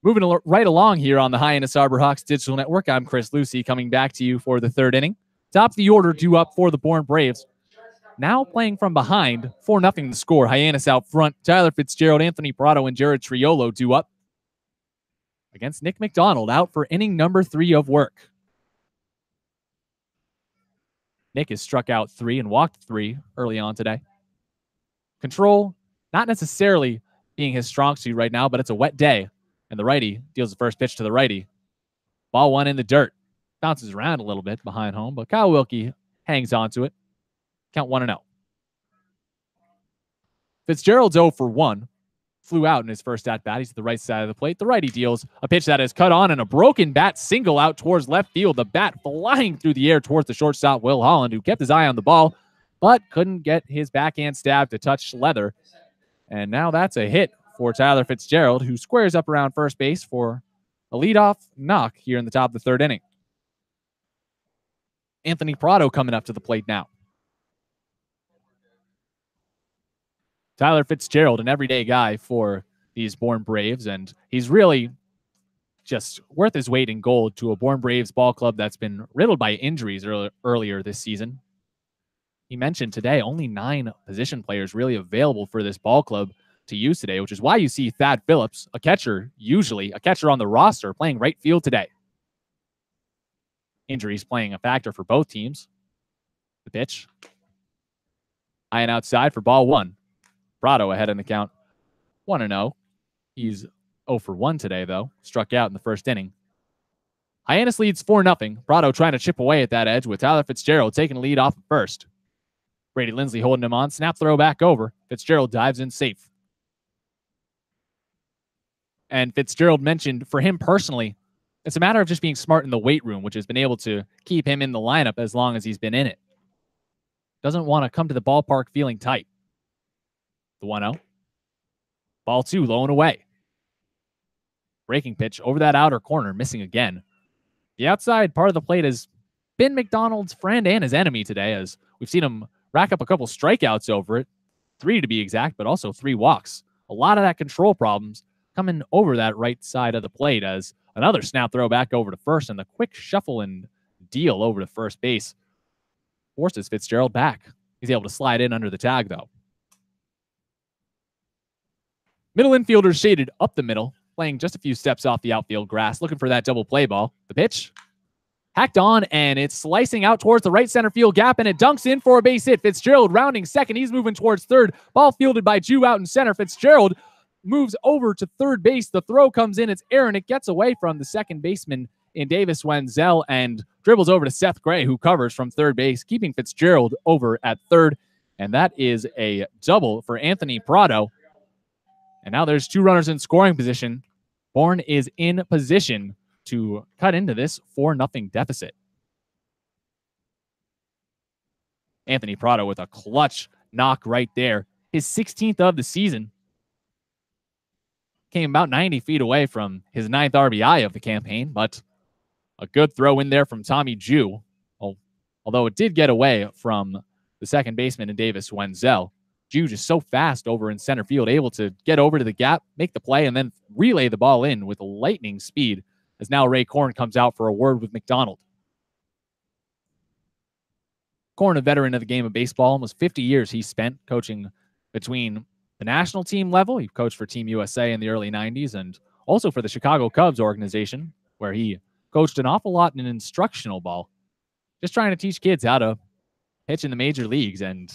Moving right along here on the Hyannis Harbor Hawks Digital Network, I'm Chris Lucy coming back to you for the 3rd inning. Top of the order due up for the Bourne Braves. Now playing from behind, 4-0 the score. Hyannis out front. Tyler Fitzgerald, Anthony Prado, and Jared Triolo due up against Nick McDonald, out for inning number 3 of work. Nick has struck out 3 and walked 3 early on today. Control, not necessarily being his strong suit right now, but it's a wet day. And the righty deals the first pitch to the righty. Ball 1 in the dirt. Bounces around a little bit behind home, but Kyle Wilkie hangs on to it. Count 1-0. Fitzgerald's 0 for 1. Flew out in his first at-bat. He's at the right side of the plate. The righty deals a pitch that is cut on and a broken bat single out towards left field. The bat flying through the air towards the shortstop, Will Holland, who kept his eye on the ball, but couldn't get his backhand stab to touch leather. And now that's a hit for Tyler Fitzgerald, who squares up around first base for a leadoff knock here in the top of the third inning. Anthony Prado coming up to the plate now. Tyler Fitzgerald, an everyday guy for these Bourne Braves, and he's really just worth his weight in gold to a Bourne Braves ball club that's been riddled by injuries earlier this season. He mentioned today only 9 position players really available for this ball club to use today, which is why you see Thad Phillips, a catcher on the roster, playing right field today. Injuries playing a factor for both teams. The pitch. High and outside for ball 1. Prado ahead in the count 1-0. He's 0 for 1 today, though. Struck out in the first inning. Hyannis leads 4-0. Prado trying to chip away at that edge with Tyler Fitzgerald taking the lead off at first. Brady Lindsley holding him on. Snap throw back over. Fitzgerald dives in safe. And Fitzgerald mentioned for him personally, it's a matter of just being smart in the weight room, which has been able to keep him in the lineup as long as he's been in it. Doesn't want to come to the ballpark feeling tight. The 1-0. Ball 2, low and away. Breaking pitch over that outer corner, missing again. The outside part of the plate has been McDonald's friend and his enemy today, as we've seen him rack up a couple strikeouts over it. 3 to be exact, but also 3 walks. A lot of that control problems coming over that right side of the plate, as another snap throw back over to first and the quick shuffle and deal over to first base forces Fitzgerald back. He's able to slide in under the tag, though. Middle infielder shaded up the middle, playing just a few steps off the outfield grass, looking for that double play ball. The pitch, hacked on, and it's slicing out towards the right center field gap, and it dunks in for a base hit. Fitzgerald rounding second. He's moving towards third. Ball fielded by Jew out in center. Fitzgerald moves over to third base. The throw comes in. It's Aaron. It gets away from the second baseman in Davis Wenzel and dribbles over to Seth Gray, who covers from third base, keeping Fitzgerald over at third. And that is a double for Anthony Prado. And now there's 2 runners in scoring position. Bourne is in position to cut into this 4-0 deficit. Anthony Prado with a clutch knock right there. His 16th of the season. Came about 90 feet away from his 9th RBI of the campaign, but a good throw in there from Tommy Jew. Although it did get away from the second baseman in Davis Wenzel. Jew just so fast over in center field, able to get over to the gap, make the play, and then relay the ball in with lightning speed, as now Ray Korn comes out for a word with McDonald. Korn, a veteran of the game of baseball, almost 50 years he spent coaching between the national team level. He coached for Team USA in the early 90s and also for the Chicago Cubs organization, where he coached an awful lot in instructional ball, just trying to teach kids how to pitch in the major leagues. And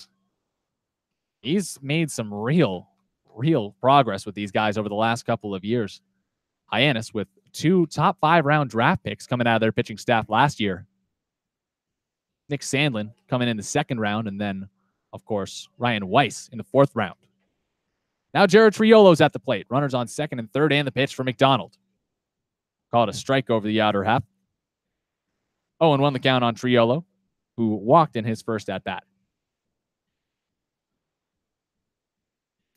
he's made some real progress with these guys over the last couple of years. Hyannis with 2 top 5 round draft picks coming out of their pitching staff last year. Nick Sandlin coming in the 2nd round, and then, of course, Ryan Weiss in the 4th round. Now Jared Triolo's at the plate. Runners on 2nd and 3rd, and the pitch for McDonald. Called a strike over the outer half. 0-1 the count on Triolo, who walked in his first at-bat.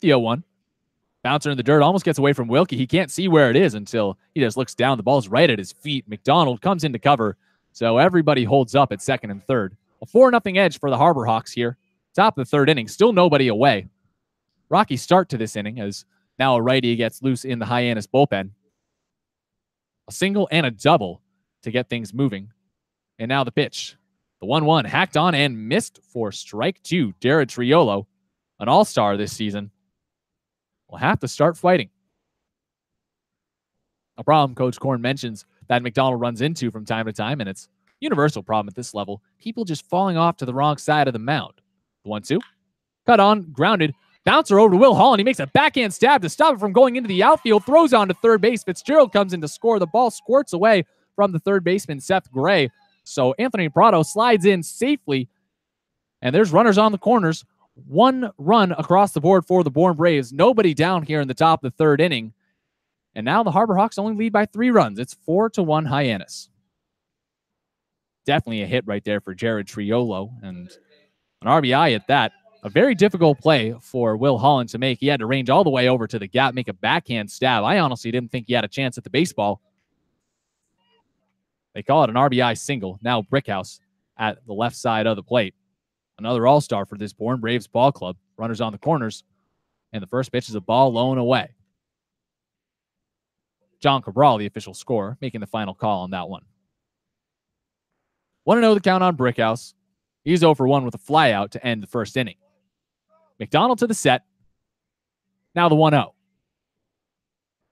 The 0-1. Bouncer in the dirt, almost gets away from Wilkie. He can't see where it is until he just looks down. The ball's right at his feet. McDonald comes into cover, so everybody holds up at 2nd and 3rd. A 4-0 edge for the Harbor Hawks here. Top of the 3rd inning, still nobody away. Rocky start to this inning as now a righty gets loose in the Hyannis bullpen. A single and a double to get things moving. And now the pitch. The 1-1 hacked on and missed for strike 2. Jared Triolo, an all-star this season, will have to start fighting. A problem Coach Korn mentions that McDonald runs into from time to time, and it's a universal problem at this level. People just falling off to the wrong side of the mound. The 1-2. Cut on, grounded. Bouncer over to Will Holland. He makes a backhand stab to stop it from going into the outfield. Throws on to third base. Fitzgerald comes in to score. The ball squirts away from the third baseman, Seth Gray. So Anthony Prado slides in safely. And there's runners on the corners. 1 run across the board for the Bourne Braves. Nobody down here in the top of the 3rd inning. And now the Harbor Hawks only lead by 3 runs. It's 4-1 Hyannis. Definitely a hit right there for Jared Triolo, and an RBI at that. A very difficult play for Will Holland to make. He had to range all the way over to the gap, make a backhand stab. I honestly didn't think he had a chance at the baseball. They call it an RBI single. Now Brickhouse at the left side of the plate. Another all-star for this Bourne Braves ball club. Runners on the corners, and the first pitch is a ball low and away. John Cabral, the official scorer, making the final call on that one. 1-0 the count on Brickhouse. He's 0 for 1 with a flyout to end the 1st inning. McDonald to the set. Now the 1-0.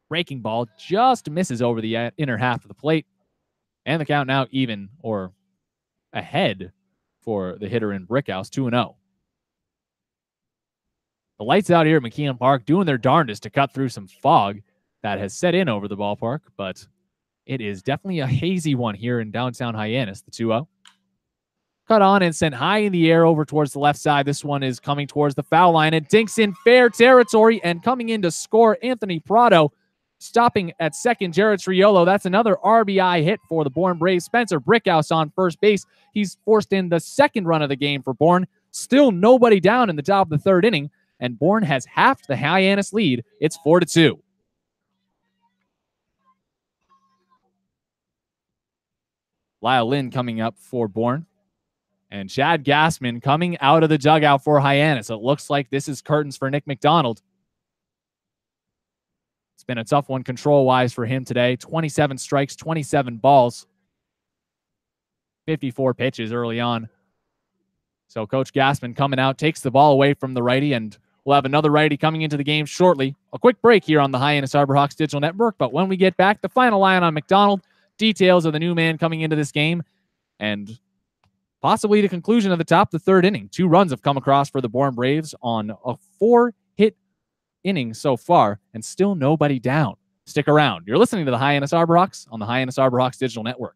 Breaking ball just misses over the inner half of the plate. And the count now even or ahead for the hitter in Brickhouse, 2-0. The lights out here at McKeon Park doing their darndest to cut through some fog that has set in over the ballpark, but it is definitely a hazy one here in downtown Hyannis, the 2-0. Cut on and sent high in the air over towards the left side. This one is coming towards the foul line and dinks in fair territory, and coming in to score, Anthony Prado. Stopping at second, Jared Triolo. That's another RBI hit for the Bourne Braves. Spencer Brickhouse on first base. He's forced in the 2nd run of the game for Bourne. Still nobody down in the top of the 3rd inning, and Bourne has halved the Hyannis lead. It's 4-2. Lyle Lynn coming up for Bourne. And Chad Gassman coming out of the dugout for Hyannis. It looks like this is curtains for Nick McDonald. It's been a tough one control-wise for him today. 27 strikes, 27 balls. 54 pitches early on. So Coach Gassman coming out, takes the ball away from the righty, and we'll have another righty coming into the game shortly. A quick break here on the Hyannis Harbor Hawks Digital Network, but when we get back, the final line on McDonald, details of the new man coming into this game, and possibly the conclusion of the top of the 3rd inning. 2 runs have come across for the Bourne Braves on a 4-hit inning so far, and still nobody down. Stick around. You're listening to the Hyannis Harbor Hawks on the Hyannis Harbor Hawks Digital Network.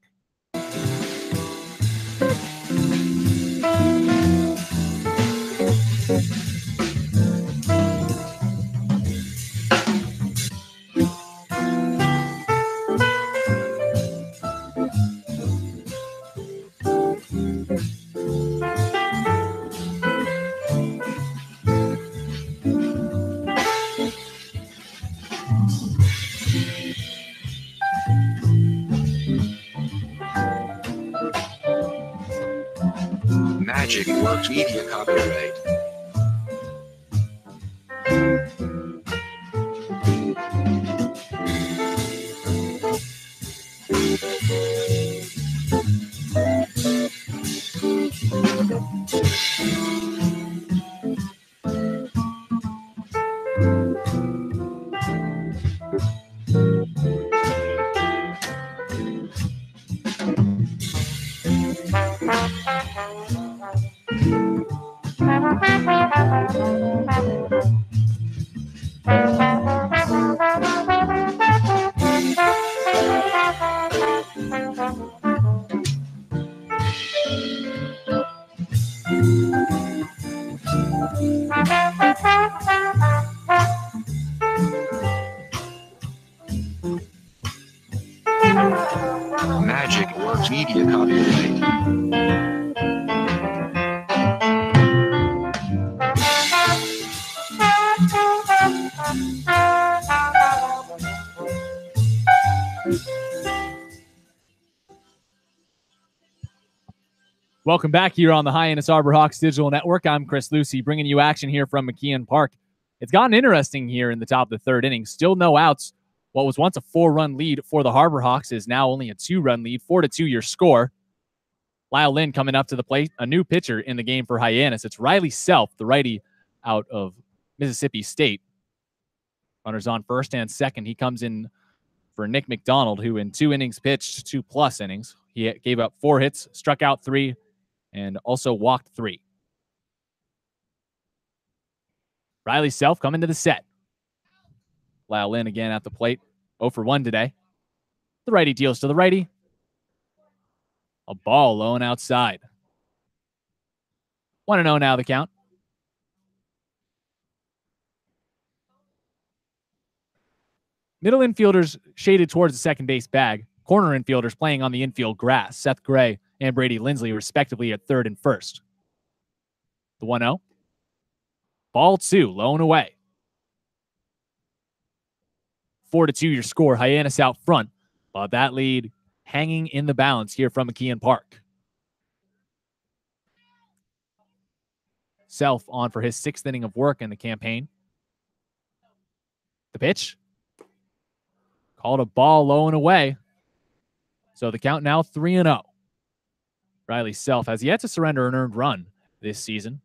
Magic Works Media copyright. Magic Works Media copyright. Welcome back here on the Hyannis Harbor Hawks Digital Network. I'm Chris Lucy, bringing you action here from McKeon Park. It's gotten interesting here in the top of the 3rd inning. Still no outs. What was once a 4-run lead for the Harbor Hawks is now only a 2-run lead. 4-2 your score. Lyle Lynn coming up to the plate. A new pitcher in the game for Hyannis. It's Riley Self, the righty out of Mississippi State. Runners on first and second. He comes in for Nick McDonald, who in 2 innings pitched, 2+ innings. He gave up 4 hits, struck out 3, and also walked 3. Riley Self coming to the set. Lyle Lynn again at the plate. 0 for 1 today. The righty deals to the righty. A ball low and outside. 1-0 now the count. Middle infielders shaded towards the second base bag. Corner infielders playing on the infield grass. Seth Gray and Brady Lindsley, respectively, at third and first. The 1-0. Ball 2, low and away. 4-2 your score. Hyannis out front. But that lead hanging in the balance here from McKeon Park. Self on for his 6th inning of work in the campaign. The pitch. Called a ball low and away. So the count now 3-0. Riley Self has yet to surrender an earned run this season.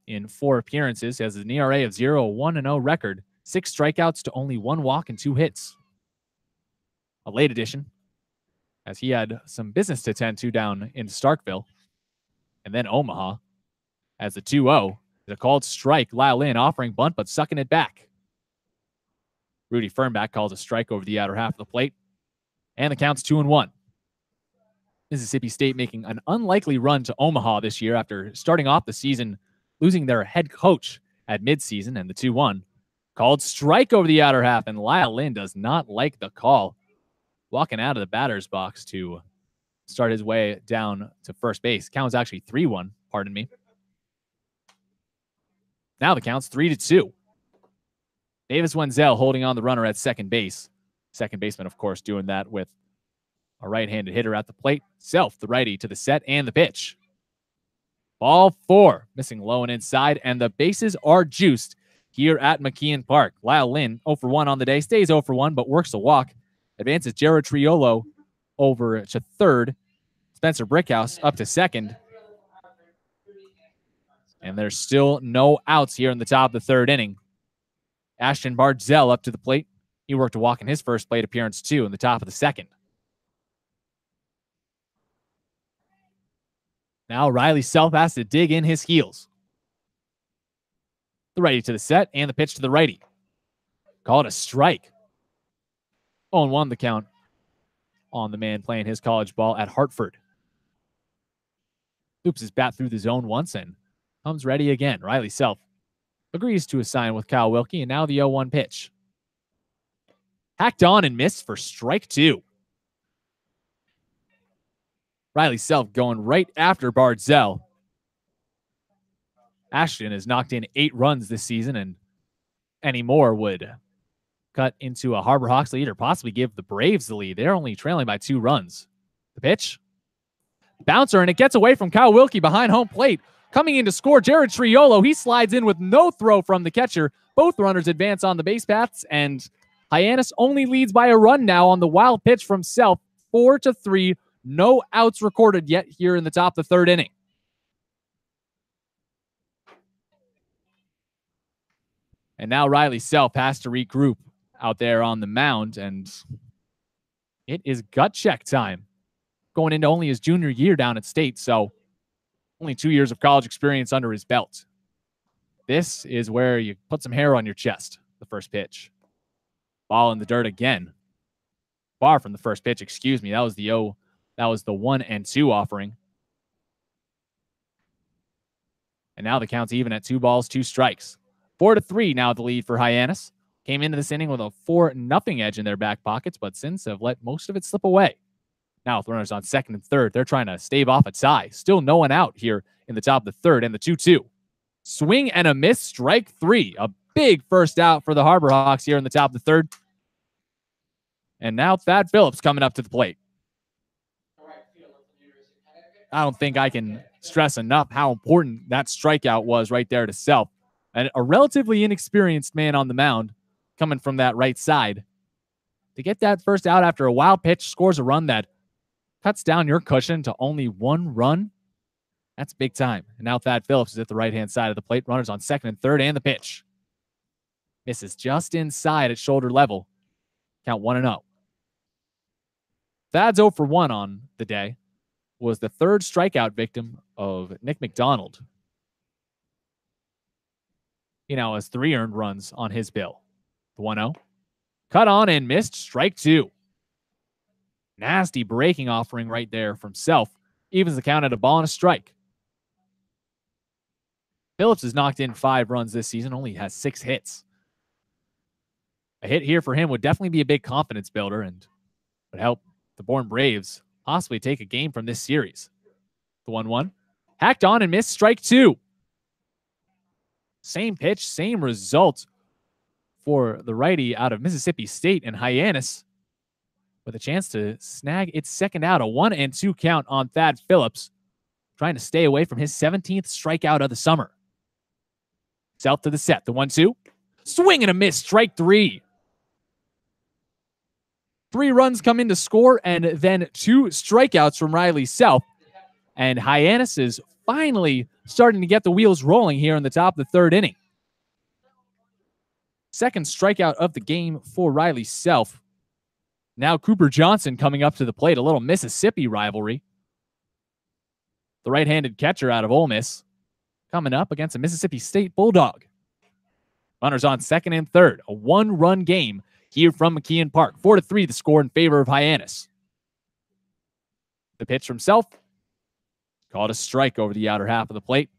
In 4 appearances, he has an ERA of 0, 1-0 record, 6 strikeouts to only 1 walk and 2 hits. A late addition, as he had some business to tend to down in Starkville. And then Omaha, as the 2-0, is a called strike. Lyle Lynn offering bunt, but sucking it back. Rudy Fernback calls a strike over the outer half of the plate. And the count's 2-1. Mississippi State making an unlikely run to Omaha this year after starting off the season losing their head coach at midseason, and the 2-1. Called strike over the outer half, and Lyle Lynn does not like the call. Walking out of the batter's box to start his way down to first base. Count was actually 3-1, pardon me. Now the count's 3-2. Davis Wenzel holding on the runner at second base. Second baseman, of course, doing that with a right-handed hitter at the plate. Self, the righty, to the set and the pitch. Ball 4, missing low and inside, and the bases are juiced here at McKeon Park. Lyle Lynn, 0 for 1 on the day, stays 0 for 1, but works a walk. Advances Jared Triolo over to third. Spencer Brickhouse up to second. And there's still no outs here in the top of the third inning. Ashton Bardzell up to the plate. He worked a walk in his first plate appearance, too, in the top of the second. Now Riley Self has to dig in his heels. The righty to the set and the pitch to the righty. Call it a strike. 0-1 the count on the man playing his college ball at Hartford. Loops his bat through the zone once and comes ready again. Riley Self agrees to a sign with Kyle Wilkie, and now the 0-1 pitch. Hacked on and missed for strike 2. Riley Self going right after Bardzell. Ashton has knocked in 8 runs this season, and any more would cut into a Harbor Hawks lead or possibly give the Braves the lead. They're only trailing by 2 runs. The pitch. Bouncer, and it gets away from Kyle Wilkie behind home plate. Coming in to score, Jared Triolo. He slides in with no throw from the catcher. Both runners advance on the base paths, and Hyannis only leads by a run now on the wild pitch from Self. 4-3. No outs recorded yet here in the top of the third inning. And now Riley Self has to regroup out there on the mound, and it is gut check time. Going into only his junior year down at State, so only 2 years of college experience under his belt. This is where you put some hair on your chest, the first pitch. Ball in the dirt again. Far from the first pitch, excuse me. That was the 1-2 offering. And now the count's even at 2 balls, 2 strikes. 4-3 now the lead for Hyannis. Came into this inning with a 4-0 edge in their back pockets, but since have let most of it slip away. Now with runners on second and third, they're trying to stave off a tie. Still no one out here in the top of the third, and the 2-2. Swing and a miss, strike 3. A big first out for the Harbor Hawks here in the top of the third. And now Thad Phillips coming up to the plate. I don't think I can stress enough how important that strikeout was right there to Self. And a relatively inexperienced man on the mound coming from that right side. To get that first out after a wild pitch, scores a run that cuts down your cushion to only 1 run. That's big time. And now Thad Phillips is at the right-hand side of the plate. Runners on second and third, and the pitch. Misses just inside at shoulder level. Count 1-0. Thad's 0 for 1 on the day. Was the third strikeout victim of Nick McDonald. He now has 3 earned runs on his bill. The 1-0. Cut on and missed, strike 2. Nasty breaking offering right there from Self. Evens the count at a ball and a strike. Phillips has knocked in 5 runs this season, only has 6 hits. A hit here for him would definitely be a big confidence builder and would help the Bourne Braves possibly take a game from this series. The 1-1. Hacked on and missed, strike 2. Same pitch, same result for the righty out of Mississippi State, and Hyannis with a chance to snag its second out. A 1-2 count on Thad Phillips, trying to stay away from his 17th strikeout of the summer. South to the set. The 1-2. Swing and a miss. Strike 3. 3 runs come in to score, and then 2 strikeouts from Riley South. And Hyannis is finally starting to get the wheels rolling here in the top of the 3rd inning. Second strikeout of the game for Riley South. Now Cooper Johnson coming up to the plate. A little Mississippi rivalry. The right-handed catcher out of Ole Miss coming up against a Mississippi State Bulldog. Runners on second and third. A 1-run game here from McKeon Park. 4-3 the score in favor of Hyannis. The pitch from Self. Called a strike over the outer half of the plate.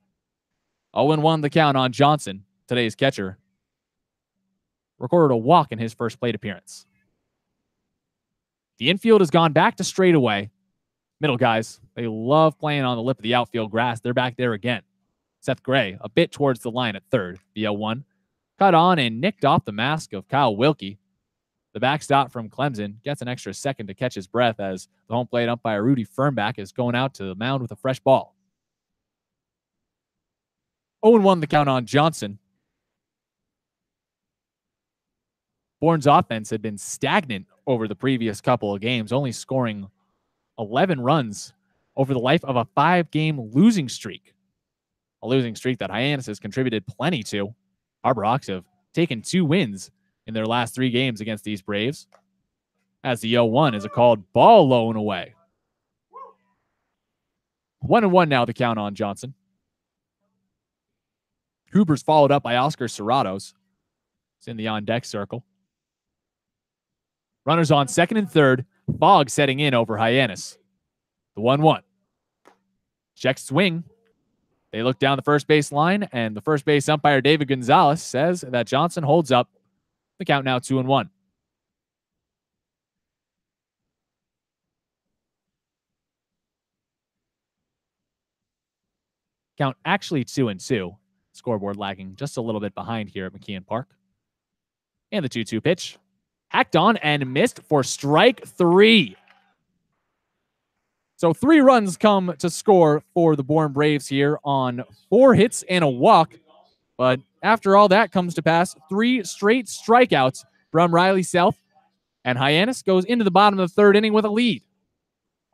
0-1 the count on Johnson, today's catcher. Recorded a walk in his first plate appearance. The infield has gone back to straightaway. Middle guys, they love playing on the lip of the outfield grass. They're back there again. Seth Gray, a bit towards the line at third. The 0-1. Cut on and nicked off the mask of Kyle Wilkie. The backstop from Clemson gets an extra second to catch his breath as the home plate umpire Rudy Fernback is going out to the mound with a fresh ball. 0-1 the count on Johnson. Bourne's offense had been stagnant over the previous couple of games, only scoring 11 runs over the life of a 5-game losing streak. A losing streak that Hyannis has contributed plenty to. Harbor Hawks have taken 2 wins in their last 3 games against these Braves, as the 0-1 is a called ball low and away. 1-1 now the count on Johnson. Hooper's followed up by Oscar Serratos. It's in the on-deck circle. Runners on second and third. Fog setting in over Hyannis. The 1-1. Check swing. They look down the first base line, and the first base umpire David Gonzalez says that Johnson holds up. The count now 2-1. Count actually 2-2. Scoreboard lagging just a little bit behind here at McKeon Park. And the 2-2 pitch. Hacked on and missed for strike 3. So 3 runs come to score for the Bourne Braves here on 4 hits and a walk. But after all that comes to pass, 3 straight strikeouts from Riley South. And Hyannis goes into the bottom of the 3rd inning with a lead.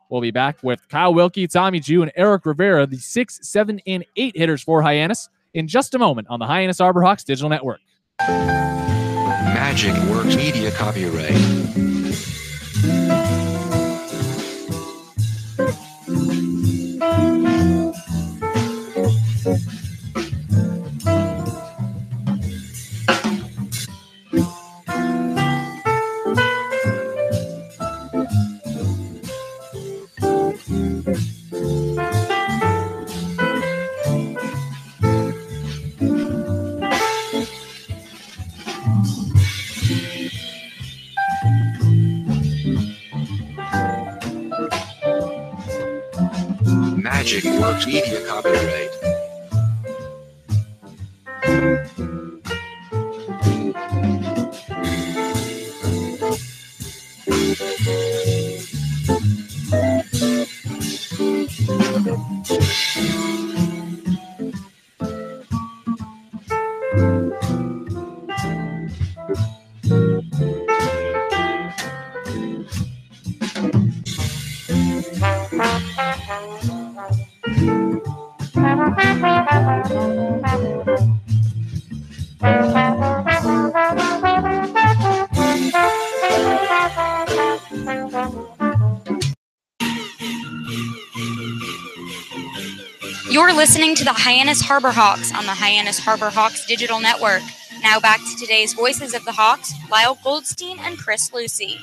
We'll be back with Kyle Wilkie, Tommy Jew, and Eric Rivera, the 6, 7, and 8 hitters for Hyannis, in just a moment on the Hyannis Harbor Hawks Digital Network. Magic Works Media copyright. Magic Works Media copyright. You're listening to the Hyannis Harbor Hawks on the Hyannis Harbor Hawks Digital Network. Now back to today's voices of the Hawks, Lyle Goldstein and Chris Lucy.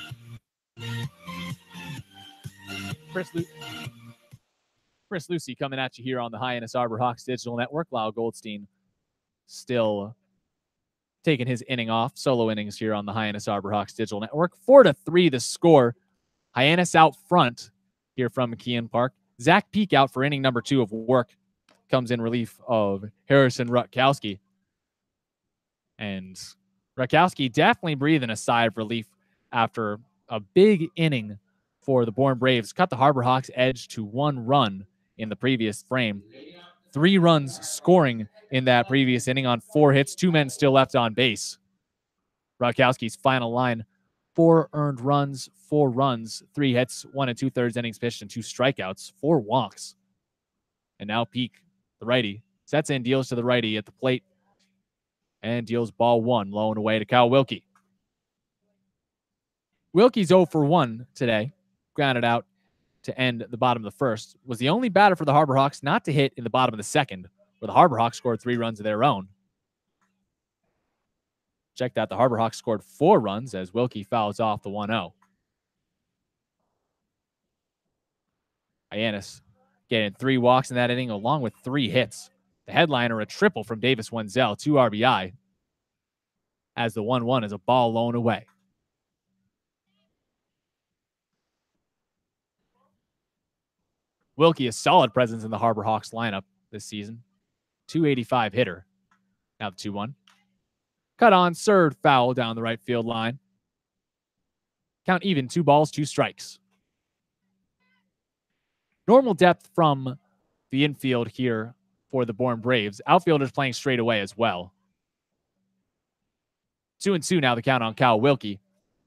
Chris Lucy coming at you here on the Hyannis Harbor Hawks Digital Network. Lyle Goldstein still taking his inning off. Solo innings here on the Hyannis Harborhawks Digital Network. 4-3 the score. Hyannis out front here from McKeon Park. Zach Peak out for inning number 2 of work. Comes in relief of Harrison Rutkowski. And Rutkowski definitely breathing a sigh of relief after a big inning for the Bourne Braves. Cut the Harborhawks edge to 1 run in the previous frame. 3 runs scoring in that previous inning on 4 hits. 2 men still left on base. Rutkowski's final line, 4 earned runs, 4 runs, 3 hits, 1 2/3 innings pitched, and 2 strikeouts, 4 walks. And now Peak, the righty, sets in, deals to the righty at the plate, and deals ball 1, low and away to Kyle Wilkie. Wilkie's 0 for 1 today, grounded out to end the bottom of the first. Was the only batter for the Harborhawks not to hit in the bottom of the second, where the Harborhawks scored 3 runs of their own. Check that, the Harborhawks scored 4 runs as Wilkie fouls off the 1-0. Hyannis getting 3 walks in that inning along with 3 hits. The headliner, a triple from Davis Wenzel, 2 RBI, as the 1-1 is a ball low and away. Wilkie, a solid presence in the Harborhawks lineup this season. 285 hitter. Now the 2-1. Cut on, served, foul down the right field line. Count even, 2 balls, 2 strikes. Normal depth from the infield here for the Bourne Braves. Outfielders playing straight away as well. 2-2 now the count on Kyle Wilkie.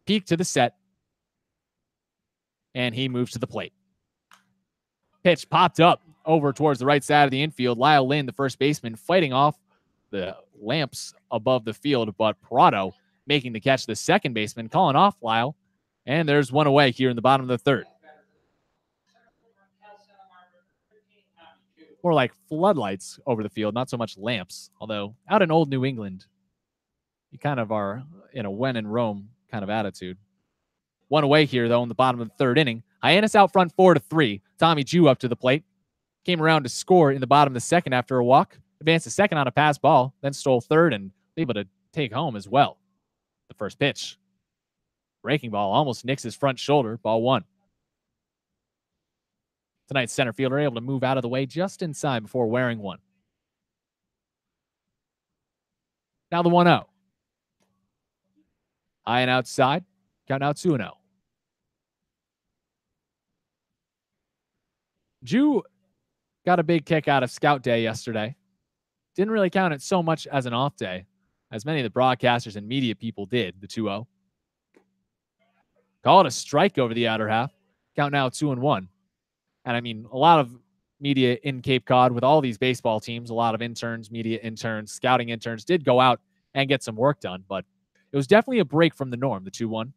Peak to the set. And he moves to the plate. Pitch popped up over towards the right side of the infield. Lyle Lynn, the first baseman, fighting off the lamps above the field, but Prado making the catch. The second baseman calling off Lyle. And there's 1 away here in the bottom of the third. More like floodlights over the field, not so much lamps. Although out in old New England, you kind of are in a when in Rome kind of attitude. 1 away here, though, in the bottom of the third inning. Hyannis out front 4-3. Tommy Jew up to the plate. Came around to score in the bottom of the second after a walk. Advanced to second on a pass ball, then stole third and able to take home as well. The first pitch. Breaking ball almost nicks his front shoulder. Ball 1. Tonight's center fielder able to move out of the way just inside before wearing one. Now the 1-0. High and outside. Count now 2-0. Jew got a big kick out of Scout Day yesterday. Didn't really count it so much as an off day, as many of the broadcasters and media people did, the 2-0. Call it a strike over the outer half. Count now 2-1. And I mean, a lot of media in Cape Cod with all these baseball teams, a lot of interns, media interns, scouting interns did go out and get some work done, but it was definitely a break from the norm, the 2-1.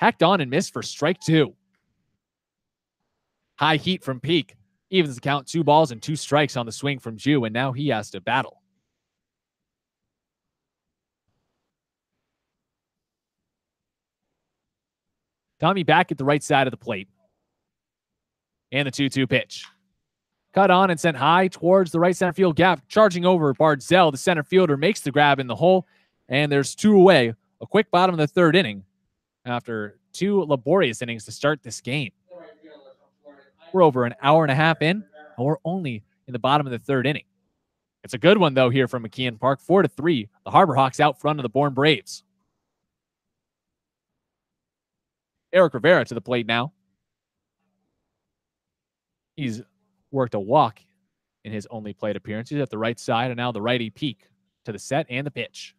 Hacked on and missed for strike 2. High heat from Peak. Evens the count, 2 balls and 2 strikes on the swing from Jew, and now he has to battle. Tommy back at the right side of the plate. And the 2-2 pitch. Cut on and sent high towards the right center field gap. Charging over Bardzell, the center fielder, makes the grab in the hole. And there's 2 away. A quick bottom of the third inning after 2 laborious innings to start this game. We're over an hour and a half in, and we're only in the bottom of the third inning. It's a good one, though, here from McKeon Park. 4-3. The Harborhawks out front of the Bourne Braves. Eric Rivera to the plate now. He's worked a walk in his only plate appearance. He's at the right side, and now the righty Peak to the set and the pitch.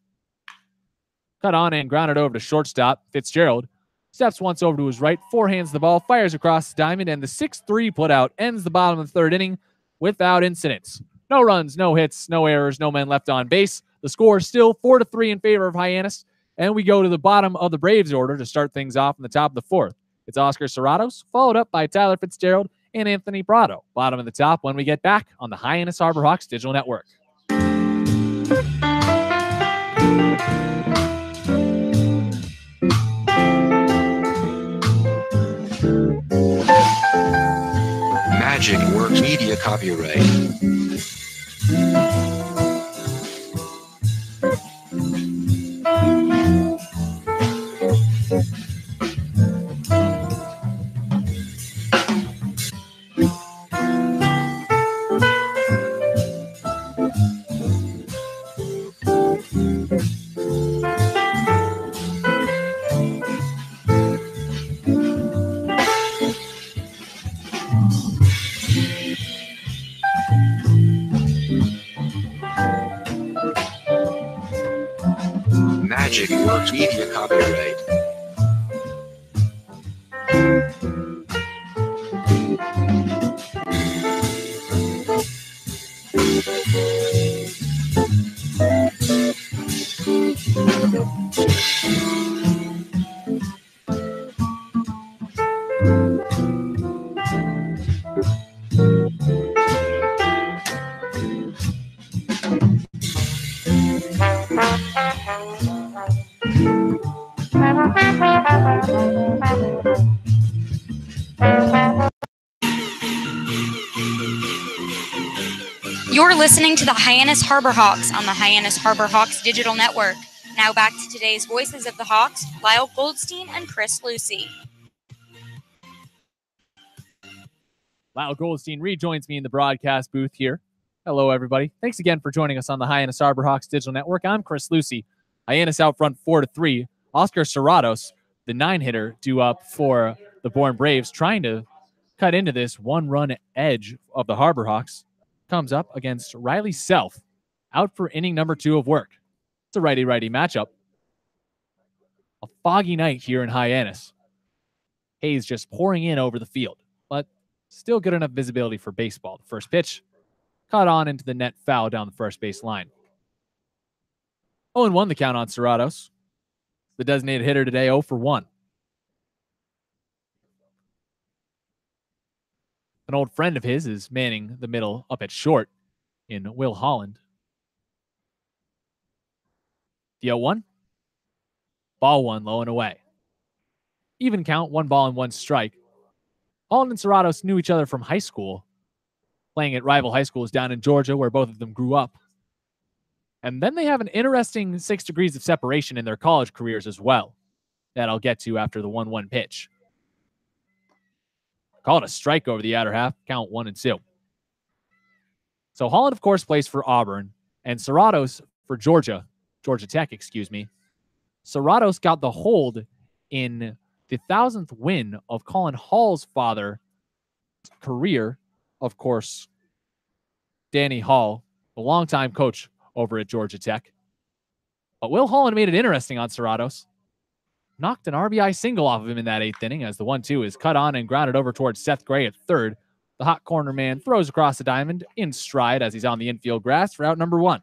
Cut on and grounded over to shortstop. Fitzgerald steps once over to his right, forehands the ball, fires across the diamond, and the 6-3 putout ends the bottom of the third inning without incidents. No runs, no hits, no errors, no men left on base. The score is still 4-3 in favor of Hyannis, and we go to the bottom of the Braves order to start things off in the top of the fourth. It's Oscar Serratos, followed up by Tyler Fitzgerald and Anthony Prado. Bottom of the top when we get back on the Hyannis Harborhawks Digital Network. Magic Works Media copyright. Magic Works Media copyright. You're listening to the Hyannis Harbor Hawks on the Hyannis Harbor Hawks Digital Network. Now back to today's voices of the Hawks, Lyle Goldstein and Chris Lucy. Lyle Goldstein rejoins me in the broadcast booth here. Hello, everybody. Thanks again for joining us on the Hyannis Harbor Hawks Digital Network. I'm Chris Lucy. Hyannis out front 4-3. Oscar Serratos, the 9-hitter, due up for the Bourne Braves, trying to cut into this one-run edge of the Harbor Hawks. Comes up against Riley Self, out for inning number 2 of work. It's a righty-righty matchup. A foggy night here in Hyannis. Haze just pouring in over the field, but still good enough visibility for baseball. The first pitch caught on into the net foul down the first base line. 0-1 the count on Serratos. The designated hitter today, 0 for 1. An old friend of his is manning the middle up at short in Will Holland. The 0-1. Ball 1, low and away. Even count, 1 ball and 1 strike. Holland and Serratos knew each other from high school, playing at rival high schools down in Georgia where both of them grew up. And then they have an interesting 6 degrees of separation in their college careers as well, that I'll get to after the 1-1 pitch. Called a strike over the outer half, count 1-2. So Holland, of course, plays for Auburn, and Serratos for Georgia Tech, excuse me. Serratos got the hold in the 1,000th win of Colin Hall's father's career. Of course, Danny Hall, the longtime coach over at Georgia Tech. But Will Holland made it interesting on Serratos. Knocked an RBI single off of him in that 8th inning as the 1-2 is cut on and grounded over towards Seth Gray at third. The hot corner man throws across the diamond in stride as he's on the infield grass for out number 1.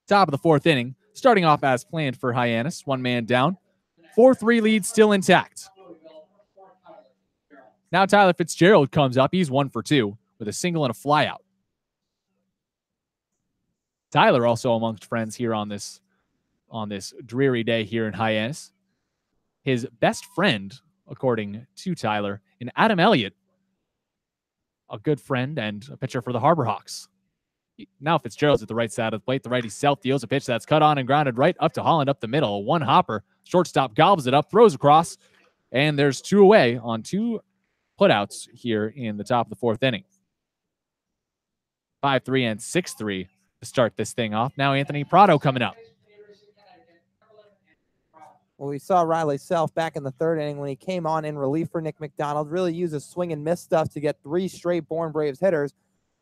Top of the 4th inning, starting off as planned for Hyannis, 1 man down. 4-3 lead still intact. Now Tyler Fitzgerald comes up. He's 1 for 2 with a single and a flyout. Tyler also amongst friends here on this dreary day here in Hyannis. His best friend, according to Tyler, in Adam Elliott, a good friend and a pitcher for the Harbor Hawks. Now Fitzgerald's at the right side of the plate. The righty Self deals a pitch that's cut on and grounded right up to Holland up the middle. A 1-hopper. Shortstop gobbles it up, throws across, and there's 2 away on 2 putouts here in the top of the 4th inning. 5-3 and 6-3 to start this thing off. Now Anthony Prado coming up. Well, we saw Riley Self back in the 3rd inning when he came on in relief for Nick McDonald, really used his swing and miss stuff to get 3 straight Bourne Braves hitters.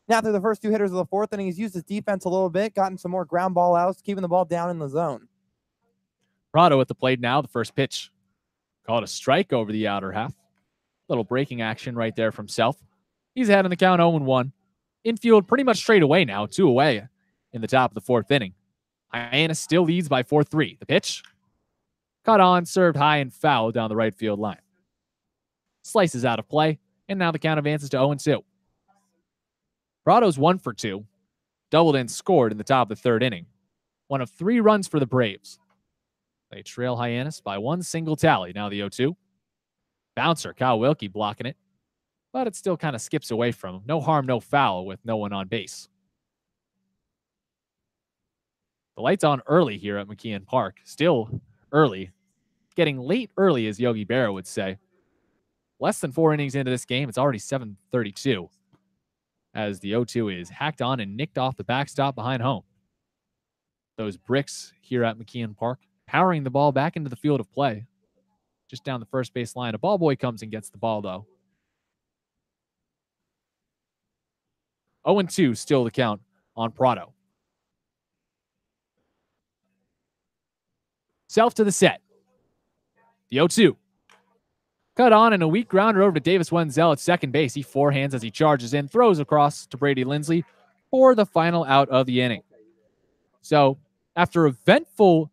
Now through the first 2 hitters of the 4th inning, he's used his defense a little bit, gotten some more ground ball outs, keeping the ball down in the zone. Prado at the plate now. The first pitch called a strike over the outer half. Little breaking action right there from Self. He's ahead in the count 0-1. Infield pretty much straight away now, 2 away in the top of the 4th inning. Hyannis still leads by 4-3. The pitch caught on, served high and foul down the right field line. Slices out of play, and now the count advances to 0-2. Prado's 1 for 2. Doubled and scored in the top of the 3rd inning. 1 of 3 runs for the Braves. They trail Hyannis by 1 single tally. Now the 0-2. Bouncer, Kyle Wilkie blocking it. But it still kind of skips away from him. No harm, no foul with no one on base. The lights on early here at McKeon Park. Still early. Getting late early, as Yogi Berra would say. Less than 4 innings into this game. It's already 7:32. As the 0-2 is hacked on and nicked off the backstop behind home. Those bricks here at McKeon Park, powering the ball back into the field of play. Just down the first base line. A ball boy comes and gets the ball, though. 0-2 still the count on Prado. Self to the set. The 0-2. Cut on and a weak grounder over to Davis Wenzel at second base. He forehands as he charges in, throws across to Brady Lindsley for the final out of the inning. So after eventful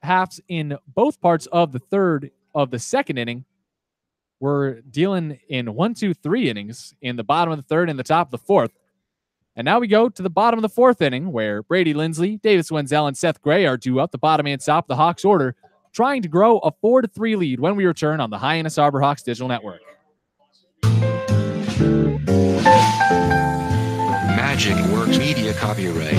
halves in both parts of the second inning, we're dealing in 1, 2, 3 innings in the bottom of the third and the top of the fourth. And now we go to the bottom of the fourth inning where Brady Lindsley, Davis Wenzel, and Seth Gray are due up the bottom and top of the Hawks order, trying to grow a 4-3 lead when we return on the Hyannis Harbor Hawks Digital Network. Magic Works Media copyright.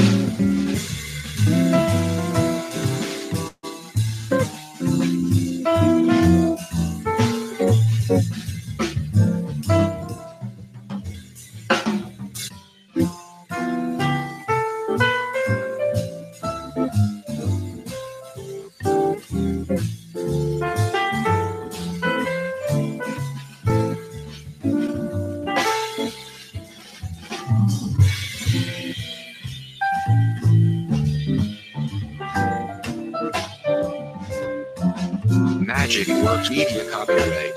Magic Works Media copyright.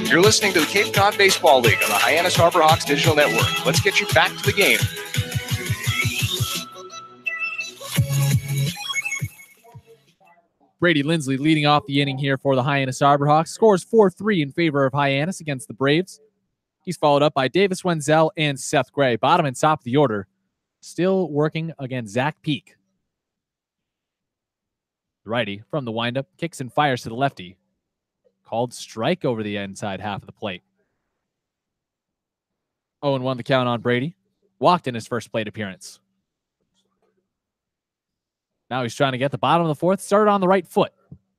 You're listening to the Cape Cod Baseball League on the Hyannis Harbor Hawks Digital Network. Let's get you back to the game. Brady Lindsley leading off the inning here for the Hyannis Harbor Hawks. Scores 4-3 in favor of Hyannis against the Braves. He's followed up by Davis Wenzel and Seth Gray. Bottom and top of the order. Still working against Zach Peak. The righty from the windup kicks and fires to the lefty. Called strike over the inside half of the plate. 0-1 the count on Brady. Walked in his first plate appearance. Now he's trying to get the bottom of the fourth. Started on the right foot.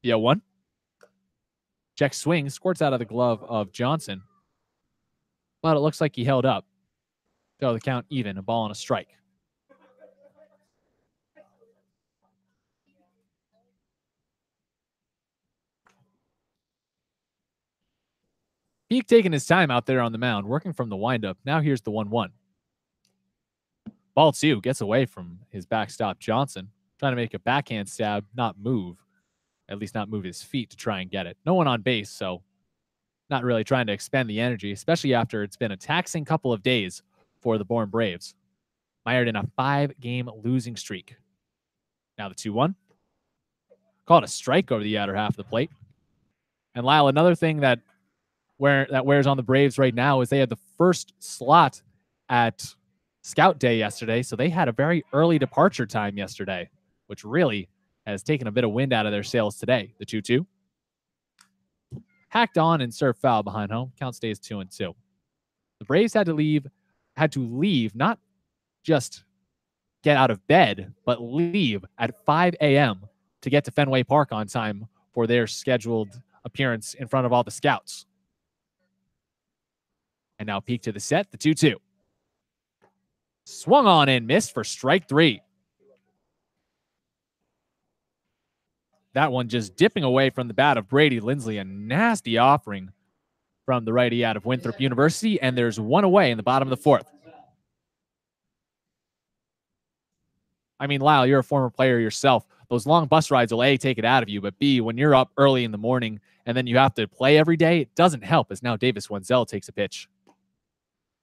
The 0-1. Check swing. Squirts out of the glove of Johnson. But it looks like he held up. So the count even. A ball and a strike. Peak taking his time out there on the mound, working from the windup. Now here's the 1-1. Ball 2 gets away from his backstop Johnson. Trying to make a backhand stab, not move. At least not move his feet to try and get it. No one on base, so not really trying to expend the energy, especially after it's been a taxing couple of days for the Bourne Braves. Mired in a 5-game losing streak. Now the 2-1. Called a strike over the outer half of the plate. And Lyle, another thing that wears on the Braves right now is they had the first slot at Scout Day yesterday, so they had a very early departure time yesterday, which really has taken a bit of wind out of their sails today. The 2-2. Hacked on and served foul behind home. Count stays 2-2. The Braves had to leave, not just get out of bed, but leave at 5 a.m. to get to Fenway Park on time for their scheduled appearance in front of all the scouts. And now Peak to the set, the 2-2. Swung on and missed for strike 3. That one just dipping away from the bat of Brady Lindsley. A nasty offering from the righty out of Winthrop University. And there's one away in the bottom of the fourth. I mean, Lyle, you're a former player yourself. Those long bus rides will A, take it out of you, but B, when you're up early in the morning and then you have to play every day, it doesn't help as now Davis Wenzel takes a pitch.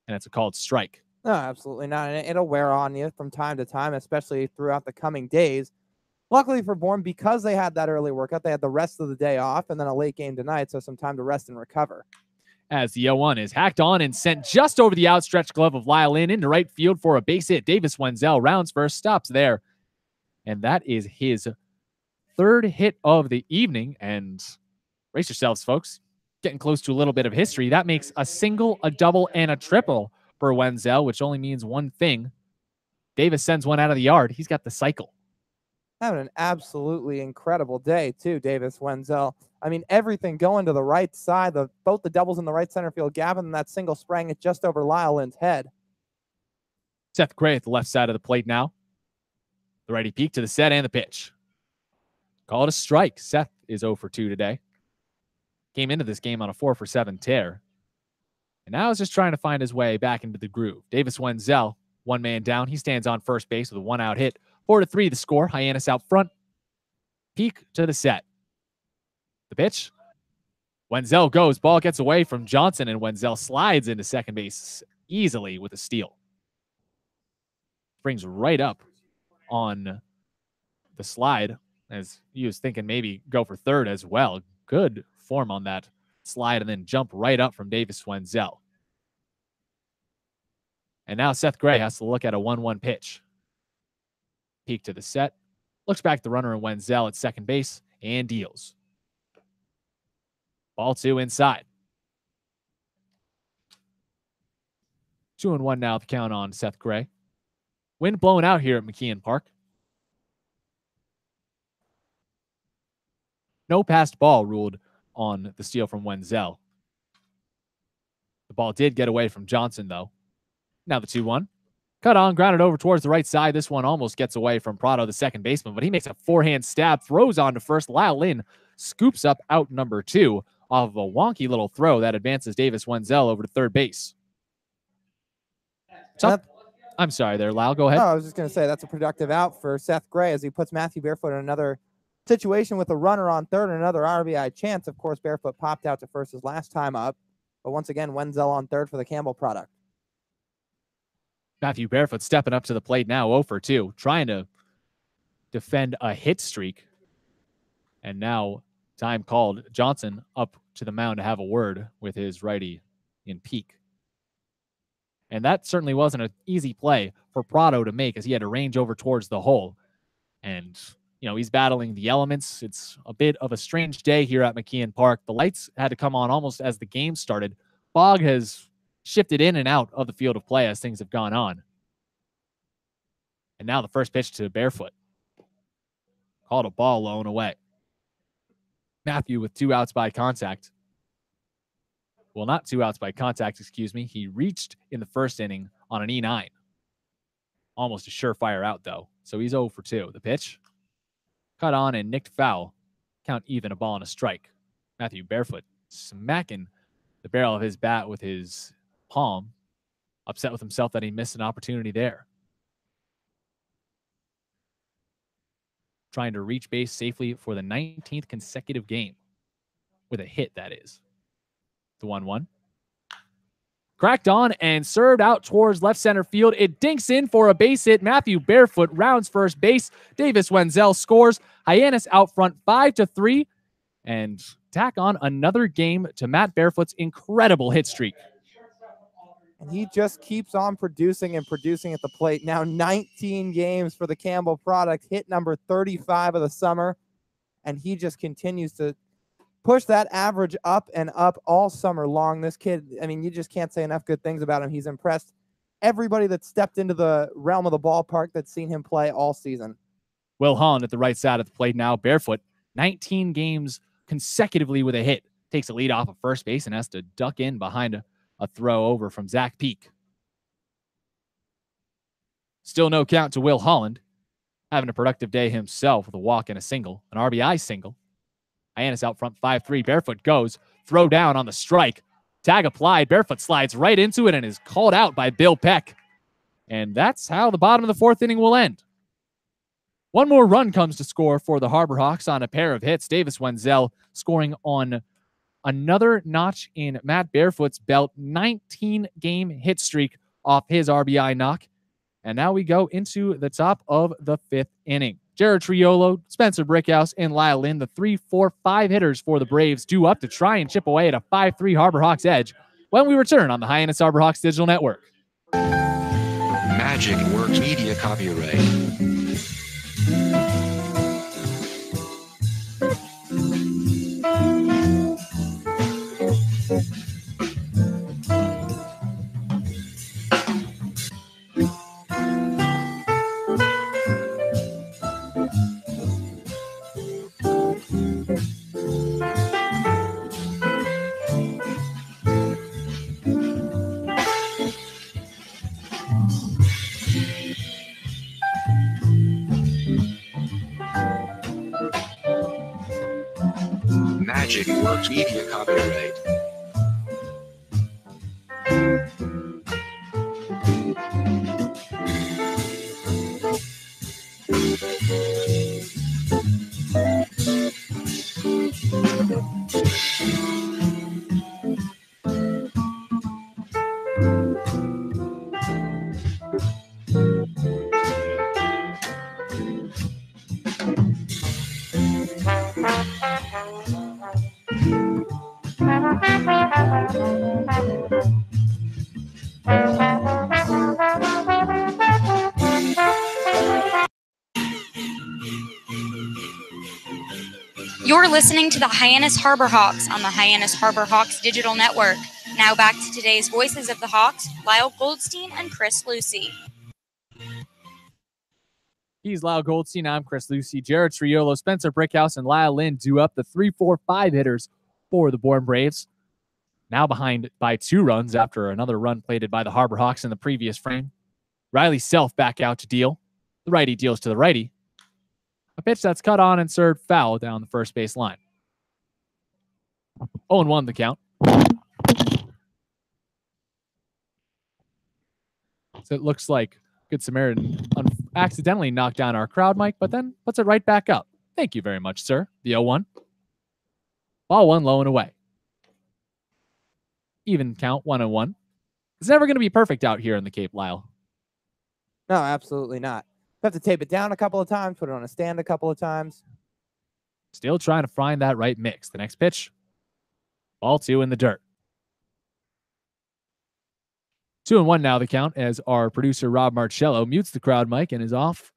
And it's a called strike. No, absolutely not. And it'll wear on you from time to time, especially throughout the coming days. Luckily for Bourne, because they had that early workout, they had the rest of the day off and then a late game tonight, so some time to rest and recover. As the 0-1 is hacked on and sent just over the outstretched glove of Lyle Lynn into right field for a base hit. Davis Wenzel rounds first, stops there. And that is his third hit of the evening. And brace yourselves, folks. getting close to a little bit of history. That makes a single, a double, and a triple for Wenzel, which only means one thing. Davis sends one out of the yard. He's got the cycle. Having an absolutely incredible day, too, Davis Wenzel. I mean, everything going to the right side. Both the doubles in the right center field gap, and that single sprang it just over Lyle Lynn's head. Seth Gray at the left side of the plate now. The righty peak to the set and the pitch. Call it a strike. Seth is 0 for 2 today. Came into this game on a 4 for 7 tear. And now is just trying to find his way back into the groove. Davis Wenzel, one man down. He stands on first base with a 1-out hit. 4-3 the score. Hyannis out front. Peak to the set. The pitch. Wenzel goes. Ball gets away from Johnson, and Wenzel slides into second base easily with a steal. Brings right up on the slide, as he was thinking maybe go for third as well. Good form on that slide, and then jump right up from Davis Wenzel. And now Seth Gray has to look at a 1-1 pitch. Peek to the set. Looks back the runner in Wenzel at second base and deals. Ball 2 inside. 2-1 now the count on Seth Gray. Wind blowing out here at McKeon Park. No passed ball ruled on the steal from Wenzel. The ball did get away from Johnson, though. Now the 2-1. Cut on, grounded over towards the right side. This one almost gets away from Prado, the second baseman, but he makes a forehand stab, throws on to first. Lyle Lynn scoops up out number 2 off of a wonky little throw that advances Davis Wenzel over to third base. I'm sorry there, Lyle. Go ahead. Oh, I was just going to say that's a productive out for Seth Gray as he puts Matthew Barefoot in another situation with a runner on third and another RBI chance. Of course, Barefoot popped out to first his last time up, but once again, Wenzel on third for the Campbell product. Matthew Barefoot stepping up to the plate now, 0 for 2, trying to defend a hit streak. And now time called. Johnson up to the mound to have a word with his righty in peak. And that certainly wasn't an easy play for Prado to make, as he had to range over towards the hole. And, he's battling the elements. It's a bit of a strange day here at McKeon Park. The lights had to come on almost as the game started. Fog has shifted in and out of the field of play as things have gone on. And now the first pitch to Barefoot. Called a ball low and away. Matthew with 2 outs by contact. Well, not 2 outs by contact, excuse me. He reached in the first inning on an E9. Almost a surefire out, though. So he's 0 for 2. The pitch. Cut on and nicked foul. Count even, a ball and a strike. Matthew Barefoot smacking the barrel of his bat with his palm. Upset with himself that he missed an opportunity there. Trying to reach base safely for the 19th consecutive game. With a hit, that is. The 1-1. Cracked on and served out towards left center field. It dinks in for a base hit. Matthew Barefoot rounds first base. Davis Wenzel scores. Hyannis out front 5-3. And tack on another game to Matt Barefoot's incredible hit streak. And he just keeps on producing and producing at the plate. Now 19 games for the Campbell product. Hit number 35 of the summer. And he just continues to push that average up and up all summer long. This kid, I mean, you just can't say enough good things about him. He's impressed everybody that stepped into the realm of the ballpark that's seen him play all season. Will Holland at the right side of the plate now. Barefoot, 19 games consecutively with a hit. Takes a lead off of first base and has to duck in behind a throw over from Zach Peak. Still no count to Will Holland. Having a productive day himself with a walk and a single, an RBI single. Hyannis out front 5-3. Barefoot goes. Throw down on the strike. Tag applied. Barefoot slides right into it and is called out by Bill Peck. And that's how the bottom of the 4th inning will end. One more run comes to score for the Harbor Hawks on a pair of hits. Davis Wenzel scoring on another notch in Matt Barefoot's belt. 19-game hit streak off his RBI knock. And now we go into the top of the 5th inning. Jared Triolo, Spencer Brickhouse, and Lyle Lynn, the 3, 4, 5 hitters for the Braves, due up to try and chip away at a 5-3 Harbor Hawks edge when we return on the Hyannis Harbor Hawks Digital Network. Magic Works Media copyright. Magic Works Media copyright. You're listening to the Hyannis Harbor Hawks on the Hyannis Harbor Hawks Digital Network. Now back to today's voices of the Hawks, Lyle Goldstein and Chris Lucy. He's Lyle Goldstein. I'm Chris Lucy. Jared Triolo, Spencer Brickhouse, and Lyle Lynn do up the 3-4-5 hitters for the Bourne Braves. Now behind by 2 runs after another run plated by the Harbor Hawks in the previous frame. Riley Self back out to deal. The righty deals to the righty. A pitch that's cut on and served foul down the first base line. 0-1 the count. So it looks like Good Samaritan accidentally knocked down our crowd mic, but then puts it right back up. Thank you very much, sir. The 0-1. Ball 1 low and away. Even count 1-1. It's never going to be perfect out here in the Cape, Lyle. No, absolutely not. You have to tape it down a couple of times, put it on a stand a couple of times. Still trying to find that right mix. The next pitch. Ball 2 in the dirt. 2-1 now the count as our producer Rob Marcello mutes the crowd mic and is off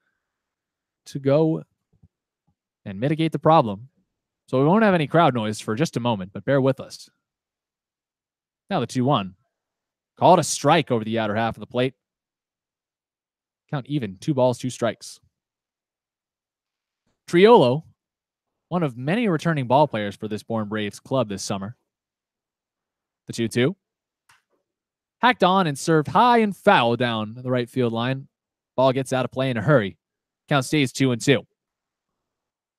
to go and mitigate the problem. So we won't have any crowd noise for just a moment, but bear with us. Now the 2-1. Called a strike over the outer half of the plate. Count even. 2 balls, 2 strikes. Triolo, one of many returning ball players for this Bourne Braves club this summer. The 2-2. Hacked on and served high and foul down the right field line. Ball gets out of play in a hurry. Count stays 2-2.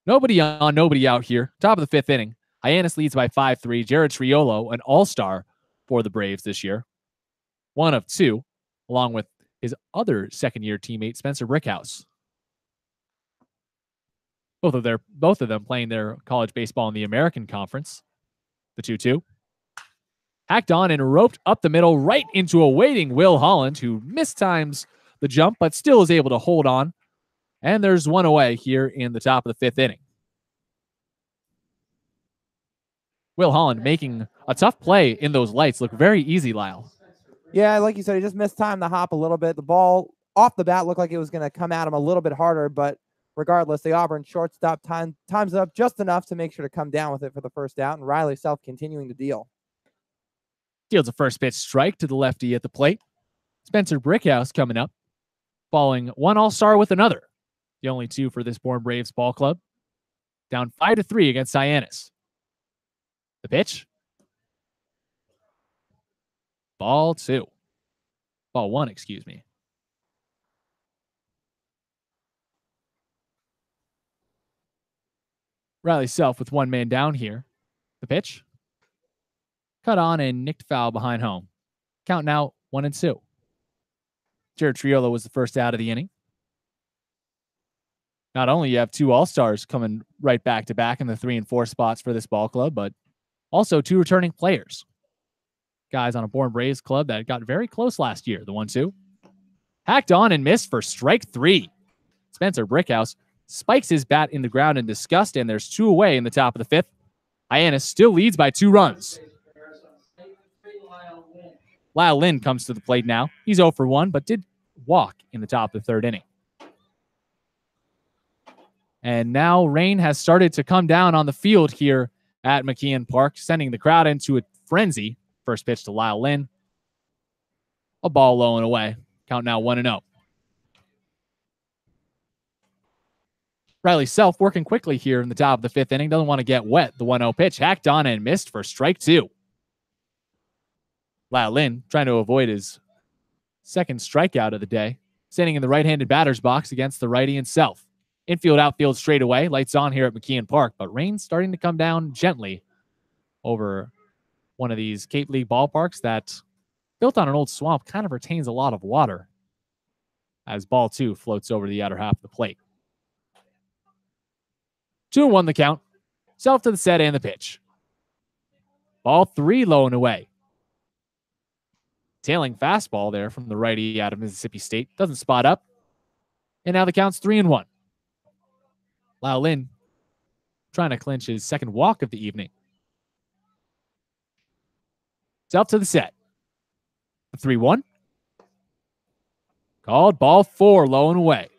Nobody on, nobody out here. Top of the 5th inning. Hyannis leads by 5-3. Jared Triolo, an all-star for the Braves this year. 1 of 2, along with his other second-year teammate, Spencer Brickhouse. Both of them playing their college baseball in the American Conference. The 2-2. Hacked on and roped up the middle right into a waiting Will Holland, who mistimes the jump, but still is able to hold on. And there's 1 away here in the top of the 5th inning. Will Holland making a tough play in those lights look very easy, Lyle. Yeah, like you said, he just mistimed the hop a little bit. The ball off the bat looked like it was going to come at him a little bit harder, but regardless, the Auburn shortstop times it up just enough to make sure to come down with it for the first out, and Riley Self continuing to deal. Deals a first pitch strike to the lefty at the plate. Spencer Brickhouse coming up, following one all-star with another. The only 2 for this Bourne Braves ball club. Down 5-3 against Hyannis. The pitch. Ball 2. Ball 1, excuse me. Riley Self with 1 man down here. The pitch. Cut on and nicked foul behind home. Count now 1-2. Jared Triolo was the first out of the inning. Not only you have 2 all-stars coming right back to back in the 3 and 4 spots for this ball club, but also 2 returning players. Guys on a Bourne Braves club that got very close last year. The 1-2. Hacked on and missed for strike 3. Spencer Brickhouse spikes his bat in the ground in disgust, and there's 2 away in the top of the 5th. Hyannis still leads by 2 runs. Lyle Lynn comes to the plate now. He's 0 for 1, but did walk in the top of the 3rd inning. And now rain has started to come down on the field here at McKeon Park, sending the crowd into a frenzy. First pitch to Lyle Lynn. A ball low and away. Count now 1-0. Riley Self working quickly here in the top of the 5th inning. Doesn't want to get wet. The 1-0 pitch hacked on and missed for strike 2. Lyle Lynn trying to avoid his second strikeout of the day. Standing in the right-handed batter's box against the righty and Self. Infield, outfield straight away. Lights on here at McKeon Park, but rain starting to come down gently over one of these Cape League ballparks that, built on an old swamp, kind of retains a lot of water as ball 2 floats over the outer half of the plate. 2-1 the count. Self to the set and the pitch. Ball 3 low and away. Tailing fastball there from the righty out of Mississippi State. Doesn't spot up. And now the count's 3-1. Lau Lin trying to clinch his second walk of the evening. Self to the set. 3-1. Called ball 4 low and away.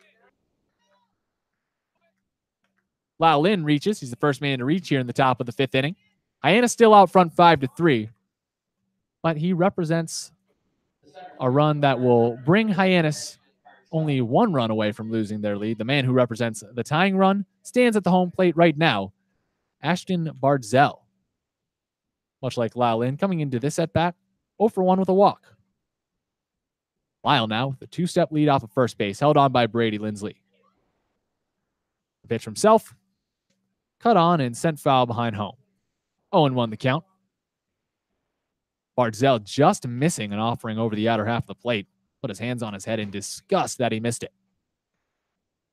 Lau Lin reaches. He's the first man to reach here in the top of the 5th inning. Hyannis still out front 5-3. But he represents a run that will bring Hyannis only 1 run away from losing their lead. The man who represents the tying run stands at the home plate right now, Ashton Bardzell. Much like Lau Lin, coming into this at-bat, 0-for-1 with a walk. Lyle now with a 2-step lead off of first base, held on by Brady Lindsley. The pitch from Self, cut on and sent foul behind home. 0-1 the count. Bardzell just missing an offering over the outer half of the plate. Put his hands on his head in disgust that he missed it.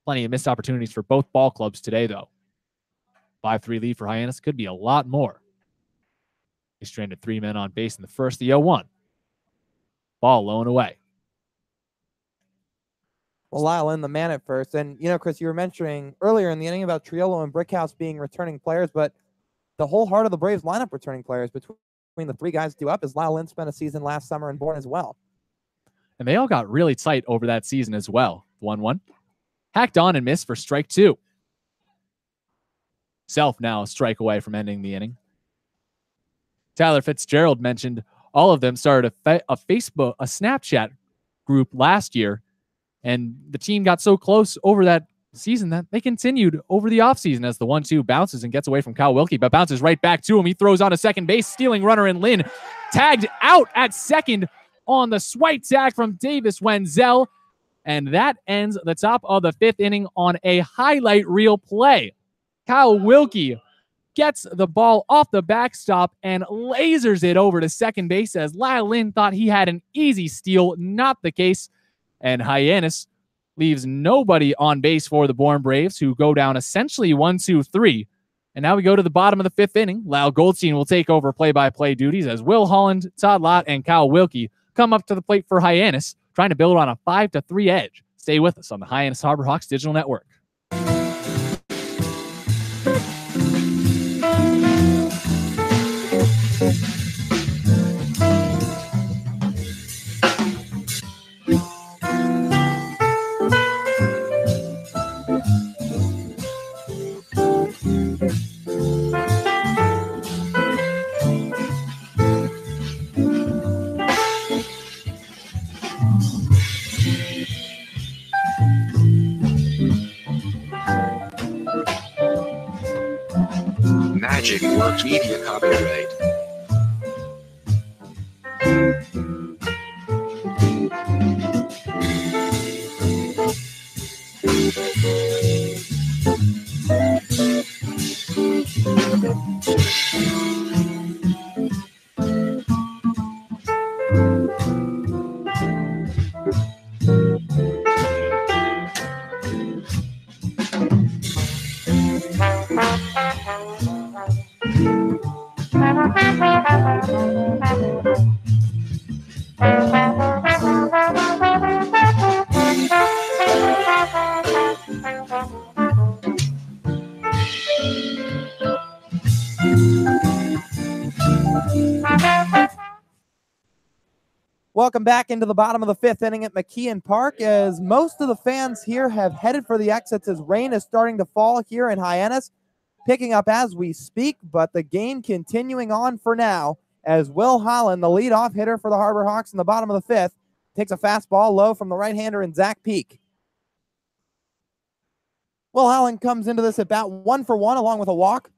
Plenty of missed opportunities for both ball clubs today, though. 5-3 lead for Hyannis could be a lot more. He stranded 3 men on base in the first, the 0-1. Ball low and away. Well, Lyle in the man at first. And, Chris, you were mentioning earlier in the inning about Triolo and Brickhouse being returning players, but the whole heart of the Braves lineup returning players between the 3 guys due up, as Lyle Lynn spent a season last summer in Bourne as well. And they all got really tight over that season as well. 1-1. Hacked on and missed for strike 2. Self now a strike away from ending the inning. Tyler Fitzgerald mentioned all of them started a Snapchat group last year, and the team got so close over that season that they continued over the offseason as the 1-2 bounces and gets away from Kyle Wilkie, but bounces right back to him. He throws on a second base, stealing runner in Lynn. Tagged out at second on the swipe tag from Davis Wenzel. And that ends the top of the 5th inning on a highlight reel play. Kyle Wilkie gets the ball off the backstop and lasers it over to second base as Lyle Lynn thought he had an easy steal. Not the case. And Hyannis leaves nobody on base for the Bourne Braves, who go down essentially 1-2-3. And now we go to the bottom of the 5th inning. Lyle Goldstein will take over play-by-play duties as Will Holland, Todd Lott, and Kyle Wilkie come up to the plate for Hyannis, trying to build on a 5-3 edge. Stay with us on the Hyannis Harbor Hawks Digital Network. Magic Works Media copyright. Welcome back into the bottom of the 5th inning at McKeon Park, as most of the fans here have headed for the exits as rain is starting to fall here in Hyannis, picking up as we speak, but the game continuing on for now as Will Holland, the leadoff hitter for the Harbor Hawks in the bottom of the 5th, takes a fastball low from the right-hander in Zach Peak. Will Holland comes into this at bat 1-for-1 along with a walk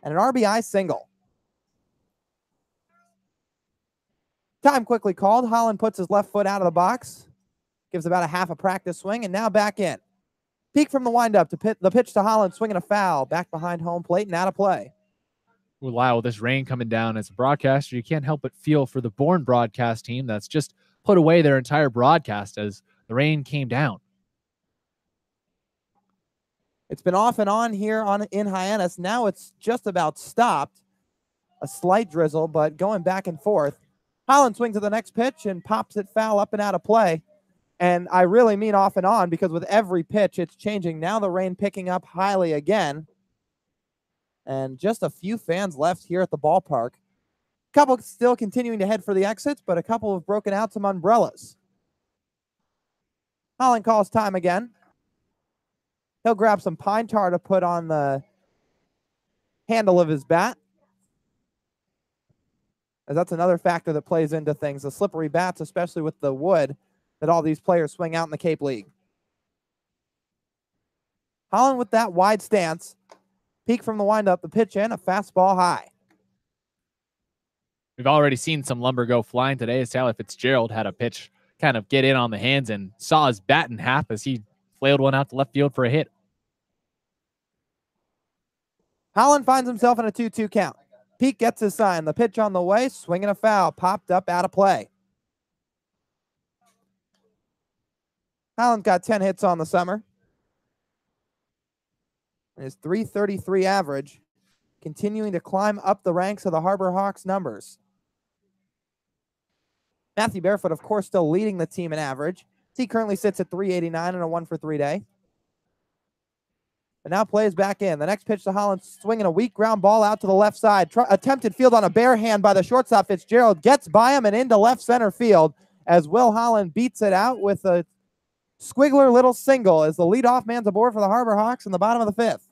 and an RBI single. Time quickly called. Holland puts his left foot out of the box, gives about a half a practice swing, and now back in. Peak from the windup to the pitch to Holland, swinging a foul, back behind home plate and out of play. Wow, this rain coming down as a broadcaster, you can't help but feel for the Bourne broadcast team that's just put away their entire broadcast as the rain came down. It's been off and on here in Hyannis. Now it's just about stopped. A slight drizzle, but going back and forth. Holland swings to the next pitch and pops it foul up and out of play. And I really mean off and on because with every pitch, it's changing. Now the rain picking up highly again. And just a few fans left here at the ballpark. A couple still continuing to head for the exits, but a couple have broken out some umbrellas. Holland calls time again. He'll grab some pine tar to put on the handle of his bat. As that's another factor that plays into things. The slippery bats, especially with the wood that all these players swing out in the Cape League. Holland with that wide stance. Peak from the windup, the pitch in, a fastball high. We've already seen some lumber go flying today as Tyler Fitzgerald had a pitch kind of get in on the hands and saw his bat in half as he flailed one out to left field for a hit. Holland finds himself in a 2-2 count. Peak gets his sign. The pitch on the way, swinging a foul, popped up out of play. Holland's got 10 hits on the summer. And his .333 average continuing to climb up the ranks of the Harbor Hawks numbers. Matthew Barefoot, of course, still leading the team in average. He currently sits at .389 and a 1-for-3 day. But now plays back in. The next pitch to Holland, swinging a weak ground ball out to the left side. Attempted field on a bare hand by the shortstop. Fitzgerald gets by him and into left center field as Will Holland beats it out with a squiggler little single as the leadoff man's aboard for the Harbor Hawks in the bottom of the fifth.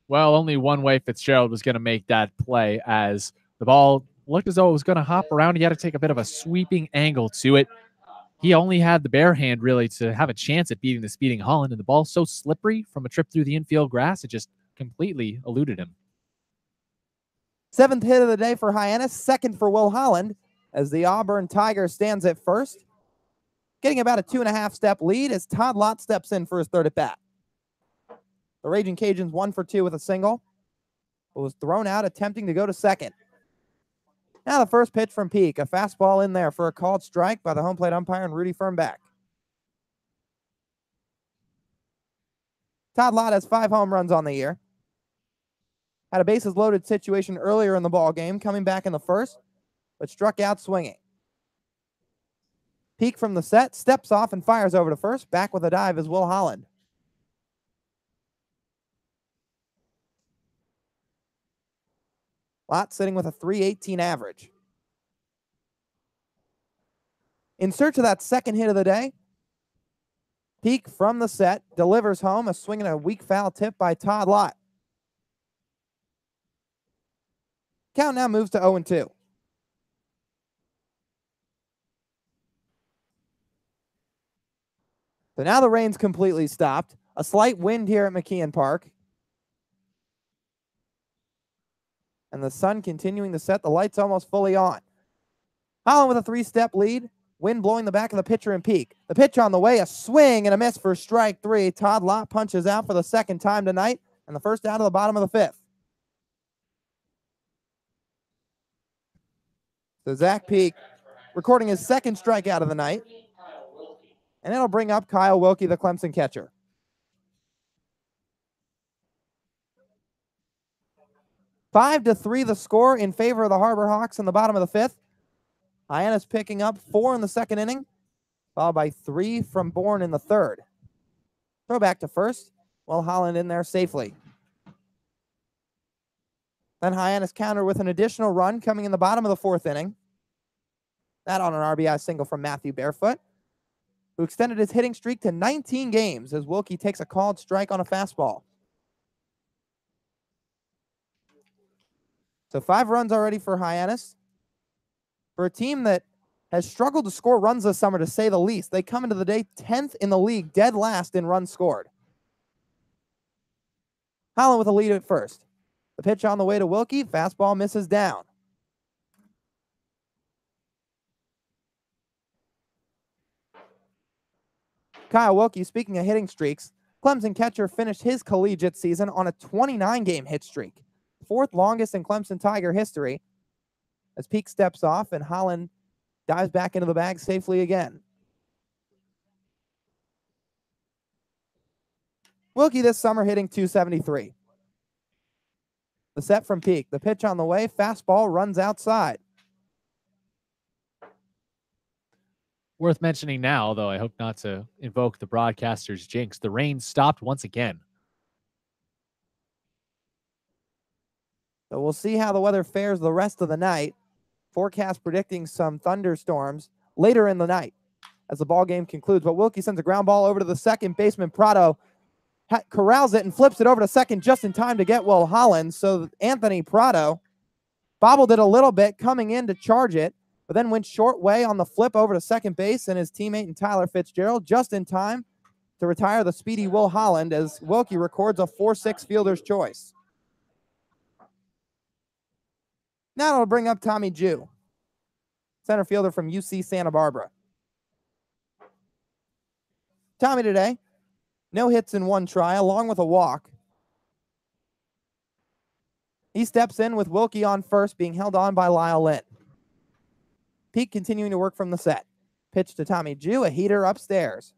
Well, only one way Fitzgerald was going to make that play as the ball looked as though it was going to hop around. He had to take a bit of a sweeping angle to it. He only had the bare hand really to have a chance at beating the speeding Holland, and the ball's so slippery from a trip through the infield grass, it just completely eluded him. 7th hit of the day for Hyannis, 2nd for Will Holland as the Auburn Tiger stands at first. Getting about a 2.5-step lead as Todd Lott steps in for his third at bat. The Raging Cajuns 1 for 2 with a single, but was thrown out attempting to go to second. Now the first pitch from Peak, a fastball in there for a called strike by the home plate umpire and Rudy Firmback. Todd Lott has 5 home runs on the year. Had a bases loaded situation earlier in the ball game, coming back in the first, but struck out swinging. Peak from the set, steps off and fires over to first. Back with a dive is Will Holland. Lott sitting with a .318 average. In search of that second hit of the day, Peak from the set delivers home a swing and a weak foul tip by Todd Lott. Count now moves to 0-2. So now the rain's completely stopped. A slight wind here at McKeon Park. And the sun continuing to set, the lights almost fully on. Holland with a 3-step lead. Wind blowing the back of the pitcher and Peak. The pitch on the way, a swing and a miss for strike 3. Todd Lott punches out for the second time tonight, and the first out of the bottom of the fifth. So Zach Peak recording his second strikeout of the night. And it'll bring up Kyle Wilkie, the Clemson catcher. Five to 3 the score in favor of the Harbor Hawks in the bottom of the fifth. Hyannis picking up 4 in the second inning, followed by 3 from Bourne in the third. Throw back to first. Will Holland in there safely. Then Hyannis countered with an additional run coming in the bottom of the fourth inning. That on an RBI single from Matthew Barefoot, who extended his hitting streak to 19 games as Wilkie takes a called strike on a fastball. So 5 runs already for Hyannis. For a team that has struggled to score runs this summer, to say the least, they come into the day 10th in the league, dead last in runs scored. Holland with a lead at first. The pitch on the way to Wilkie, fastball misses down. Kyle Wilkie, speaking of hitting streaks, Clemson catcher finished his collegiate season on a 29-game hit streak. fourth longest in Clemson Tiger history, as Peak steps off and Holland dives back into the bag safely again. Wilkie this summer hitting .273. The set from Peak. The pitch on the way. Fastball runs outside. Worth mentioning now, though I hope not to invoke the broadcaster's jinx, the rain stopped once again. So we'll see how the weather fares the rest of the night. Forecast predicting some thunderstorms later in the night as the ball game concludes. But Wilkie sends a ground ball over to the second baseman. Prado corrals it and flips it over to second just in time to get Will Holland. So Anthony Prado bobbled it a little bit coming in to charge it, but then went short way on the flip over to second base, and his teammate and Tyler Fitzgerald just in time to retire the speedy Will Holland as Wilkie records a 4-6 fielder's choice. Now it'll bring up Tommy Jew, center fielder from UC Santa Barbara. Tommy today, no hits in one try, along with a walk. He steps in with Wilkie on first, being held on by Lyle Lynn. Peak continuing to work from the set. Pitch to Tommy Jew, a heater upstairs.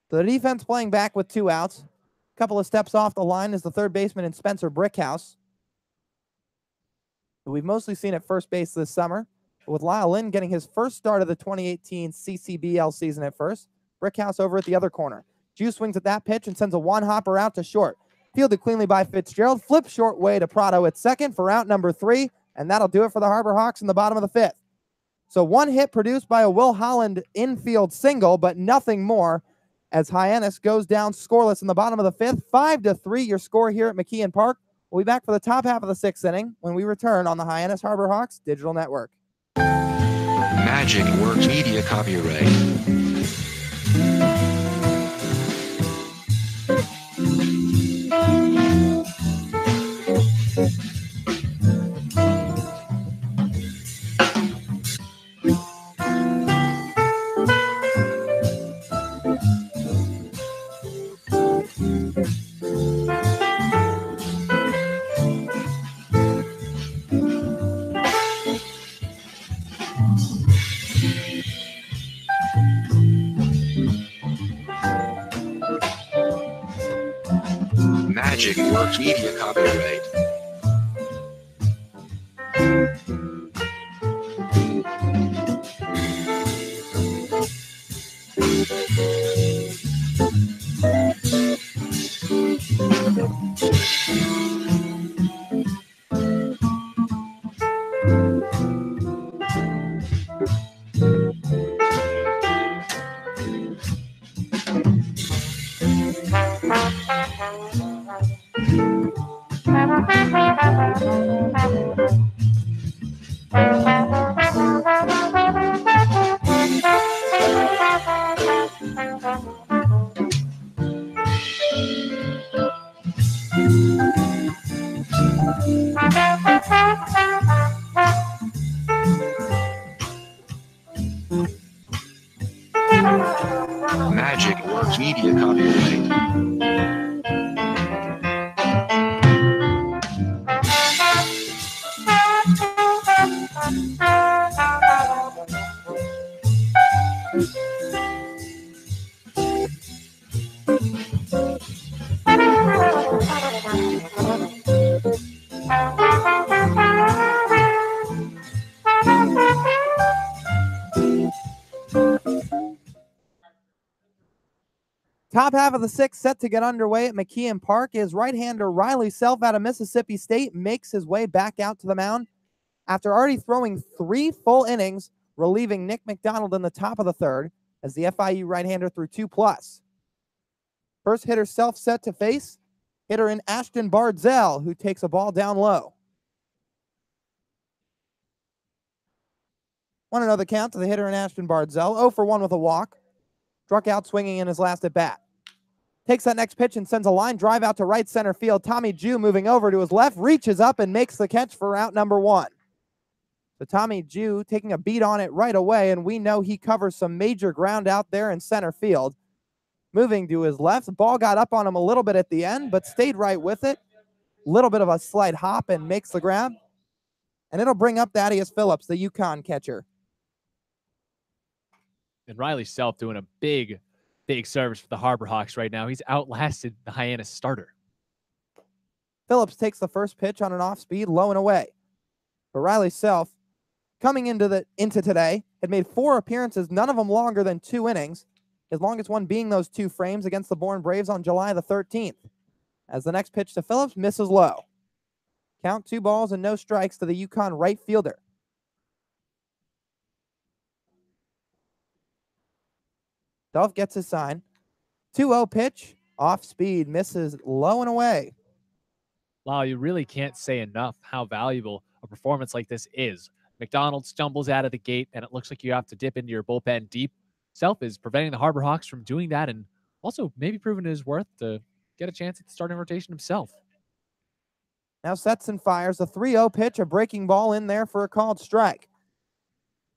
So the defense playing back with 2 outs. A couple of steps off the line is the third baseman in Spencer Brickhouse, who we've mostly seen at first base this summer, with Lyle Lynn getting his first start of the 2018 CCBL season at first. Brickhouse over at the other corner. Jew swings at that pitch and sends a one-hopper out to short. Fielded cleanly by Fitzgerald. Flip short way to Prado at second for out number 3, and that'll do it for the Harbor Hawks in the bottom of the 5th. So one hit produced by a Will Holland infield single, but nothing more, as Hyannis goes down scoreless in the bottom of the 5th. 5-3 your score here at McKeon Park. We'll be back for the top half of the 6th inning when we return on the Hyannis Harbor Hawks Digital Network. Magic Works Media copyright. Magic Works Media copyright. Magic Works Media copyright. Top half of the 6th set to get underway at McKeon Park is right-hander Riley Self out of Mississippi State makes his way back out to the mound after already throwing 3 full innings, relieving Nick McDonald in the top of the 3rd as the FIU right-hander threw 2+. First hitter Self set to face hitter in Ashton Bardzell, who takes a ball down low. 1-0 the count to the hitter in Ashton Bardzell, 0 for 1 with a walk. Struck out swinging in his last at bat. Takes that next pitch and sends a line drive out to right center field. Tommy Jew moving over to his left, reaches up and makes the catch for out number 1. So Tommy Jew taking a beat on it right away, and we know he covers some major ground out there in center field. moving to his left. The ball got up on him a little bit at the end, but stayed right with it. Little bit of a slight hop and makes the grab. And it'll bring up Thaddeus Phillips, the UConn catcher. And Riley Self doing a big service for the Harbor Hawks right now. He's outlasted the Hyannis starter. Phillips takes the first pitch on an off speed, low and away. But Riley Self, coming into today, had made 4 appearances, none of them longer than 2 innings. His longest one being those 2 frames against the Bourne Braves on July the 13th. As the next pitch to Phillips misses low. Count 2 balls and no strikes to the UConn right fielder. Self gets his sign. 2-0 pitch, off speed, misses low and away. Wow, you really can't say enough how valuable a performance like this is. McDonald stumbles out of the gate, and it looks like you have to dip into your bullpen deep. Self is preventing the Harbor Hawks from doing that, and also maybe proving his worth to get a chance at the starting rotation himself. Now sets and fires a 3-0 pitch, a breaking ball in there for a called strike.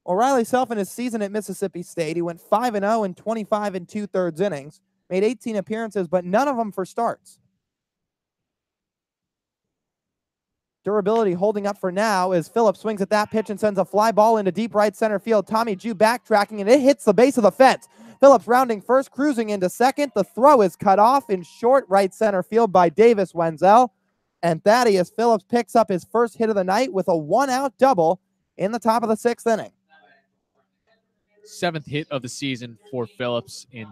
O'Reilly Self in his season at Mississippi State, he went 5-0 in 25 2/3 innings, made 18 appearances, but none of them for starts. Durability holding up for now as Phillips swings at that pitch and sends a fly ball into deep right center field. Tommy Jew backtracking, and it hits the base of the fence. Phillips rounding first, cruising into second. The throw is cut off in short right center field by Davis Wenzel. And Thaddeus Phillips picks up his first hit of the night with a 1-out double in the top of the 6th inning. 7th hit of the season for Phillips in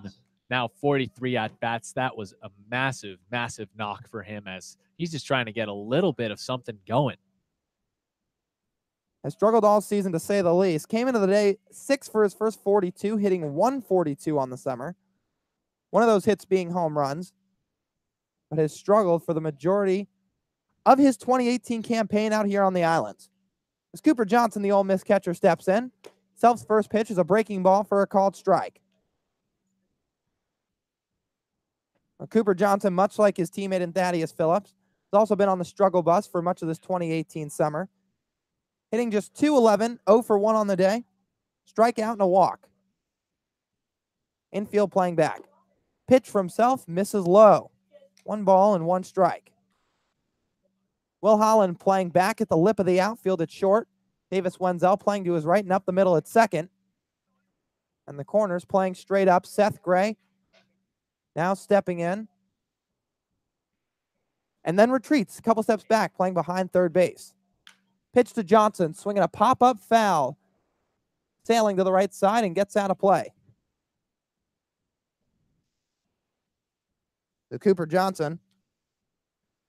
now 43 at-bats. That was a massive knock for him as he's just trying to get a little bit of something going. Has struggled all season, to say the least. Came into the day 6 for his first 42, hitting 142 on the summer. One of those hits being home runs, but has struggled for the majority of his 2018 campaign out here on the islands. As Cooper Johnson, the Ole Miss catcher, steps in, Self's first pitch is a breaking ball for a called strike. Now, Cooper Johnson, much like his teammate in Thaddeus Phillips, has also been on the struggle bus for much of this 2018 summer. Hitting just .211, 0 for 1 on the day, strikeout and a walk. Infield playing back. Pitch from Self, misses low. 1 ball and 1 strike. Will Holland playing back at the lip of the outfield at short. Davis Wenzel playing to his right and up the middle at second. And the corners playing straight up. Seth Gray now stepping in. And then retreats a couple steps back, playing behind third base. Pitch to Johnson, swinging a pop-up foul. Sailing to the right side and gets out of play. To Cooper Johnson.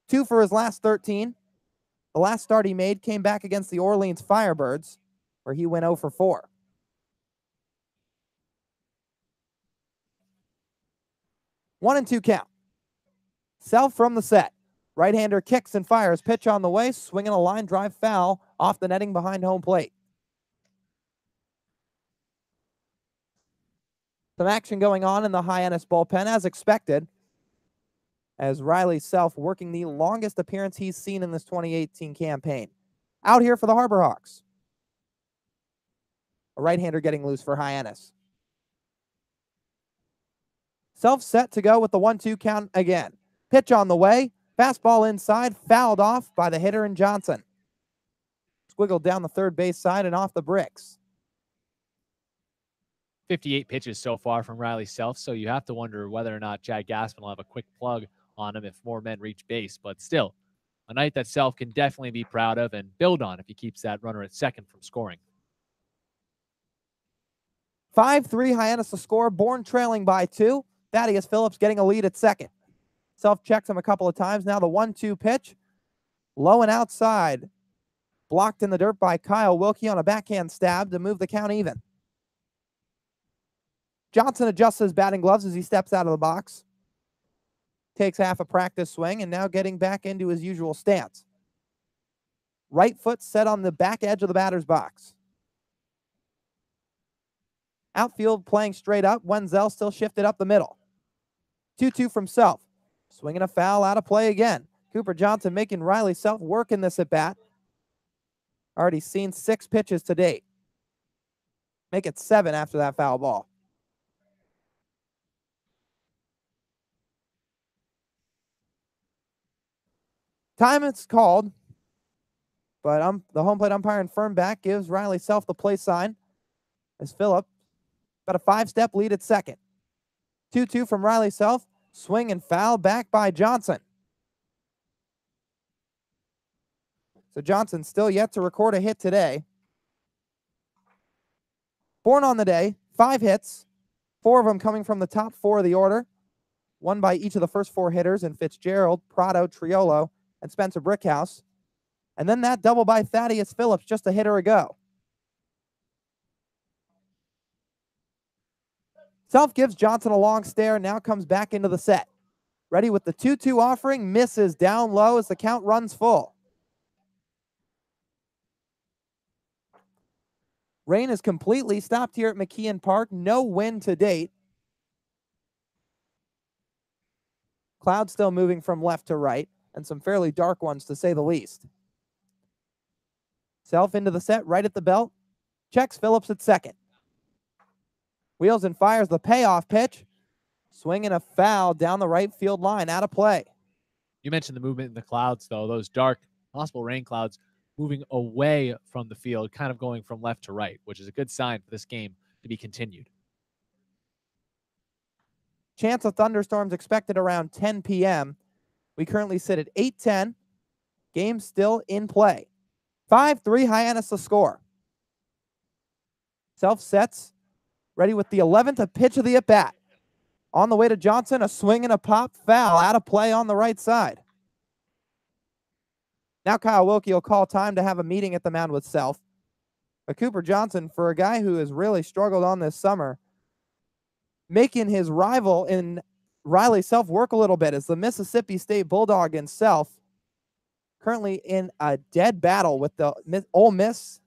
2 for his last 13. The last start he made came back against the Orleans Firebirds, where he went 0 for 4. One and 2 count. Self from the set. Right-hander kicks and fires. Pitch on the way, swinging a line drive foul off the netting behind home plate. Some action going on in the Hyannis bullpen as expected, as Riley Self working the longest appearance he's seen in this 2018 campaign. Out here for the Harbor Hawks. A right-hander getting loose for Hyannis. Self set to go with the 1-2 count again. Pitch on the way. Fastball inside, fouled off by the hitter in Johnson. Squiggled down the third base side and off the bricks. 58 pitches so far from Riley Self, so you have to wonder whether or not Chad Gaspin will have a quick plug on him if more men reach base. But still, a night that Self can definitely be proud of and build on if he keeps that runner at second from scoring. 5-3 Hyannis to score. Bourne trailing by 2. Thaddeus Phillips getting a lead at second. Self checks him a couple of times. Now the 1-2 pitch. Low and outside. Blocked in the dirt by Kyle Wilkie on a backhand stab to move the count even. Johnson adjusts his batting gloves as he steps out of the box. Takes half a practice swing and now getting back into his usual stance. Right foot set on the back edge of the batter's box. Outfield playing straight up. Wenzel still shifted up the middle. 2-2 from Self. Swinging a foul out of play again. Cooper Johnson making Riley Self work in this at-bat. Already seen 6 pitches to date. Make it 7 after that foul ball. Time is called, but the home plate umpire in firm back gives Riley Self the play sign as Phillips got a 5-step lead at second. 2-2 from Riley Self. Swing and foul back by Johnson. So Johnson still yet to record a hit today. Bourne on the day, 5 hits, 4 of them coming from the top 4 of the order. 1 by each of the first 4 hitters in Fitzgerald, Prado, Triolo, and Spencer Brickhouse. And then that double by Thaddeus Phillips just a hitter ago. Self gives Johnson a long stare, now comes back into the set. Ready with the 2-2 offering, misses down low as the count runs full. Rain is completely stopped here at McKeon Park. No wind to date. Clouds still moving from left to right, and some fairly dark ones to say the least. Self into the set, right at the belt. Checks Phillips at second. Wheels and fires the payoff pitch. Swinging a foul down the right field line, out of play. You mentioned the movement in the clouds, though. Those dark, possible rain clouds moving away from the field, kind of going from left to right, which is a good sign for this game to be continued. Chance of thunderstorms expected around 10 p.m. We currently sit at 8:10. Game still in play. 5-3 Hyannis the score. Self sets, ready with the 11th pitch of the at-bat. On the way to Johnson, a swing and a pop, foul, out of play on the right side. Now Kyle Wilkie will call time to have a meeting at the mound with Self. But Cooper Johnson, for a guy who has really struggled on this summer, making his rival in Riley Self work a little bit as the Mississippi State Bulldog and Self currently in a dead battle with the Ole Miss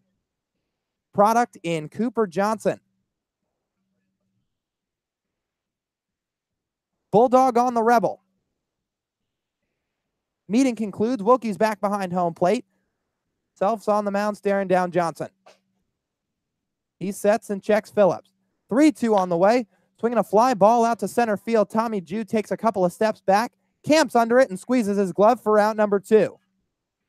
product in Cooper Johnson. Bulldog on the Rebel. Meeting concludes. Wilkie's back behind home plate. Self's on the mound staring down Johnson. He sets and checks Phillips. 3-2 on the way. Swinging a fly ball out to center field. Tommy Jew takes a couple of steps back, camps under it, and squeezes his glove for out number 2.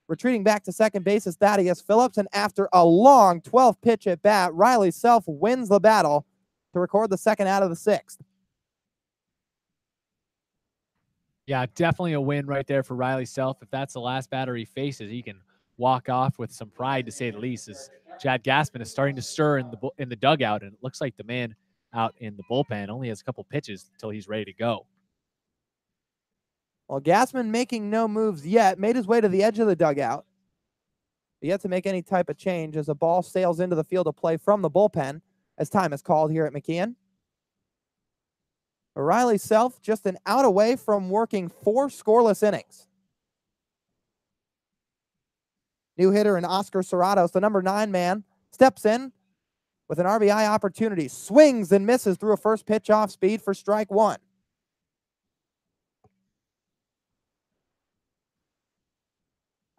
Retreating back to second base is Thaddeus Phillips, and after a long 12th pitch at bat, Riley Self wins the battle to record the second out of the 6th. Yeah, definitely a win right there for Riley Self. If that's the last batter he faces, he can walk off with some pride, to say the least, as Chad Gassman is starting to stir in the dugout, and it looks like the man out in the bullpen only has a couple pitches until he's ready to go. Well, Gassman making no moves yet, made his way to the edge of the dugout. But yet to make any type of change as a ball sails into the field of play from the bullpen as time is called here at McKeon. Riley Self just an out away from working 4 scoreless innings. New hitter in Oscar Serratos, the number 9 man, steps in with an RBI opportunity. Swings and misses through a first pitch off speed for strike 1.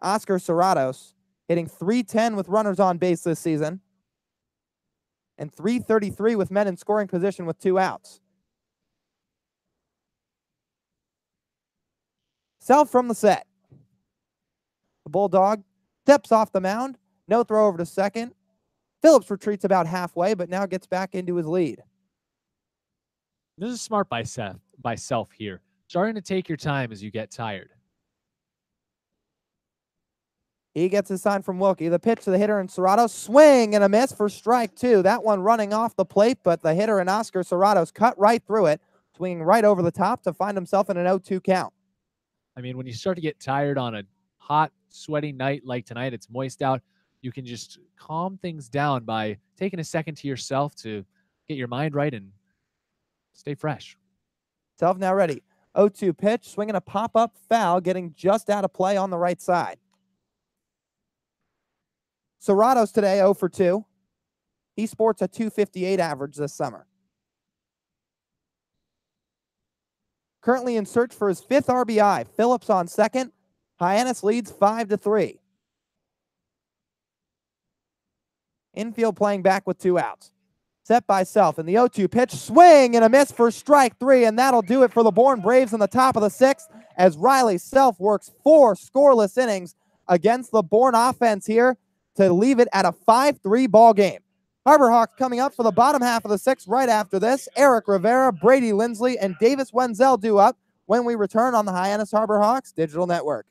Oscar Serratos hitting .310 with runners on base this season and .333 with men in scoring position with 2 outs. Self from the set. The Bulldog steps off the mound. No throw over to second. Phillips retreats about halfway, but now gets back into his lead. This is smart by Self here. Starting to take your time as you get tired. He gets his sign from Wilkie. The pitch to the hitter in Serratos. Swing and a miss for strike 2. That one running off the plate, but the hitter in Oscar Serratos cut right through it, swinging right over the top to find himself in an 0-2 count. I mean, when you start to get tired on a hot, sweaty night like tonight, it's moist out, you can just calm things down by taking a second to yourself to get your mind right and stay fresh. Self now ready. 0-2 pitch, swinging a pop-up foul, getting just out of play on the right side. Serratos today 0 for 2. He sports a .258 average this summer. Currently in search for his 5th RBI. Phillips on second. Hyannis leads 5-3. Infield playing back with 2 outs. Set by Self, and the 0-2 pitch, swing and a miss for strike 3, and that'll do it for the Bourne Braves in the top of the 6th as Riley Self works 4 scoreless innings against the Bourne offense here to leave it at a 5-3 ball game. Harbor Hawks coming up for the bottom half of the 6th right after this. Eric Rivera, Brady Lindsley, and Davis Wenzel due up when we return on the Hyannis Harbor Hawks Digital Network.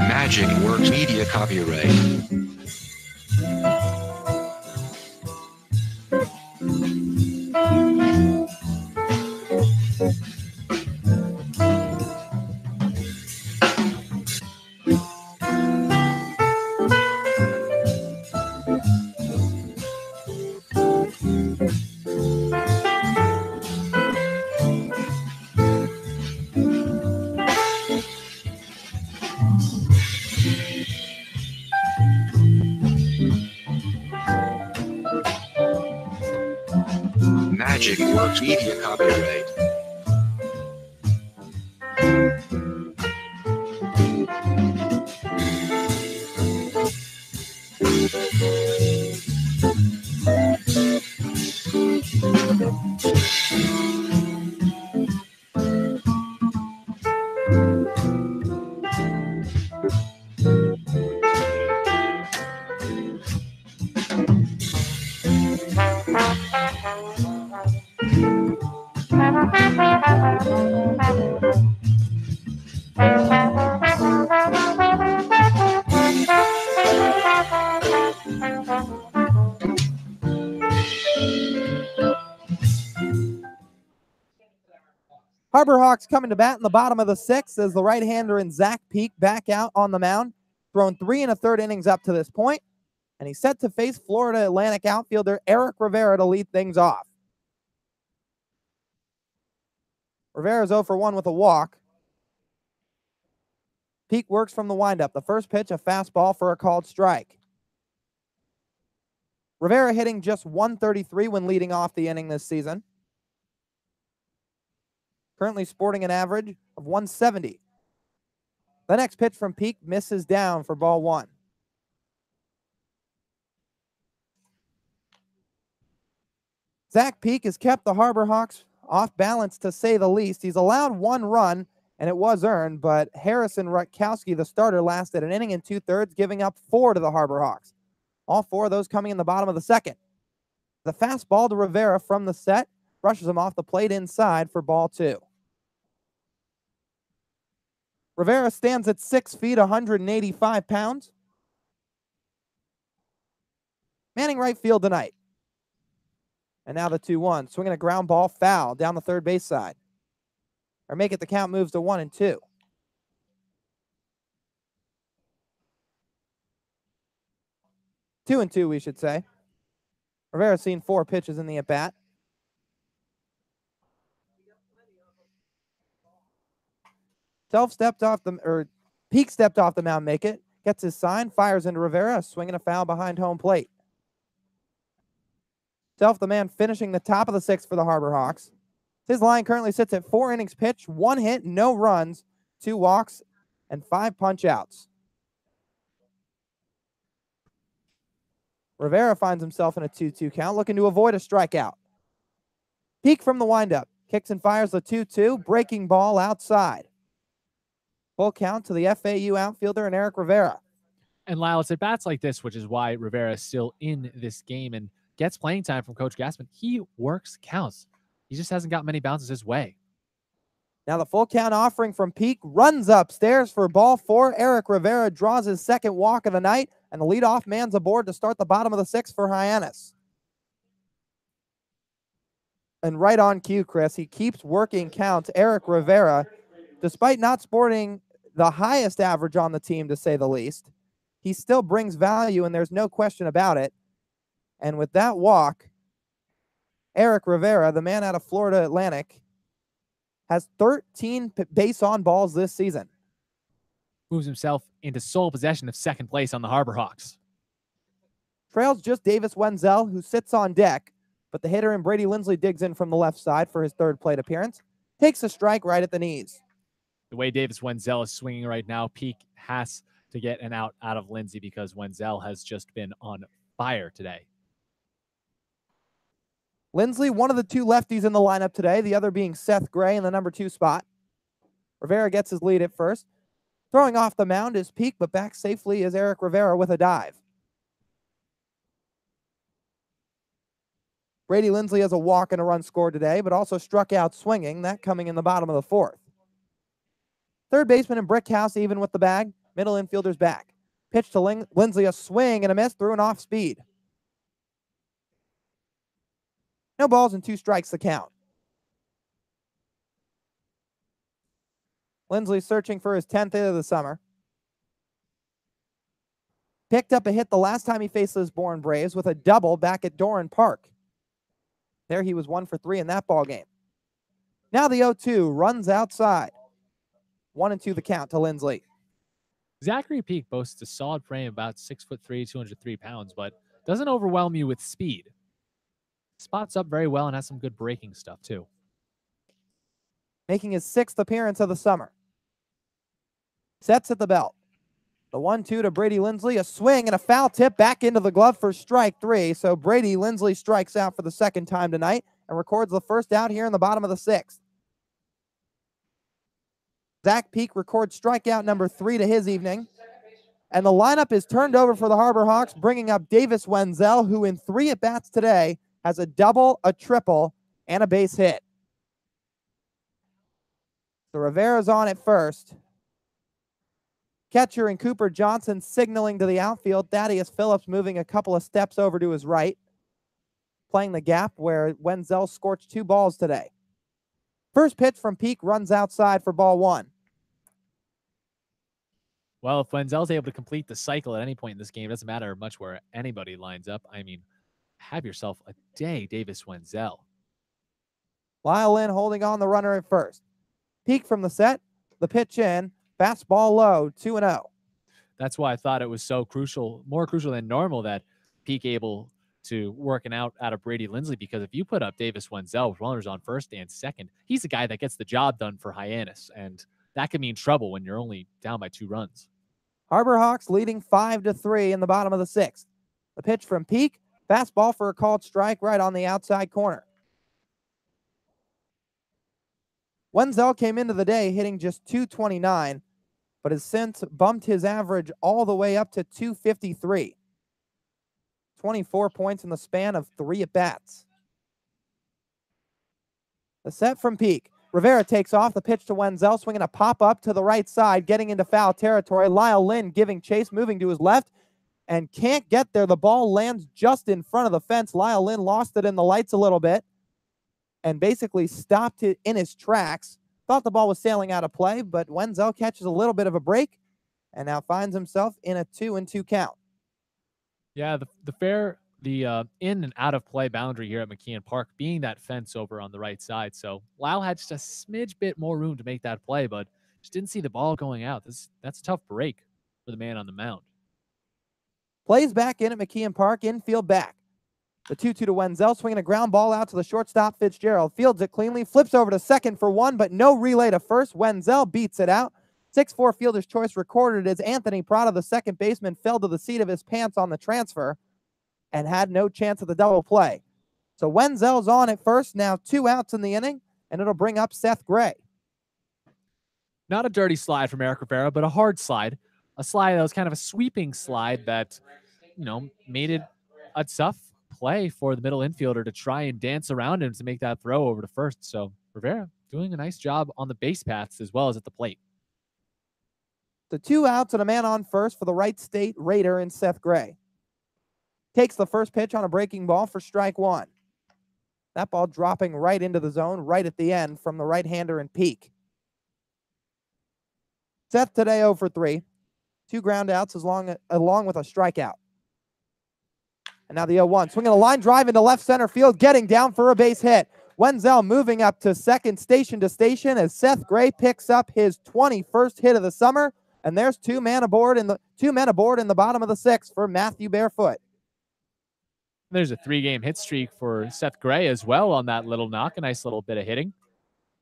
Magic Works Media copyright. Magic Works Media copyright. Harbor Hawks coming to bat in the bottom of the 6th as the right-hander in Zach Peak back out on the mound. Thrown 3 1/3 innings up to this point, and he's set to face Florida Atlantic outfielder Eric Rivera to lead things off. Rivera's 0 for 1 with a walk. Peak works from the windup. The first pitch, a fastball for a called strike. Rivera hitting just .133 when leading off the inning this season. Currently sporting an average of .170. The next pitch from Peak misses down for ball 1. Zach Peak has kept the Harbor Hawks off balance to say the least. He's allowed 1 run, and it was earned, but Harrison Rutkowski, the starter, lasted an inning and 2/3, giving up 4 to the Harbor Hawks. All 4 of those coming in the bottom of the 2nd. The fastball to Rivera from the set brushes him off the plate inside for ball 2. Rivera stands at 6 feet, 185 pounds. Manning right field tonight. And now the 2-1. Swinging a ground ball foul down the third base side. Or make it the count moves to 1-2. Two and two, we should say. Rivera's seen 4 pitches in the at-bat. Peak stepped off the mound, make it. Gets his sign, fires into Rivera, swinging a foul behind home plate. Self, the man finishing the top of the 6th for the Harbor Hawks. His line currently sits at 4 innings pitched, 1 hit, no runs, 2 walks, and 5 punch-outs. Rivera finds himself in a 2-2 count, looking to avoid a strikeout. Peak from the windup, kicks and fires the 2-2, breaking ball outside. Full count to the FAU outfielder and Eric Rivera. And Lyle, it's at bats like this, which is why Rivera is still in this game and gets playing time from Coach Gassman. He works counts. He just hasn't got many bounces his way. Now the full count offering from Peak runs upstairs for ball 4. Eric Rivera draws his 2nd walk of the night, and the leadoff man's aboard to start the bottom of the 6th for Hyannis. And right on cue, Chris, he keeps working counts. Eric Rivera, despite not sporting the highest average on the team, to say the least, he still brings value, and there's no question about it. And with that walk, Eric Rivera, the man out of Florida Atlantic, has 13 base on balls this season. Moves himself into sole possession of 2nd place on the Harbor Hawks. Trails just Davis Wenzel, who sits on deck, but the hitter in Brady Lindsley digs in from the left side for his 3rd plate appearance. Takes a strike right at the knees. The way Davis Wenzel is swinging right now, Peak has to get an out of Lindsay because Wenzel has just been on fire today. Lindsley, one of the two lefties in the lineup today, the other being Seth Gray in the number 2 spot. Rivera gets his lead at first. Throwing off the mound is Peak, but back safely is Eric Rivera with a dive. Brady Lindsley has a walk and a run scored today, but also struck out swinging, that coming in the bottom of the 4th. Third baseman and Brickhouse even with the bag. Middle infielder's back. Pitch to Lindsley, a swing and a miss through an off speed. No balls and 2 strikes the count. Lindsley searching for his 10th hit of the summer. Picked up a hit the last time he faced those Bourne Braves with a double back at Doran Park. There he was 1 for 3 in that ball game. Now the 0-2 runs outside. 1-2 the count to Lindsley. Zachary Peak boasts a solid frame, about 6'3", 203 pounds, but doesn't overwhelm you with speed. Spots up very well and has some good breaking stuff too. Making his 6th appearance of the summer. Sets at the belt. The 1-2 to Brady Lindsley, a swing and a foul tip back into the glove for strike 3. So Brady Lindsley strikes out for the 2nd time tonight and records the first out here in the bottom of the 6th. Zach Peak records strikeout number 3 to his evening. And the lineup is turned over for the Harbor Hawks, bringing up Davis Wenzel, who in 3 at-bats today has a double, a triple, and a base hit. So Rivera's on at first. Catcher and Cooper Johnson signaling to the outfield. Thaddeus Phillips moving a couple of steps over to his right, playing the gap where Wenzel scorched 2 balls today. First pitch from Peak runs outside for ball 1. Well, if Wenzel's able to complete the cycle at any point in this game, it doesn't matter much where anybody lines up. I mean, have yourself a day, Davis Wenzel. Lyle Lynn holding on the runner at first. Peak from the set, the pitch in, fastball low, 2-0. That's why I thought it was so crucial, more crucial than normal, that Peak able to work an out of Brady Lindsley, because if you put up Davis Wenzel with runners on first and second, he's the guy that gets the job done for Hyannis, and that can mean trouble when you're only down by 2 runs. Harbor Hawks leading 5-3 in the bottom of the 6th. The pitch from Peak, fastball for a called strike right on the outside corner. Wenzel came into the day hitting just .229, but has since bumped his average all the way up to .253. 24 points in the span of 3 at-bats. The set from Peak. Rivera takes off, the pitch to Wenzel, swinging a pop-up to the right side, getting into foul territory. Lyle Lynn giving chase, moving to his left, and can't get there. The ball lands just in front of the fence. Lyle Lynn lost it in the lights a little bit and basically stopped it in his tracks. Thought the ball was sailing out of play, but Wenzel catches a little bit of a break and now finds himself in a 2-2 count. Yeah, the in and out of play boundary here at McKeon Park being that fence over on the right side. So Lyle had just a smidge bit more room to make that play, but just didn't see the ball going out. That's a tough break for the man on the mound. Plays back in at McKeon Park, infield back. The 2-2 to Wenzel, swinging a ground ball out to the shortstop, Fitzgerald. Fields it cleanly, flips over to second for 1, but no relay to first. Wenzel beats it out. 6'4" fielder's choice recorded as Anthony Prada, the second baseman, fell to the seat of his pants on the transfer and had no chance at the double play. So Wenzel's on at first, now 2 outs in the inning, and it'll bring up Seth Gray. Not a dirty slide from Eric Rivera, but a hard slide. A slide that was kind of a sweeping slide that, made it a tough play for the middle infielder to try and dance around him to make that throw over to first. So Rivera doing a nice job on the base paths as well as at the plate. The 2 outs and a man on first for the Wright State Raider in Seth Gray. Takes the first pitch on a breaking ball for strike 1. That ball dropping right into the zone, right at the end from the right-hander in Peak. Seth today 0 for 3. 2 ground outs along with a strikeout. And now the 0-1. Swinging a line drive into left center field, getting down for a base hit. Wenzel moving up to second, station to station, as Seth Gray picks up his 21st hit of the summer. And there's 2 men aboard in the bottom of the 6th for Matthew Barefoot. There's a 3-game hit streak for Seth Gray as well on that little knock. A nice little bit of hitting.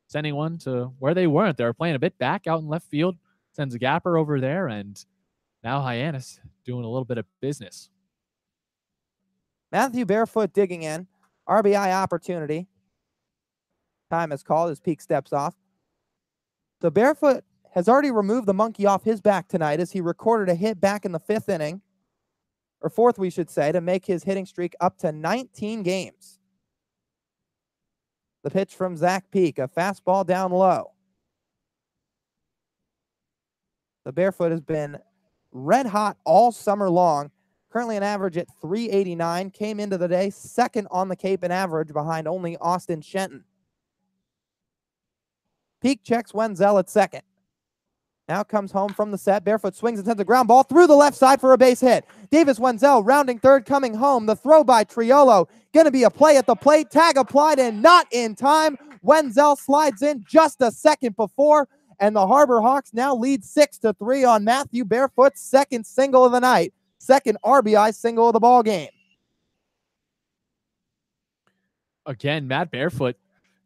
Sending one to where they weren't. They were playing a bit back out in left field. Sends a gapper over there, and Now Hyannis doing a little bit of business. Matthew Barefoot digging in. RBI opportunity. Time is called as Peak steps off. So Barefoot has already removed the monkey off his back tonight as he recorded a hit back in the 5th inning, or 4th, we should say, to make his hitting streak up to 19 games. The pitch from Zach Peak, a fastball down low. The Barefoot has been red hot all summer long. Currently an average at 389. Came into the day second on the Cape in average behind only Austin Shenton. Peak checks Wenzel at second. Now comes home from the set. Barefoot swings and sends a ground ball through the left side for a base hit. Davis Wenzel rounding third, coming home. The throw by Triolo. Going to be a play at the plate. Tag applied and not in time. Wenzel slides in just a second before, and the Harbor Hawks now lead 6-3 on Matthew Barefoot's second single of the night. Second RBI single of the ball game. Again, Matt Barefoot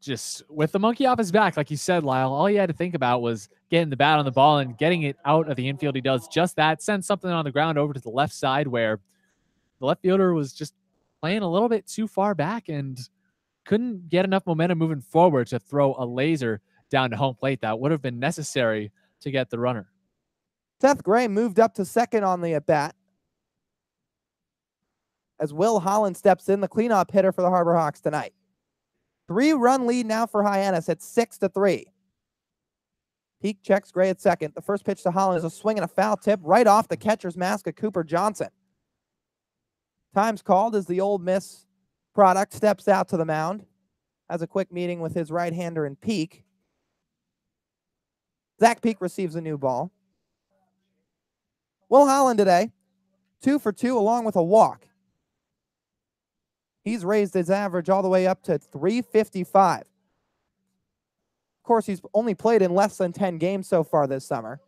just with the monkey off his back, like you said, Lyle, all he had to think about was getting the bat on the ball and getting it out of the infield. He does just that, sends something on the ground over to the left side where the left fielder was just playing a little bit too far back and couldn't get enough momentum moving forward to throw a laser down to home plate that would have been necessary to get the runner. Seth Gray moved up to second on the at-bat as Will Holland steps in, the cleanup hitter for the Harbor Hawks tonight. 3-run lead now for Hyannis at 6-3. Peak checks Gray at second. The first pitch to Holland is a swing and a foul tip right off the catcher's mask of Cooper Johnson. Time's called as the Ole Miss product steps out to the mound. Has a quick meeting with his right-hander in Peak. Zach Peak receives a new ball. Will Holland today, 2 for 2 along with a walk. He's raised his average all the way up to 355. Of course, he's only played in less than 10 games so far this summer.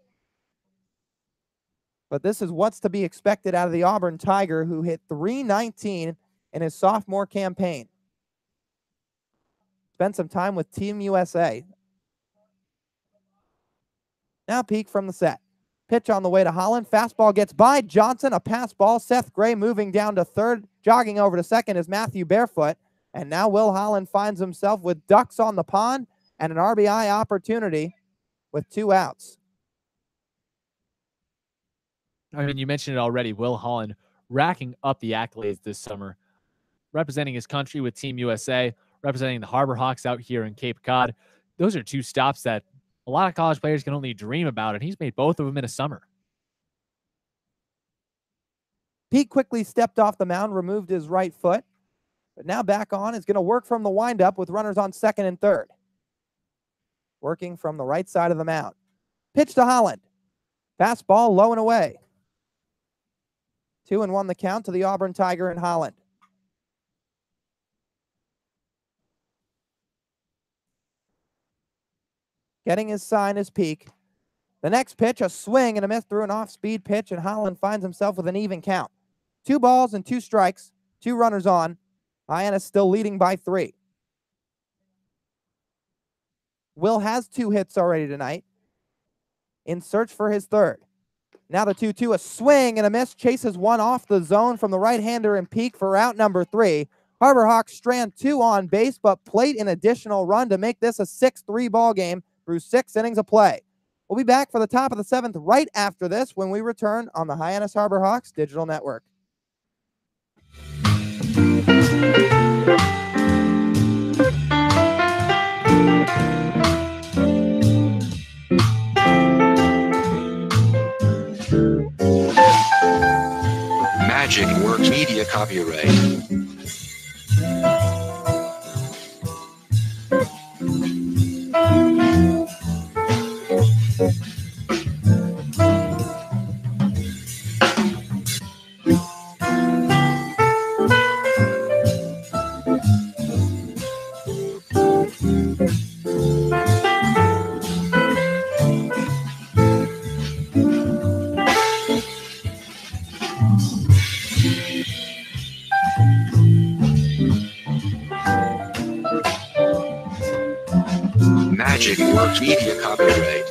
But this is what's to be expected out of the Auburn Tiger, who hit 319 in his sophomore campaign. Spent some time with Team USA. Now Peak from the set. Pitch on the way to Holland. Fastball gets by Johnson. A pass ball. Seth Gray moving down to third. Jogging over to second is Matthew Barefoot. And now Will Holland finds himself with ducks on the pond and an RBI opportunity with 2 outs. I mean, you mentioned it already. Will Holland racking up the accolades this summer, representing his country with Team USA, representing the Harbor Hawks out here in Cape Cod. Those are 2 stops that a lot of college players can only dream about, and he's made both of them in a summer. Pete quickly stepped off the mound, removed his right foot, but now back on is going to work from the windup with runners on second and third. Working from the right side of the mound. Pitch to Holland. Fastball low and away. 2-1 the count to the Auburn Tiger and Holland. Getting his sign is Peak. The next pitch, a swing and a miss through an off-speed pitch, and Holland finds himself with an even count. 2 balls and 2 strikes, 2 runners on. Hyannis still leading by 3. Will has 2 hits already tonight. In search for his third. Now the 2-2, a swing and a miss, chases one off the zone from the right-hander in Peak for out number 3. Harbor Hawks strand 2 on base, but plate an additional run to make this a 6-3 ball game through 6 innings of play. We'll be back for the top of the 7th right after this when we return on the Hyannis Harbor Hawks Digital Network. Magic Works Media copyright. Magic Works Media copyright.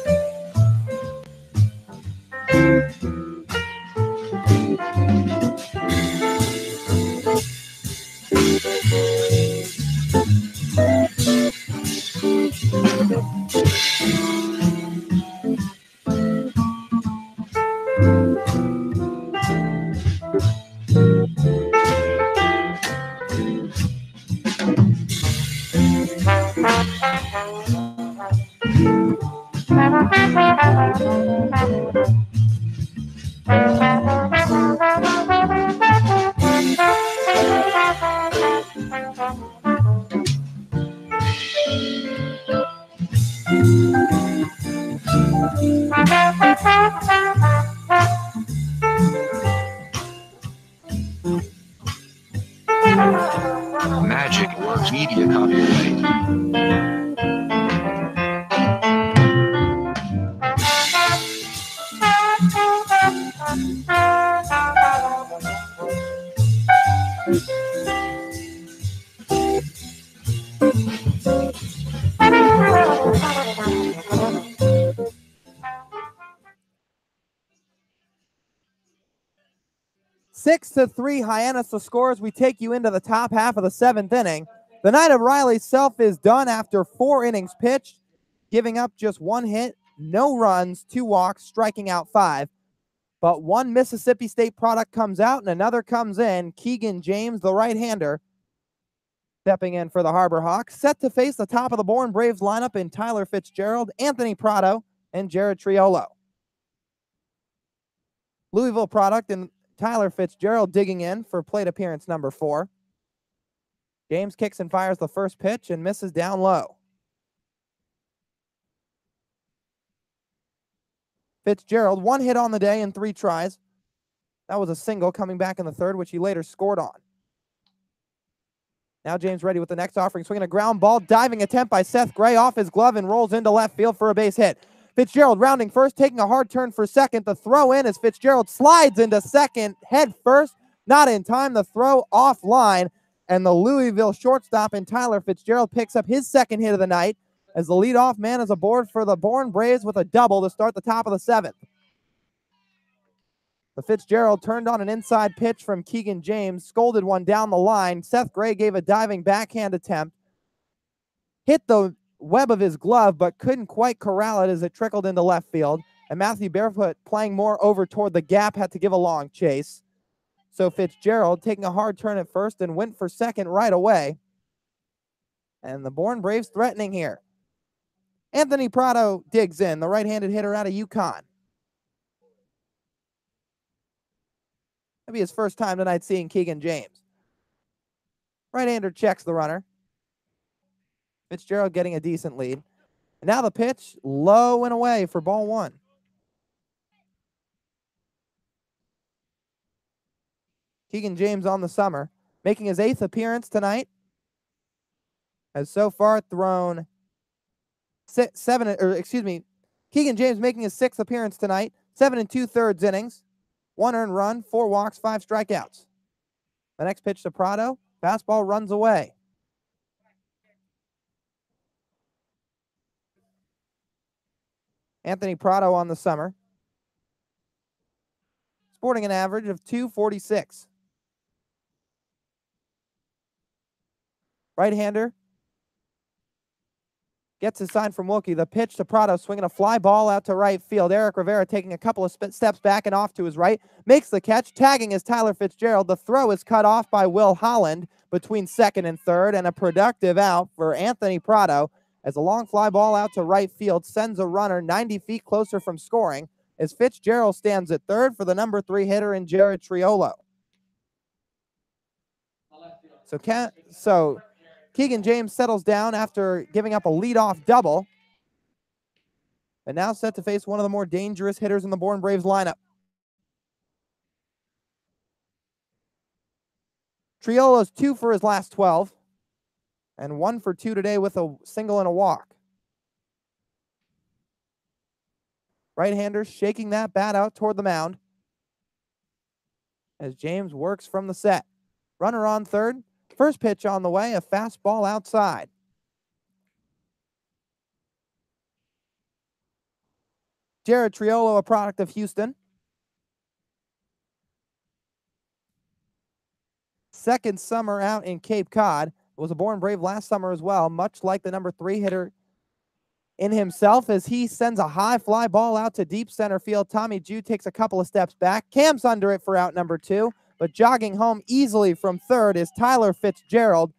Magic Works Media copyright. Six to 3 Hyannis the scores. We take you into the top half of the 7th inning. The night of Riley Self is done after 4 innings pitched, giving up just 1 hit, no runs, 2 walks, striking out 5. But 1 Mississippi State product comes out and another comes in. Keegan James, the right-hander, stepping in for the Harbor Hawks, set to face the top of the Bourne Braves lineup in Tyler Fitzgerald, Anthony Prado, and Jared Triolo. Louisville product and Tyler Fitzgerald digging in for plate appearance number 4. James kicks and fires the first pitch and misses down low. Fitzgerald, 1 hit on the day in 3 tries. That was a single coming back in the 3rd, which he later scored on. Now James ready with the next offering, swinging a ground ball, diving attempt by Seth Gray off his glove and rolls into left field for a base hit. Fitzgerald rounding first, taking a hard turn for second. The throw in as Fitzgerald slides into second, head first, not in time. The throw offline, and the Louisville shortstop in Tyler Fitzgerald picks up his 2nd hit of the night as the leadoff man is aboard for the Bourne Braves with a double to start the top of the 7th. The Fitzgerald turned on an inside pitch from Keegan James, scolded one down the line. Seth Gray gave a diving backhand attempt, hit the web of his glove, but couldn't quite corral it as it trickled into left field. And Matthew Barefoot, playing more over toward the gap, had to give a long chase. So Fitzgerald taking a hard turn at first and went for second right away. And the Bourne Braves threatening here. Anthony Prado digs in, the right-handed hitter out of UConn. Maybe his first time tonight seeing Keegan James. Right-hander checks the runner. Fitzgerald getting a decent lead. And now the pitch, low and away for ball 1. Keegan James on the summer, making his 8th appearance tonight. Has so far thrown Keegan James making his 6th appearance tonight. 7 2/3 innings. 1 earned run, 4 walks, 5 strikeouts. The next pitch to Prado. Fastball runs away. Anthony Prado on the summer, sporting an average of .246. Right-hander gets his sign from Wilkie. The pitch to Prado, swinging a fly ball out to right field. Eric Rivera taking a couple of steps back and off to his right. Makes the catch, tagging is Tyler Fitzgerald. The throw is cut off by Will Holland between 2nd and 3rd, and a productive out for Anthony Prado as a long fly ball out to right field sends a runner 90 feet closer from scoring as Fitzgerald stands at 3rd for the number 3 hitter in Jared Triolo. So Keegan James settles down after giving up a leadoff double, and now set to face one of the more dangerous hitters in the Bourne Braves lineup. Triolo's 2 for his last 12, and 1 for 2 today with a single and a walk. Right-hander shaking that bat out toward the mound as James works from the set. Runner on 3rd. First pitch on the way, a fastball outside. Jared Triolo, a product of Houston. 2nd summer out in Cape Cod. Was a Bourne Brave last summer as well, much like the number 3 hitter in himself as he sends a high fly ball out to deep center field. Tommy Jew takes a couple of steps back. Cam's under it for out number 2, but jogging home easily from 3rd is Tyler Fitzgerald,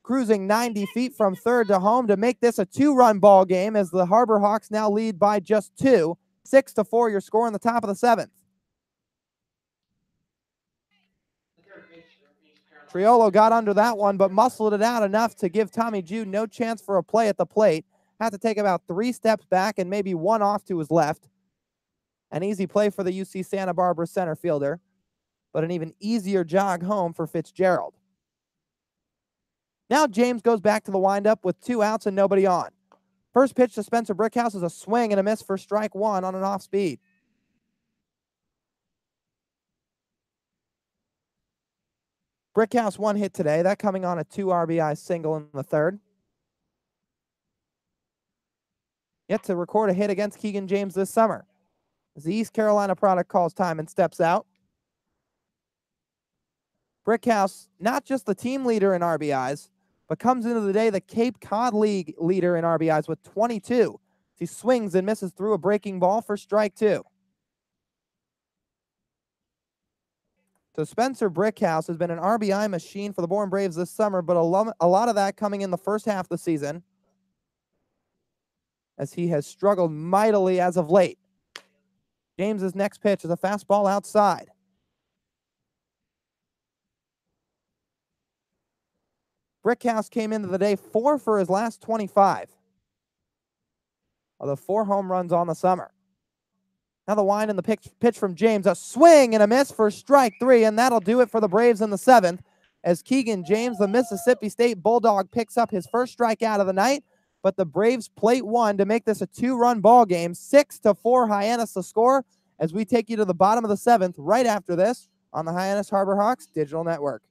cruising 90 feet from 3rd to home to make this a 2-run ball game as the Harbor Hawks now lead by just 2. 6-4, your score in the top of the 7th. Triolo got under that one, but muscled it out enough to give Tommy Jude no chance for a play at the plate. Had to take about 3 steps back and maybe 1 off to his left. An easy play for the UC Santa Barbara center fielder, but an even easier jog home for Fitzgerald. Now James goes back to the windup with 2 outs and nobody on. First pitch to Spencer Brickhouse is a swing and a miss for strike 1 on an off speed. Brickhouse 1 hit today, that coming on a 2 RBI single in the 3rd. Yet to record a hit against Keegan James this summer, as the East Carolina product calls time and steps out. Brickhouse, not just the team leader in RBIs, but comes into the day the Cape Cod League leader in RBIs with 22. He swings and misses through a breaking ball for strike 2. So Spencer Brickhouse has been an RBI machine for the Bourne Braves this summer, but a lot of that coming in the first half of the season, as he has struggled mightily as of late. James's next pitch is a fastball outside. Brickhouse came into the day 4 for his last 25 of the 4 home runs on the summer. Now the wind and the pitch from James. A swing and a miss for strike 3, and that'll do it for the Braves in the 7th, as Keegan James, the Mississippi State Bulldog, picks up his first strikeout of the night, but the Braves plate 1 to make this a 2-run ball game. 6-4 Hyannis the score, as we take you to the bottom of the 7th right after this on the Hyannis Harbor Hawks Digital Network.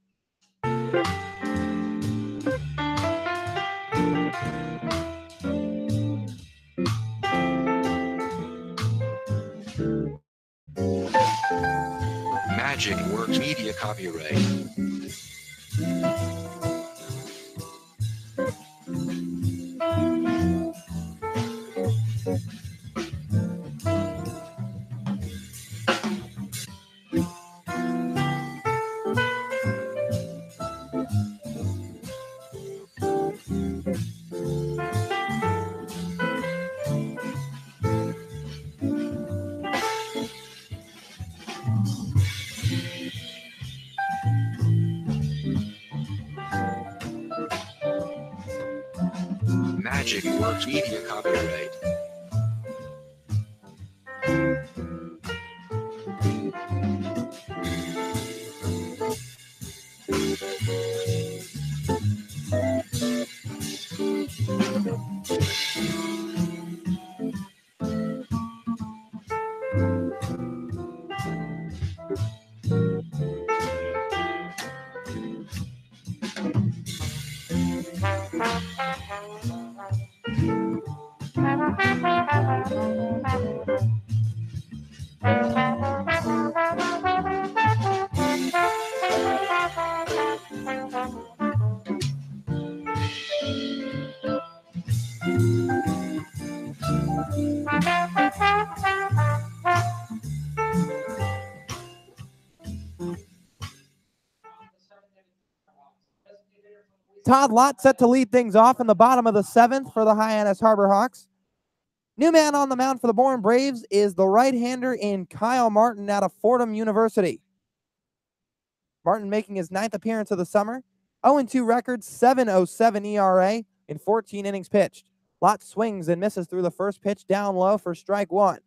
Magic Works Media copyright. Magic Works Media copyright. Todd Lott set to lead things off in the bottom of the 7th for the Hyannis Harbor Hawks. New man on the mound for the Bourne Braves is the right-hander in Kyle Martin out of Fordham University. Martin making his 9th appearance of the summer. 0-2 record, 7.07 ERA in 14 innings pitched. Lott swings and misses through the first pitch down low for strike 1.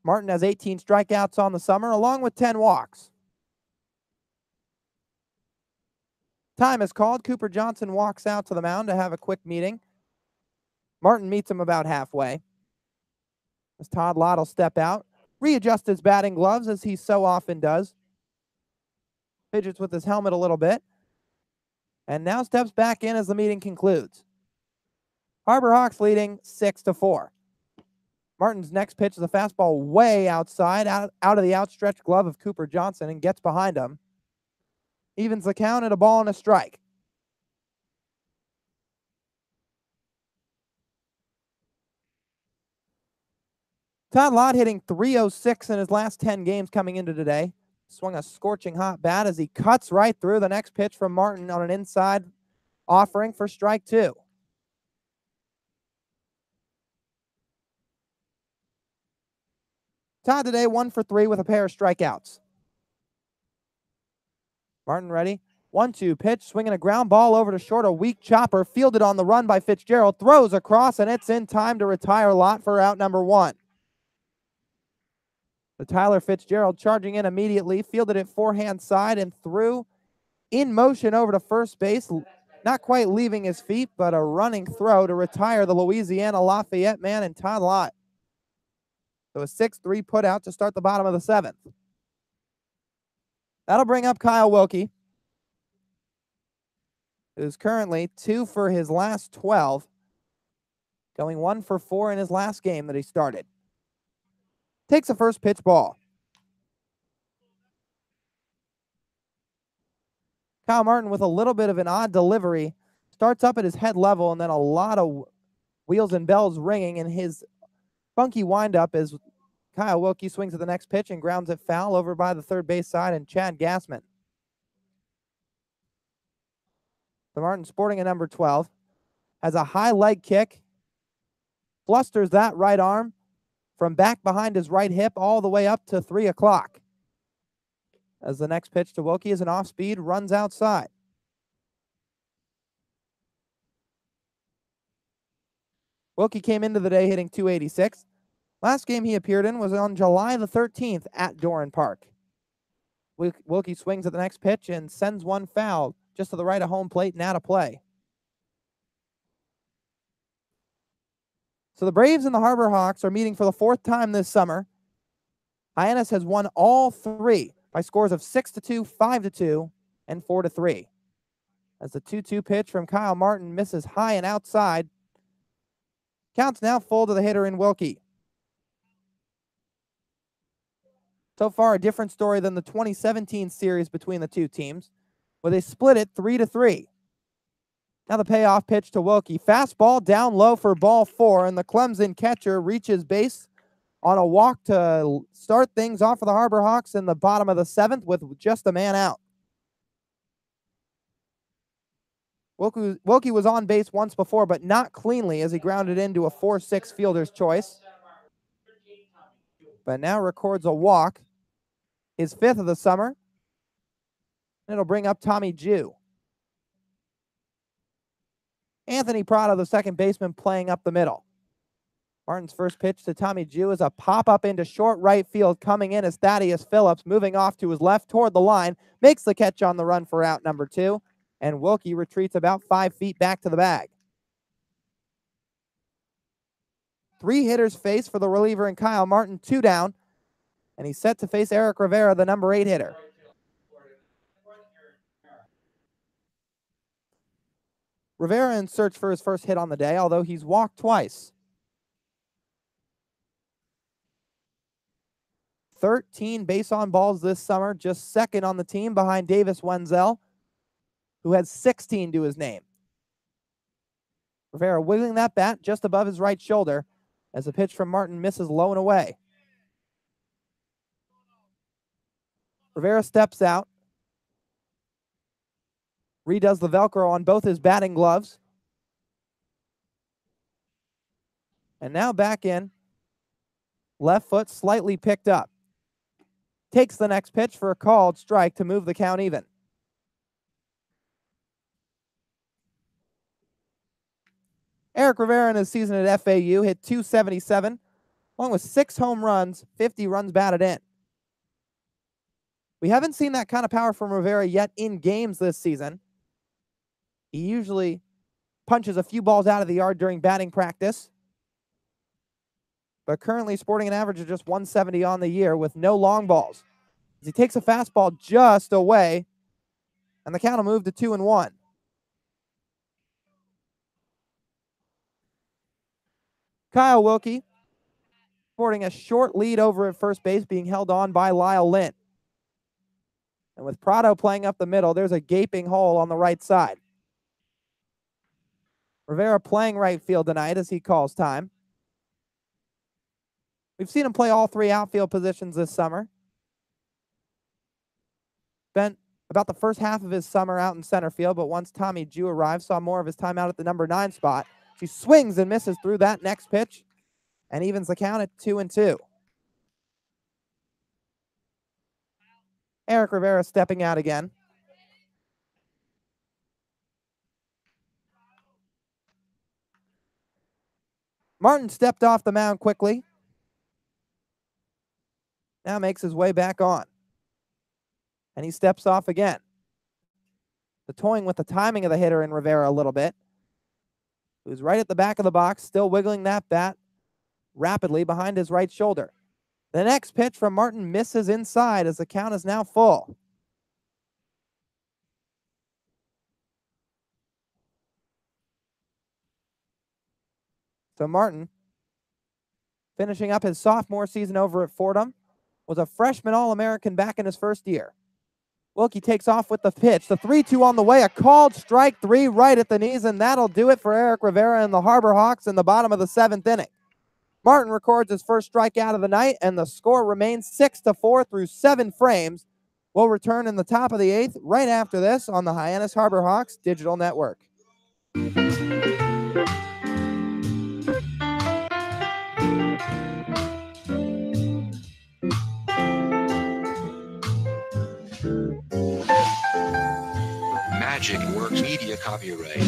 Martin has 18 strikeouts on the summer, along with 10 walks. Time is called. Cooper Johnson walks out to the mound to have a quick meeting. Martin meets him about halfway, as Todd Lott will step out, readjust his batting gloves as he so often does, fidgets with his helmet a little bit, and now steps back in as the meeting concludes. Harbor Hawks leading 6-4. Martin's next pitch is a fastball way outside, out of the outstretched glove of Cooper Johnson, and gets behind him. Evens the count at a ball and a strike. Todd Lott hitting .306 in his last 10 games coming into today. Swung a scorching hot bat as he cuts right through the next pitch from Martin on an inside offering for strike 2. Todd today 1 for 3 with a pair of strikeouts. Martin ready. 1-2 pitch, swinging a ground ball over to short, a weak chopper, fielded on the run by Fitzgerald, throws across, and it's in time to retire Lott for out number 1. The Tyler Fitzgerald charging in immediately, fielded it forehand side and threw in motion over to first base, not quite leaving his feet, but a running throw to retire the Louisiana Lafayette man and Todd Lott. So a 6-3 put out to start the bottom of the 7th. That'll bring up Kyle Wilkie, who's currently 2 for his last 12, going 1 for 4 in his last game that he started. Takes a first pitch ball. Kyle Martin with a little bit of an odd delivery, starts up at his head level and then a lot of wheels and bells ringing, and his funky windup as Kyle Wilkie swings at the next pitch and grounds it foul over by the third base side and Chad Gassman. The Martin sporting a number 12, has a high leg kick, flusters that right arm from back behind his right hip all the way up to 3 o'clock. As the next pitch to Wilkie is an off-speed, runs outside. Wilkie came into the day hitting .286. Last game he appeared in was on July the 13th at Doran Park. Wilkie swings at the next pitch and sends one foul just to the right of home plate and out of play. So the Braves and the Harbor Hawks are meeting for the 4th time this summer. Hyannis has won all 3 by scores of 6-2, 5-2, and 4-3. As the 2-2 pitch from Kyle Martin misses high and outside. Count's now full to the hitter in Wilkie. So far, a different story than the 2017 series between the two teams, where they split it 3-3. Now the payoff pitch to Wilkie. Fastball down low for ball 4, and the Clemson catcher reaches base on a walk to start things off for the Harbor Hawks in the bottom of the 7th with just a man out. Wilkie was on base once before, but not cleanly as he grounded into a 4-6 fielder's choice. But now records a walk, his 5th of the summer. And it'll bring up Tommy Jew. Anthony Prado, the second baseman, playing up the middle. Martin's first pitch to Tommy Jew is a pop-up into short right field. Coming in is Thaddeus Phillips, moving off to his left toward the line, makes the catch on the run for out number 2, and Wilkie retreats about 5 feet back to the bag. 3 hitters face for the reliever and Kyle Martin, 2 down, and he's set to face Eric Rivera, the number 8 hitter. Rivera in search for his first hit on the day, although he's walked twice. 13 base on balls this summer, just second on the team behind Davis Wenzel, who has 16 to his name. Rivera wiggling that bat just above his right shoulder as the pitch from Martin misses low and away. Rivera steps out, redoes the Velcro on both his batting gloves, and now back in, left foot slightly picked up. Takes the next pitch for a called strike to move the count even. Eric Rivera in his season at FAU hit .277, along with 6 home runs, 50 runs batted in. We haven't seen that kind of power from Rivera yet in games this season. He usually punches a few balls out of the yard during batting practice, but currently sporting an average of just 170 on the year with no long balls. As he takes a fastball just away, and the count will move to 2-1. Kyle Wilkie sporting a short lead over at first base, being held on by Lyle Lynn. And with Prado playing up the middle, there's a gaping hole on the right side. Rivera playing right field tonight as he calls time. We've seen him play all 3 outfield positions this summer. Spent about the first half of his summer out in center field, but once Tommy Jew arrived, saw more of his time out at the number 9 spot. He swings and misses through that next pitch and evens the count at 2-2. Eric Rivera stepping out again. Martin stepped off the mound quickly. Now makes his way back on. And he steps off again. The toying with the timing of the hitter in Rivera a little bit. Who's right at the back of the box, still wiggling that bat rapidly behind his right shoulder. The next pitch from Martin misses inside as the count is now full. So Martin, finishing up his sophomore season over at Fordham, was a freshman All-American back in his first year. Wilkie takes off with the pitch. The 3-2 on the way. A called strike 3 right at the knees, and that'll do it for Eric Rivera and the Harbor Hawks in the bottom of the 7th inning. Martin records his first strikeout of the night, and the score remains 6-4 through 7 frames. We'll return in the top of the 8th right after this on the Hyannis Harbor Hawks Digital Network. Magic Works Media copyright.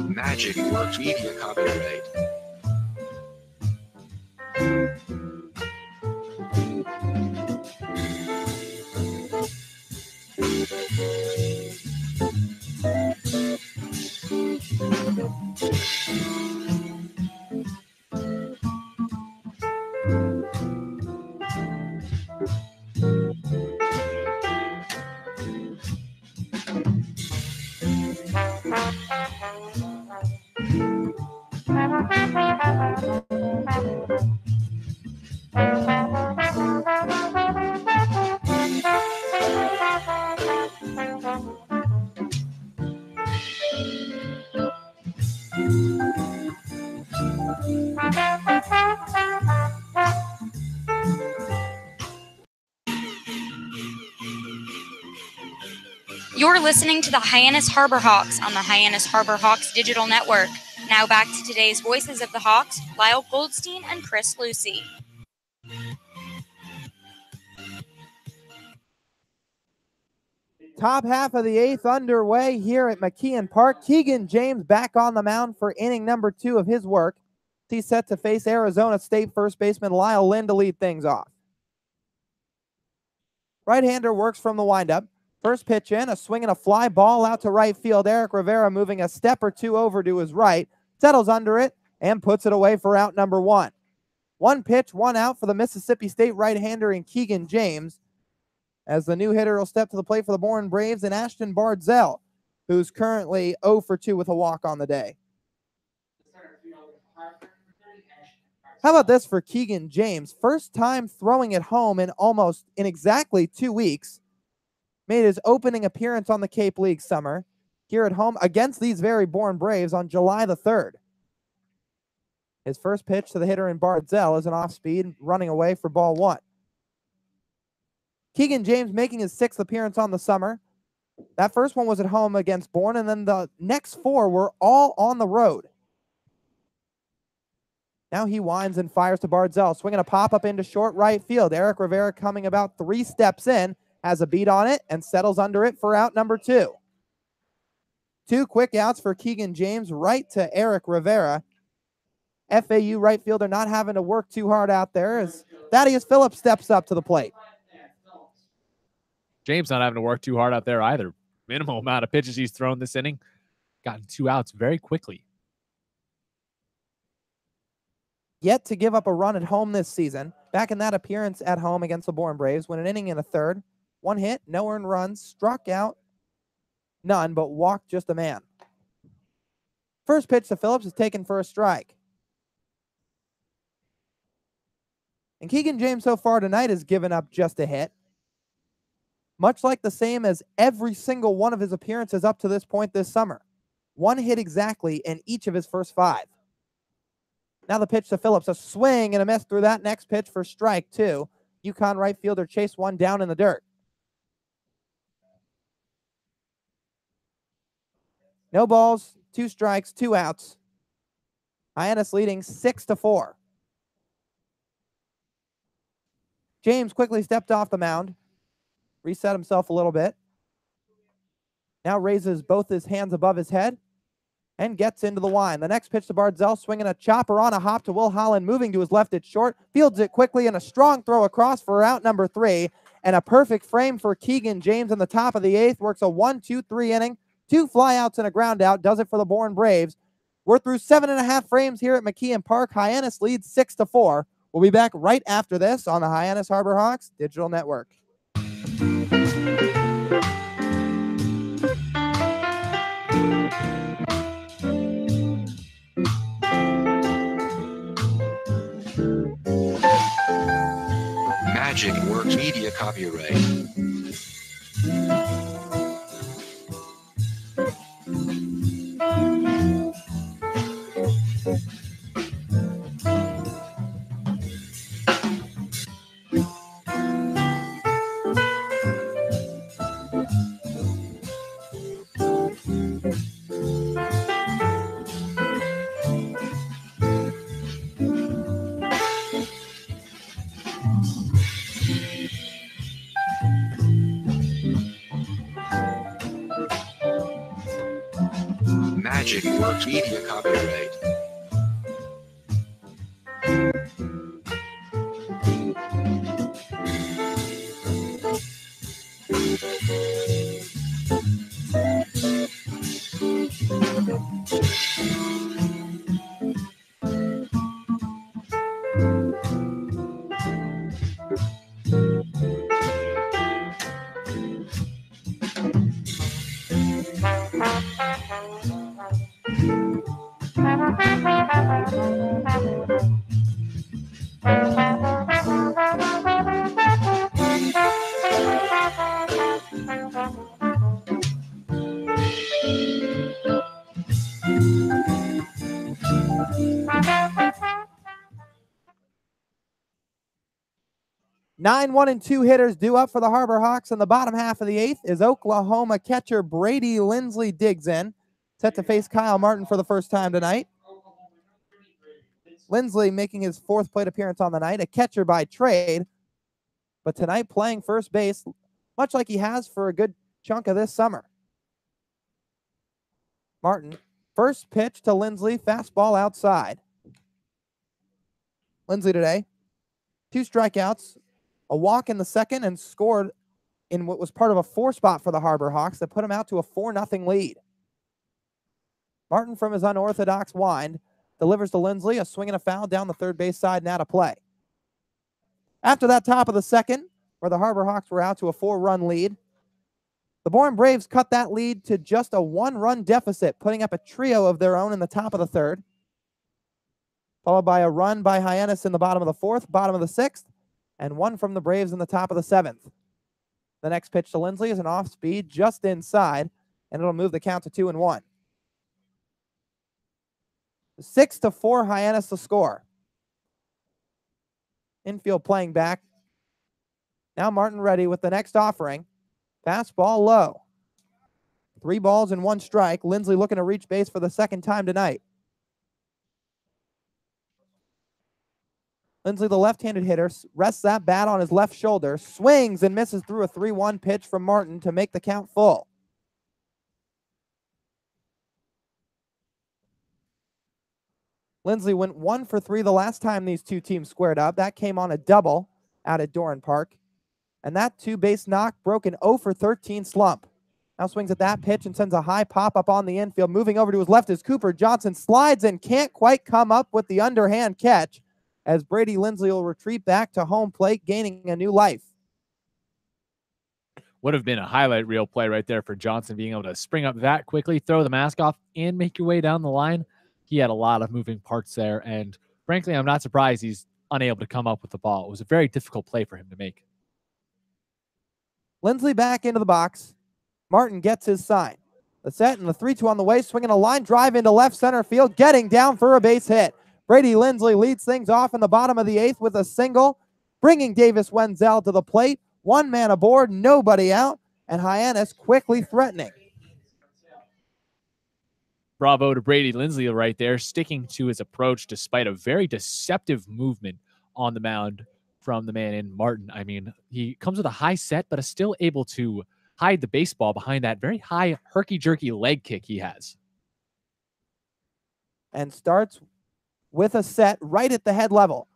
Magic Works Media copyright. You're listening to the Hyannis Harbor Hawks on the Hyannis Harbor Hawks Digital Network. Now back to today's voices of the Hawks, Lyle Goldstein and Chris Lucy. Top half of the 8th underway here at McKeon Park. Keegan James back on the mound for inning number 2 of his work. He's set to face Arizona State first baseman Lyle Lynn to lead things off. Right-hander works from the windup. First pitch in, a swing and a fly ball out to right field. Eric Rivera moving a step or two over to his right, settles under it, and puts it away for out number 1. 1 pitch, 1 out for the Mississippi State right-hander in Keegan James, as the new hitter will step to the plate for the Bourne Braves and Ashton Bardzell, who's currently 0 for 2 with a walk on the day. How about this for Keegan James? First time throwing at home in exactly 2 weeks. Made his opening appearance on the Cape League summer here at home against these very Bourne Braves on July the 3rd. His first pitch to the hitter in Bardzell is an off-speed running away for ball 1. Keegan James making his 6th appearance on the summer. That first one was at home against Bourne, and then the next 4 were all on the road. Now he winds and fires to Bardzell, swinging a pop-up into short right field. Eric Rivera coming about 3 steps in, has a beat on it, and settles under it for out number 2. 2 quick outs for Keegan James, right to Eric Rivera. FAU right fielder not having to work too hard out there as Thaddeus Phillips steps up to the plate. James not having to work too hard out there either. Minimal amount of pitches he's thrown this inning. Gotten 2 outs very quickly. Yet to give up a run at home this season. Back in that appearance at home against the Bourne Braves, went an inning and a third. 1 hit, no earned runs, struck out none, but walked just a man. First pitch to Phillips is taken for a strike. And Keegan James so far tonight has given up just a hit, much like the same as every single one of his appearances up to this point this summer. 1 hit exactly in each of his first 5. Now the pitch to Phillips, a swing and a miss through that next pitch for strike 2. UConn right fielder chased one down in the dirt. No balls, 2 strikes, 2 outs. Hyannis leading 6-4. James quickly stepped off the mound, reset himself a little bit. Now raises both his hands above his head and gets into the line. The next pitch to Bardzell, swinging a chopper on a hop to Will Holland, moving to his left at short, fields it quickly, and a strong throw across for out number 3, and a perfect frame for Keegan James in the top of the 8th. Works a 1-2-3 inning, 2 flyouts and a ground out, does it for the Bourne Braves. We're through 7.5 frames here at McKeon Park. Hyannis leads 6-4. We'll be back right after this on the Hyannis Harbor Hawks Digital Network. Magic Works Media copyright. Magic Works Media copyright. Nine 1-2 hitters due up for the Harbor Hawks in the bottom half of the 8th as Oklahoma catcher Brady Lindsley digs in, set to face Kyle Martin for the first time tonight. Lindsley making his 4th plate appearance on the night, a catcher by trade, but tonight playing first base, much like he has for a good chunk of this summer. Martin, first pitch to Lindsley, fastball outside. Lindsley today, 2 strikeouts, a walk in the second, and scored in what was part of a 4 spot for the Harbor Hawks that put him out to a 4-0 lead. Martin, from his unorthodox wind, delivers to Lindsley, a swing and a foul down the third base side and out of play. After that top of the second, where the Harbor Hawks were out to a 4-run lead, the Bourne Braves cut that lead to just a 1-run deficit, putting up a trio of their own in the top of the 3rd, followed by a run by Hyannis in the bottom of the 4th, bottom of the 6th, and one from the Braves in the top of the 7th. The next pitch to Lindsley is an off-speed just inside, and it'll move the count to 2-1. 6-4 Hyannis to score. Infield playing back. Now Martin ready with the next offering. Fastball low. 3 balls and 1 strike. Lindsley looking to reach base for the 2nd time tonight. Lindsley, the left-handed hitter, rests that bat on his left shoulder, swings and misses through a 3-1 pitch from Martin to make the count full. Lindsley went 1 for 3 the last time these two teams squared up. That came on a double out at Doran Park. And that 2-base knock broke an 0 for 13 slump. Now swings at that pitch and sends a high pop up on the infield. Moving over to his left is Cooper Johnson. Slides and can't quite come up with the underhand catch, as Brady Lindsley will retreat back to home plate, gaining a new life. Would have been a highlight reel play right there for Johnson, being able to spring up that quickly, throw the mask off, and make your way down the line. He had a lot of moving parts there, and frankly, I'm not surprised he's unable to come up with the ball. It was a very difficult play for him to make. Lindsley back into the box. Martin gets his sign. The set and the 3-2 on the way, swinging a line drive into left center field, getting down for a base hit. Brady Lindsley leads things off in the bottom of the 8th with a single, bringing Davis Wenzel to the plate. One man aboard, nobody out, and Hyannis quickly threatening. Bravo to Brady Lindsley right there, sticking to his approach despite a very deceptive movement on the mound from the man in Martin. I mean, he comes with a high set, but is still able to hide the baseball behind that very high herky-jerky leg kick he has. And starts with a set right at the head level.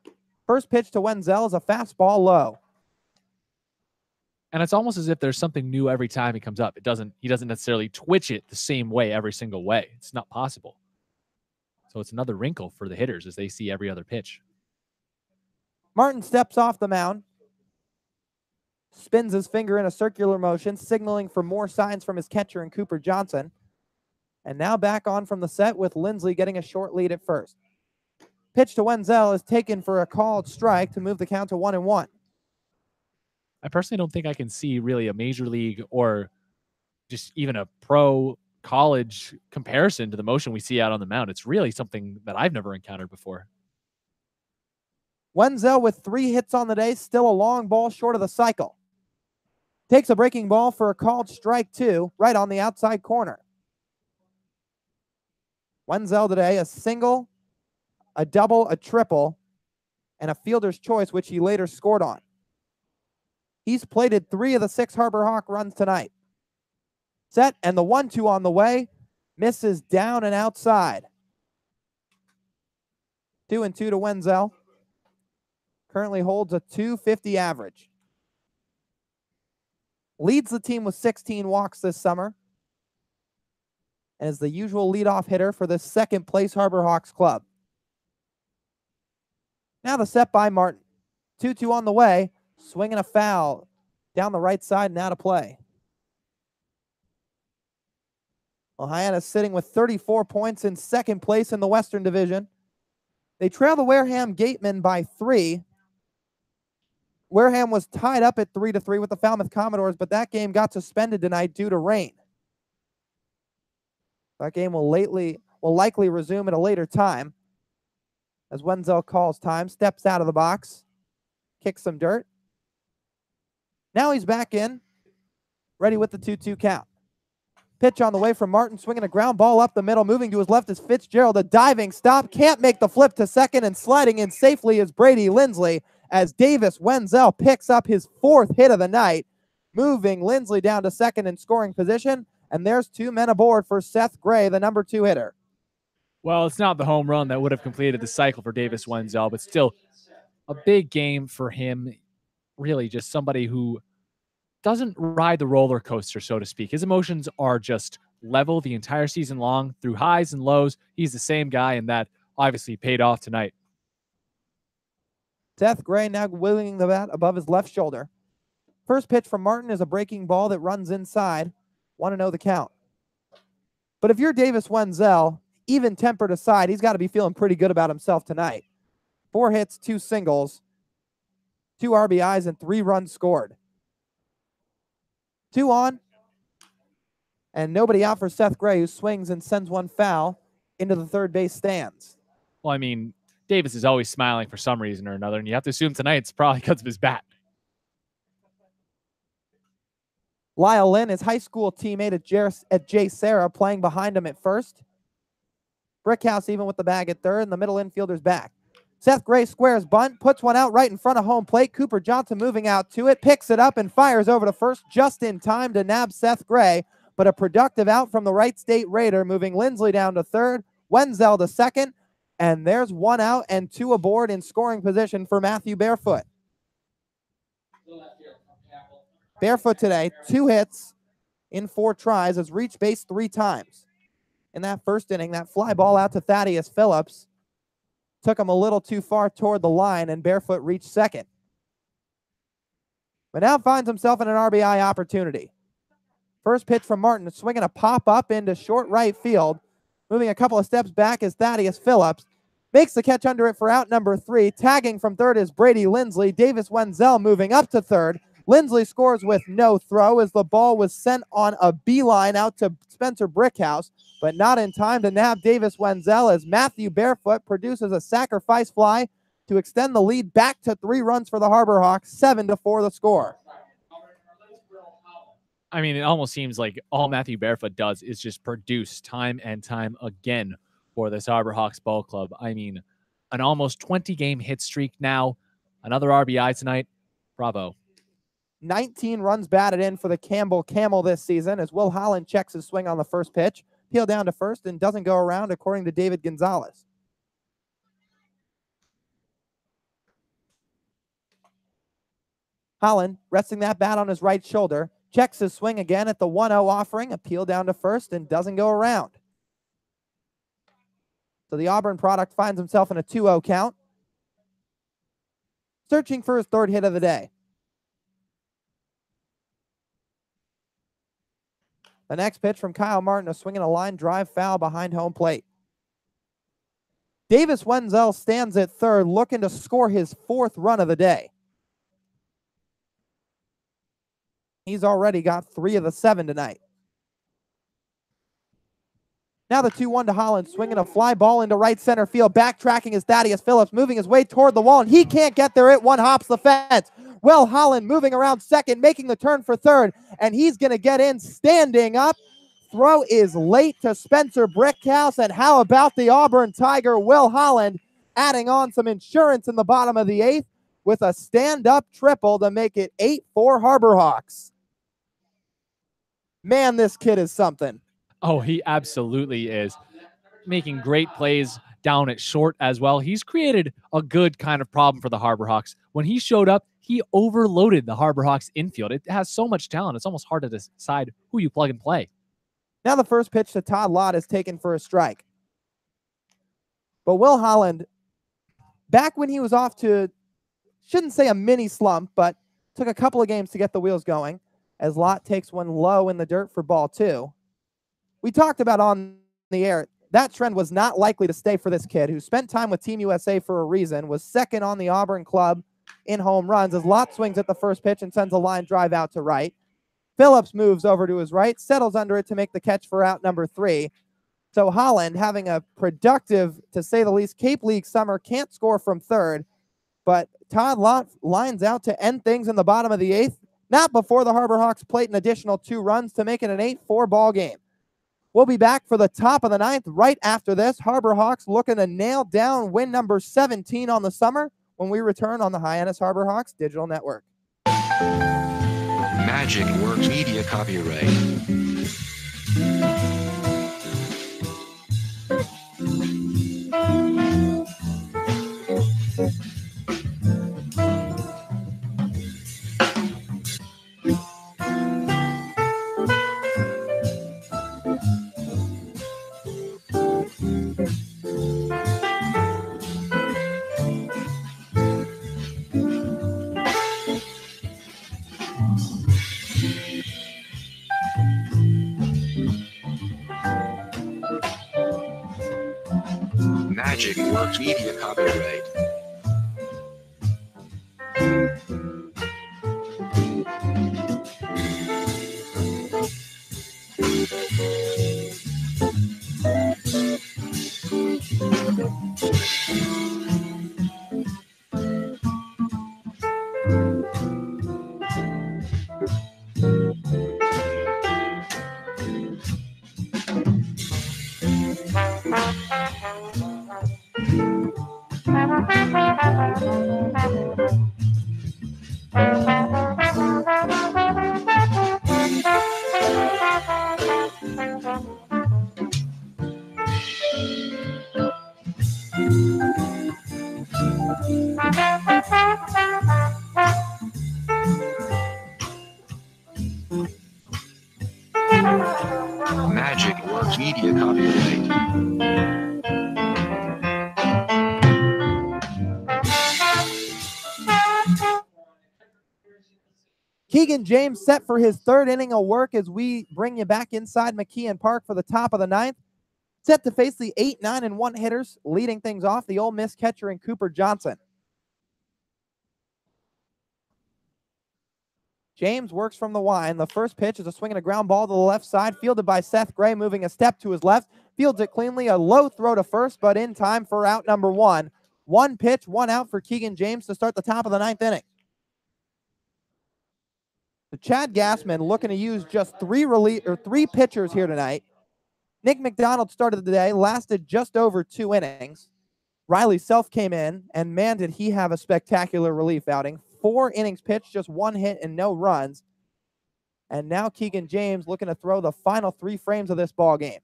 First pitch to Wenzel is a fastball low. And it's almost as if there's something new every time he comes up. He doesn't necessarily twitch it the same way every single way. It's not possible. So it's another wrinkle for the hitters as they see every other pitch. Martin steps off the mound, spins his finger in a circular motion, signaling for more signs from his catcher and Cooper Johnson. And now back on from the set with Lindsley getting a short lead at first. Pitch to Wenzel is taken for a called strike to move the count to 1-1. I personally don't think I can see really a major league or just even a pro college comparison to the motion we see out on the mound. It's really something that I've never encountered before. Wenzel with 3 hits on the day, still a long ball short of the cycle. Takes a breaking ball for a called strike 2, right on the outside corner. Wenzel today, a single, a double, a triple, and a fielder's choice, which he later scored on. He's plated 3 of the 6 Harbor Hawk runs tonight. Set, and the 1-2 on the way. Misses down and outside. 2-2 to Wenzel. Currently holds a .250 average. Leads the team with 16 walks this summer. And is the usual leadoff hitter for the second place Harbor Hawks club. Now the set by Martin. 2-2 on the way. Swinging a foul down the right side and out of play. Well, Hyannis sitting with 34 points in second place in the Western Division. They trail the Wareham Gatemen by 3. Wareham was tied up at 3-3 with the Falmouth Commodores, but that game got suspended tonight due to rain. That game will likely resume at a later time. As Wenzel calls time, steps out of the box, kicks some dirt. Now he's back in, ready with the 2-2 count. Pitch on the way from Martin, swinging a ground ball up the middle. Moving to his left is Fitzgerald. A diving stop, can't make the flip to second, and sliding in safely is Brady Lindsley as Davis Wenzel picks up his 4th hit of the night, moving Lindsley down to second in scoring position. And there's 2 men aboard for Seth Gray, the number 2 hitter. Well, it's not the home run that would have completed the cycle for Davis Wenzel, but still a big game for him. Really just somebody who doesn't ride the roller coaster, so to speak. His emotions are just level the entire season long through highs and lows. He's the same guy, and that obviously paid off tonight. Seth Gray now wheeling the bat above his left shoulder. First pitch from Martin is a breaking ball that runs inside. 1-0 the count. But if you're Davis Wenzel, even tempered aside, he's got to be feeling pretty good about himself tonight. 4 hits, 2 singles, 2 RBIs, and 3 runs scored. 2 on, and nobody out for Seth Gray, who swings and sends one foul into the third base stands. Well, I mean, Davis is always smiling for some reason or another, and you have to assume tonight it's probably because of his bat. Lyle Lynn, his high school teammate at J. Sarah, playing behind him at first. Brickhouse even with the bag at third, and the middle infielder's back. Seth Gray squares bunt, puts one out right in front of home plate. Cooper Johnson moving out to it, picks it up and fires over to first just in time to nab Seth Gray. But a productive out from the Wright State Raider, moving Lindsley down to third, Wenzel to second, and there's 1 out and 2 aboard in scoring position for Matthew Barefoot. Barefoot today, 2 hits in 4 tries, has reached base 3 times. In that first inning, that fly ball out to Thaddeus Phillips took him a little too far toward the line, and Barefoot reached second. But now finds himself in an RBI opportunity. First pitch from Martin, swinging a pop up into short right field. Moving a couple of steps back is Thaddeus Phillips. Makes the catch under it for out number 3. Tagging from third is Brady Lindsley. Davis Wenzel moving up to third. Lindsley scores with no throw as the ball was sent on a beeline out to Spencer Brickhouse, but not in time to nab Davis Wenzel as Matthew Barefoot produces a sacrifice fly to extend the lead back to 3 runs for the Harbor Hawks, 7-4 the score. I mean, it almost seems like all Matthew Barefoot does is just produce time and time again for this Harbor Hawks ball club. I mean, an almost 20-game hit streak now. Another RBI tonight. Bravo. 19 runs batted in for the Campbell Camel this season as Will Holland checks his swing on the first pitch. Peel down to first and doesn't go around, according to David Gonzalez. Holland resting that bat on his right shoulder. Checks his swing again at the 1-0 offering. A peel down to first and doesn't go around. So the Auburn product finds himself in a 2-0 count. Searching for his third hit of the day. The next pitch from Kyle Martin, a swing and a line drive foul behind home plate. Davis Wenzel stands at third, looking to score his 4th run of the day. He's already got 3 of the 7 tonight. Now the 2-1 to Holland, swinging a fly ball into right center field. Backtracking is Thaddeus Phillips, moving his way toward the wall, and he can't get there. It one-hops the fence. Will Holland moving around second, making the turn for third, and he's going to get in standing up. Throw is late to Spencer Brickhouse, and how about the Auburn Tiger, Will Holland, adding on some insurance in the bottom of the 8th with a stand-up triple to make it 8-4 Harbor Hawks. Man, this kid is something. Oh, he absolutely is. Making great plays down at short as well. He's created a good kind of problem for the Harbor Hawks. When he showed up, he overloaded the Harbor Hawks infield. It has so much talent. It's almost hard to decide who you plug and play. Now the first pitch to Todd Lott is taken for a strike. But Will Holland, back when he was off to, shouldn't say a mini slump, but took a couple of games to get the wheels going, as Lott takes one low in the dirt for ball 2. We talked about on the air, that trend was not likely to stay for this kid who spent time with Team USA for a reason, was second on the Auburn club in home runs as Lott swings at the first pitch and sends a line drive out to right. Phillips moves over to his right, settles under it to make the catch for out number 3. So Holland, having a productive, to say the least, Cape League summer, can't score from third, but Todd Lott lines out to end things in the bottom of the 8th, not before the Harbor Hawks plate an additional 2 runs to make it an 8-4 ball game. We'll be back for the top of the 9th right after this. Harbor Hawks looking to nail down win number 17 on the summer when we return on the Hyannis Harbor Hawks Digital Network. Magic Works Media copyright. Magic Works Media copyright. Magic Works Media copyright. Keegan James set for his 3rd inning of work as we bring you back inside McKeon Park for the top of the 9th. Set to face the 8-9-1 hitters, leading things off, the Ole Miss catcher in Cooper Johnson. James works from the wind. The first pitch is a swing and a ground ball to the left side, fielded by Seth Gray, moving a step to his left. Fields it cleanly, a low throw to first, but in time for out number one. One pitch, one out for Keegan James to start the top of the ninth inning. So Chad Gassman looking to use just three pitchers here tonight. Nick McDonald started the day, lasted just over 2 innings. Riley Self came in, and man, did he have a spectacular relief outing. 4 innings pitched, just 1 hit and no runs. And now Keegan James looking to throw the final 3 frames of this ball game.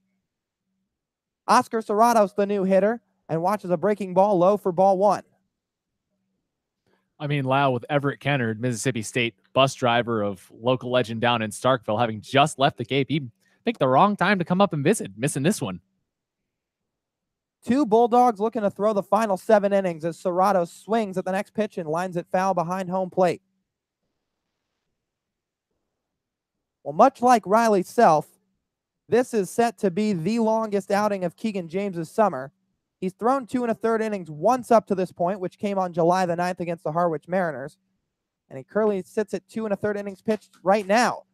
Oscar Serrato's the new hitter and watches a breaking ball low for ball 1. I mean, Lau with Everett Kennard, Mississippi State bus driver of local legend down in Starkville, having just left the Cape. He picked the wrong time to come up and visit, missing this one. 2 Bulldogs looking to throw the final 7 innings as Serrato swings at the next pitch and lines it foul behind home plate. Well, much like Riley Self, this is set to be the longest outing of Keegan James's summer. He's thrown 2 1/3 innings once up to this point, which came on July the 9th against the Harwich Mariners. And he currently sits at 2 1/3 innings pitched right now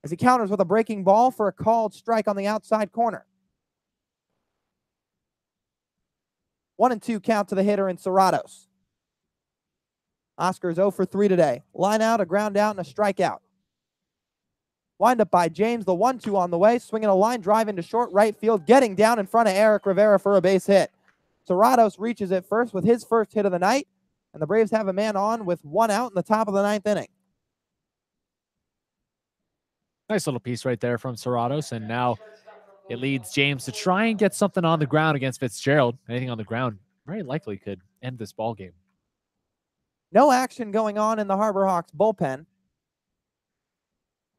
as he counters with a breaking ball for a called strike on the outside corner. 1-2 count to the hitter in Serratos. Oscar's 0 for 3 today. Line out, a ground out, and a strikeout. Wind up by James, the 1-2 on the way, swinging a line drive into short right field, getting down in front of Eric Rivera for a base hit. Serratos reaches it first with his first hit of the night, and the Braves have a man on with 1 out in the top of the 9th inning. Nice little piece right there from Serratos, and now it leads James to try and get something on the ground against Fitzgerald. Anything on the ground very likely could end this ball game. No action going on in the Harbor Hawks bullpen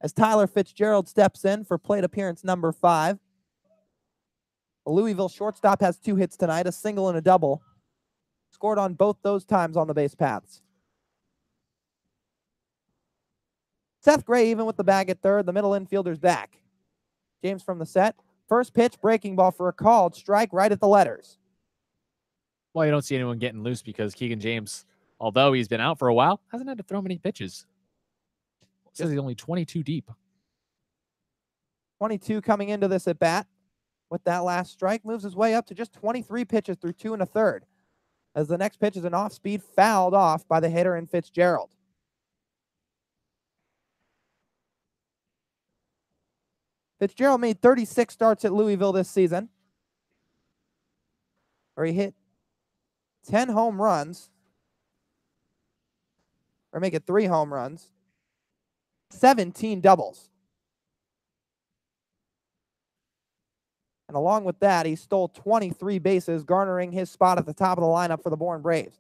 as Tyler Fitzgerald steps in for plate appearance number 5. The Louisville shortstop has 2 hits tonight, a single and a double. Scored on both those times on the base paths. Seth Gray even with the bag at third. The middle infielder's back. James from the set. First pitch, breaking ball for a called strike right at the letters. Well, you don't see anyone getting loose because Keegan James, although he's been out for a while, hasn't had to throw many pitches. It says he's only 22 deep. 22 coming into this at bat. With that last strike, moves his way up to just 23 pitches through 2 1/3. As the next pitch is an off-speed fouled off by the hitter in Fitzgerald. Fitzgerald made 36 starts at Louisville this season, where he hit 10 home runs, or make it 3 home runs, 17 doubles. And along with that, he stole 23 bases, garnering his spot at the top of the lineup for the Bourne Braves.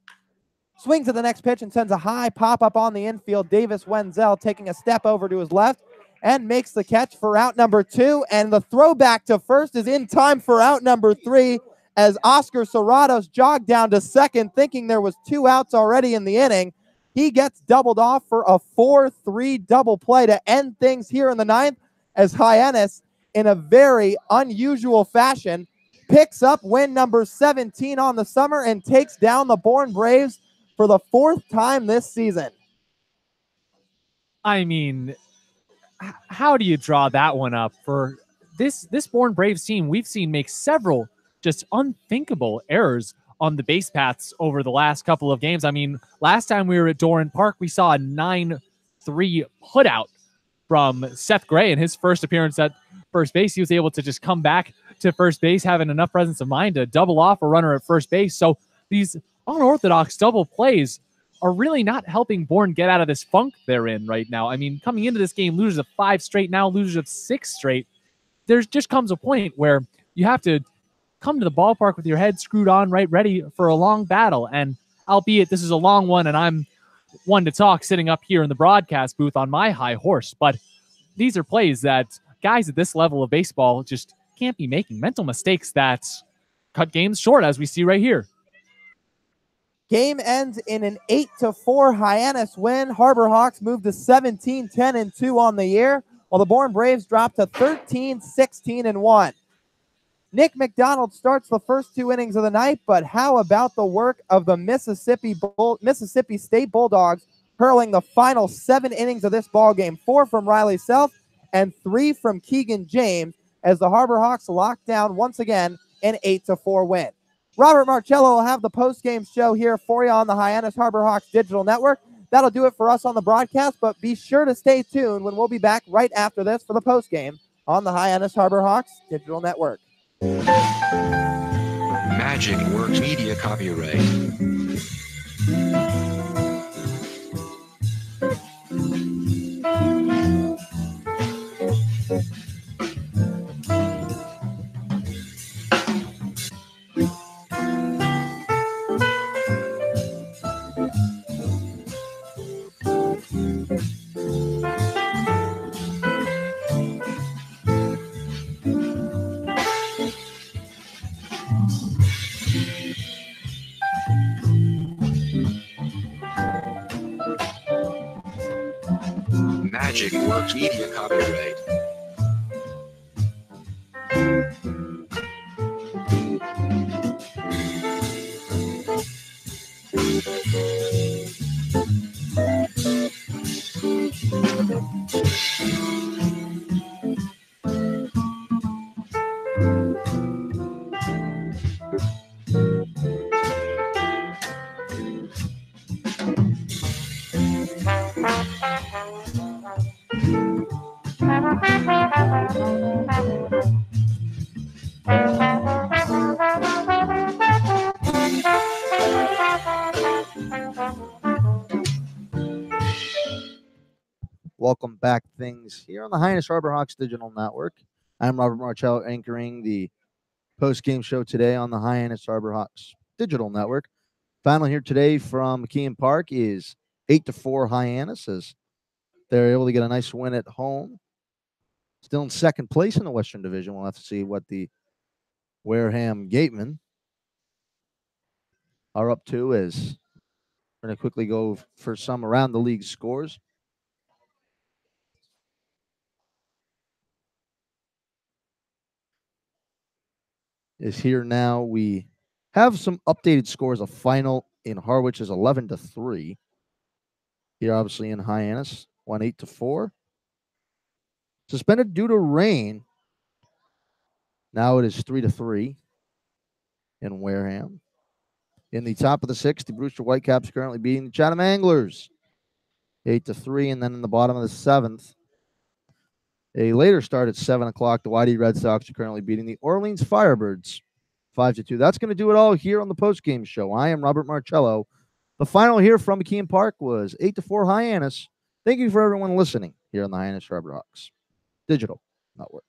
Swings at the next pitch and sends a high pop-up on the infield. Davis Wenzel taking a step over to his left and makes the catch for out number 2. And the throwback to first is in time for out number 3 as Oscar Serratos jogged down to second, thinking there was 2 outs already in the inning. He gets doubled off for a 4-3 double play to end things here in the 9th as Hyannis, in a very unusual fashion, picks up win number 17 on the summer and takes down the Bourne Braves for the 4th time this season. I mean, how do you draw that one up? For this Bourne Braves team, we've seen make several just unthinkable errors on the base paths over the last couple of games. I mean, last time we were at Doran Park, we saw a 9-3 putout from Seth Gray in his first appearance at first base. He was able to just come back to first base, having enough presence of mind to double off a runner at first base. So these unorthodox double plays are really not helping Bourne get out of this funk they're in right now. I mean, coming into this game, losers of 5 straight, now losers of 6 straight. There just comes a point where you have to come to the ballpark with your head screwed on, right, ready for a long battle. And albeit this is a long one, and I'm one to talk sitting up here in the broadcast booth on my high horse, but these are plays that guys at this level of baseball just can't be making. Mental mistakes that cut games short, as we see right here. Game ends in an 8-4 Hyannis win. Harbor Hawks move to 17-10-2 on the year, while the Bourne Braves drop to 13-16-1. Nick McDonald starts the first 2 innings of the night, but how about the work of the Mississippi State Bulldogs, hurling the final 7 innings of this ball game? 4 from Riley Self and 3 from Keegan James, as the Harbor Hawks lock down once again an 8-4 win. Robert Marcello will have the post-game show here for you on the Hyannis Harbor Hawks Digital Network. That'll do it for us on the broadcast, but be sure to stay tuned when we'll be back right after this for the post-game on the Hyannis Harbor Hawks Digital Network. Magic Works Media copyright. Magic Works Media copyright. Welcome back, things here on the Hyannis Harbor Hawks Digital Network. I'm Robert Marcello, anchoring the post-game show today on the Hyannis Harbor Hawks Digital Network. Final here today from McKeon Park is 8-4 Hyannis, as they're able to get a nice win at home. Still in second place in the Western Division. We'll have to see what the Wareham Gatemen are up to, as we're going to quickly go for some around the league scores. Is here now. We have some updated scores. A final in Harwich is 11-3. Here, obviously, in Hyannis, 8-4. Suspended due to rain. Now it is 3-3 in Wareham. In the top of the sixth, the Brewster Whitecaps currently beating the Chatham Anglers 8-3. And then in the bottom of the seventh, a later start at 7 o'clock, the YD Red Sox are currently beating the Orleans Firebirds 5-2. That's going to do it all here on the postgame show. I am Robert Marcello. The final here from McKeon Park was 8-4 Hyannis. Thank you for everyone listening here on the Hyannis Harbor Hawks Digital Network.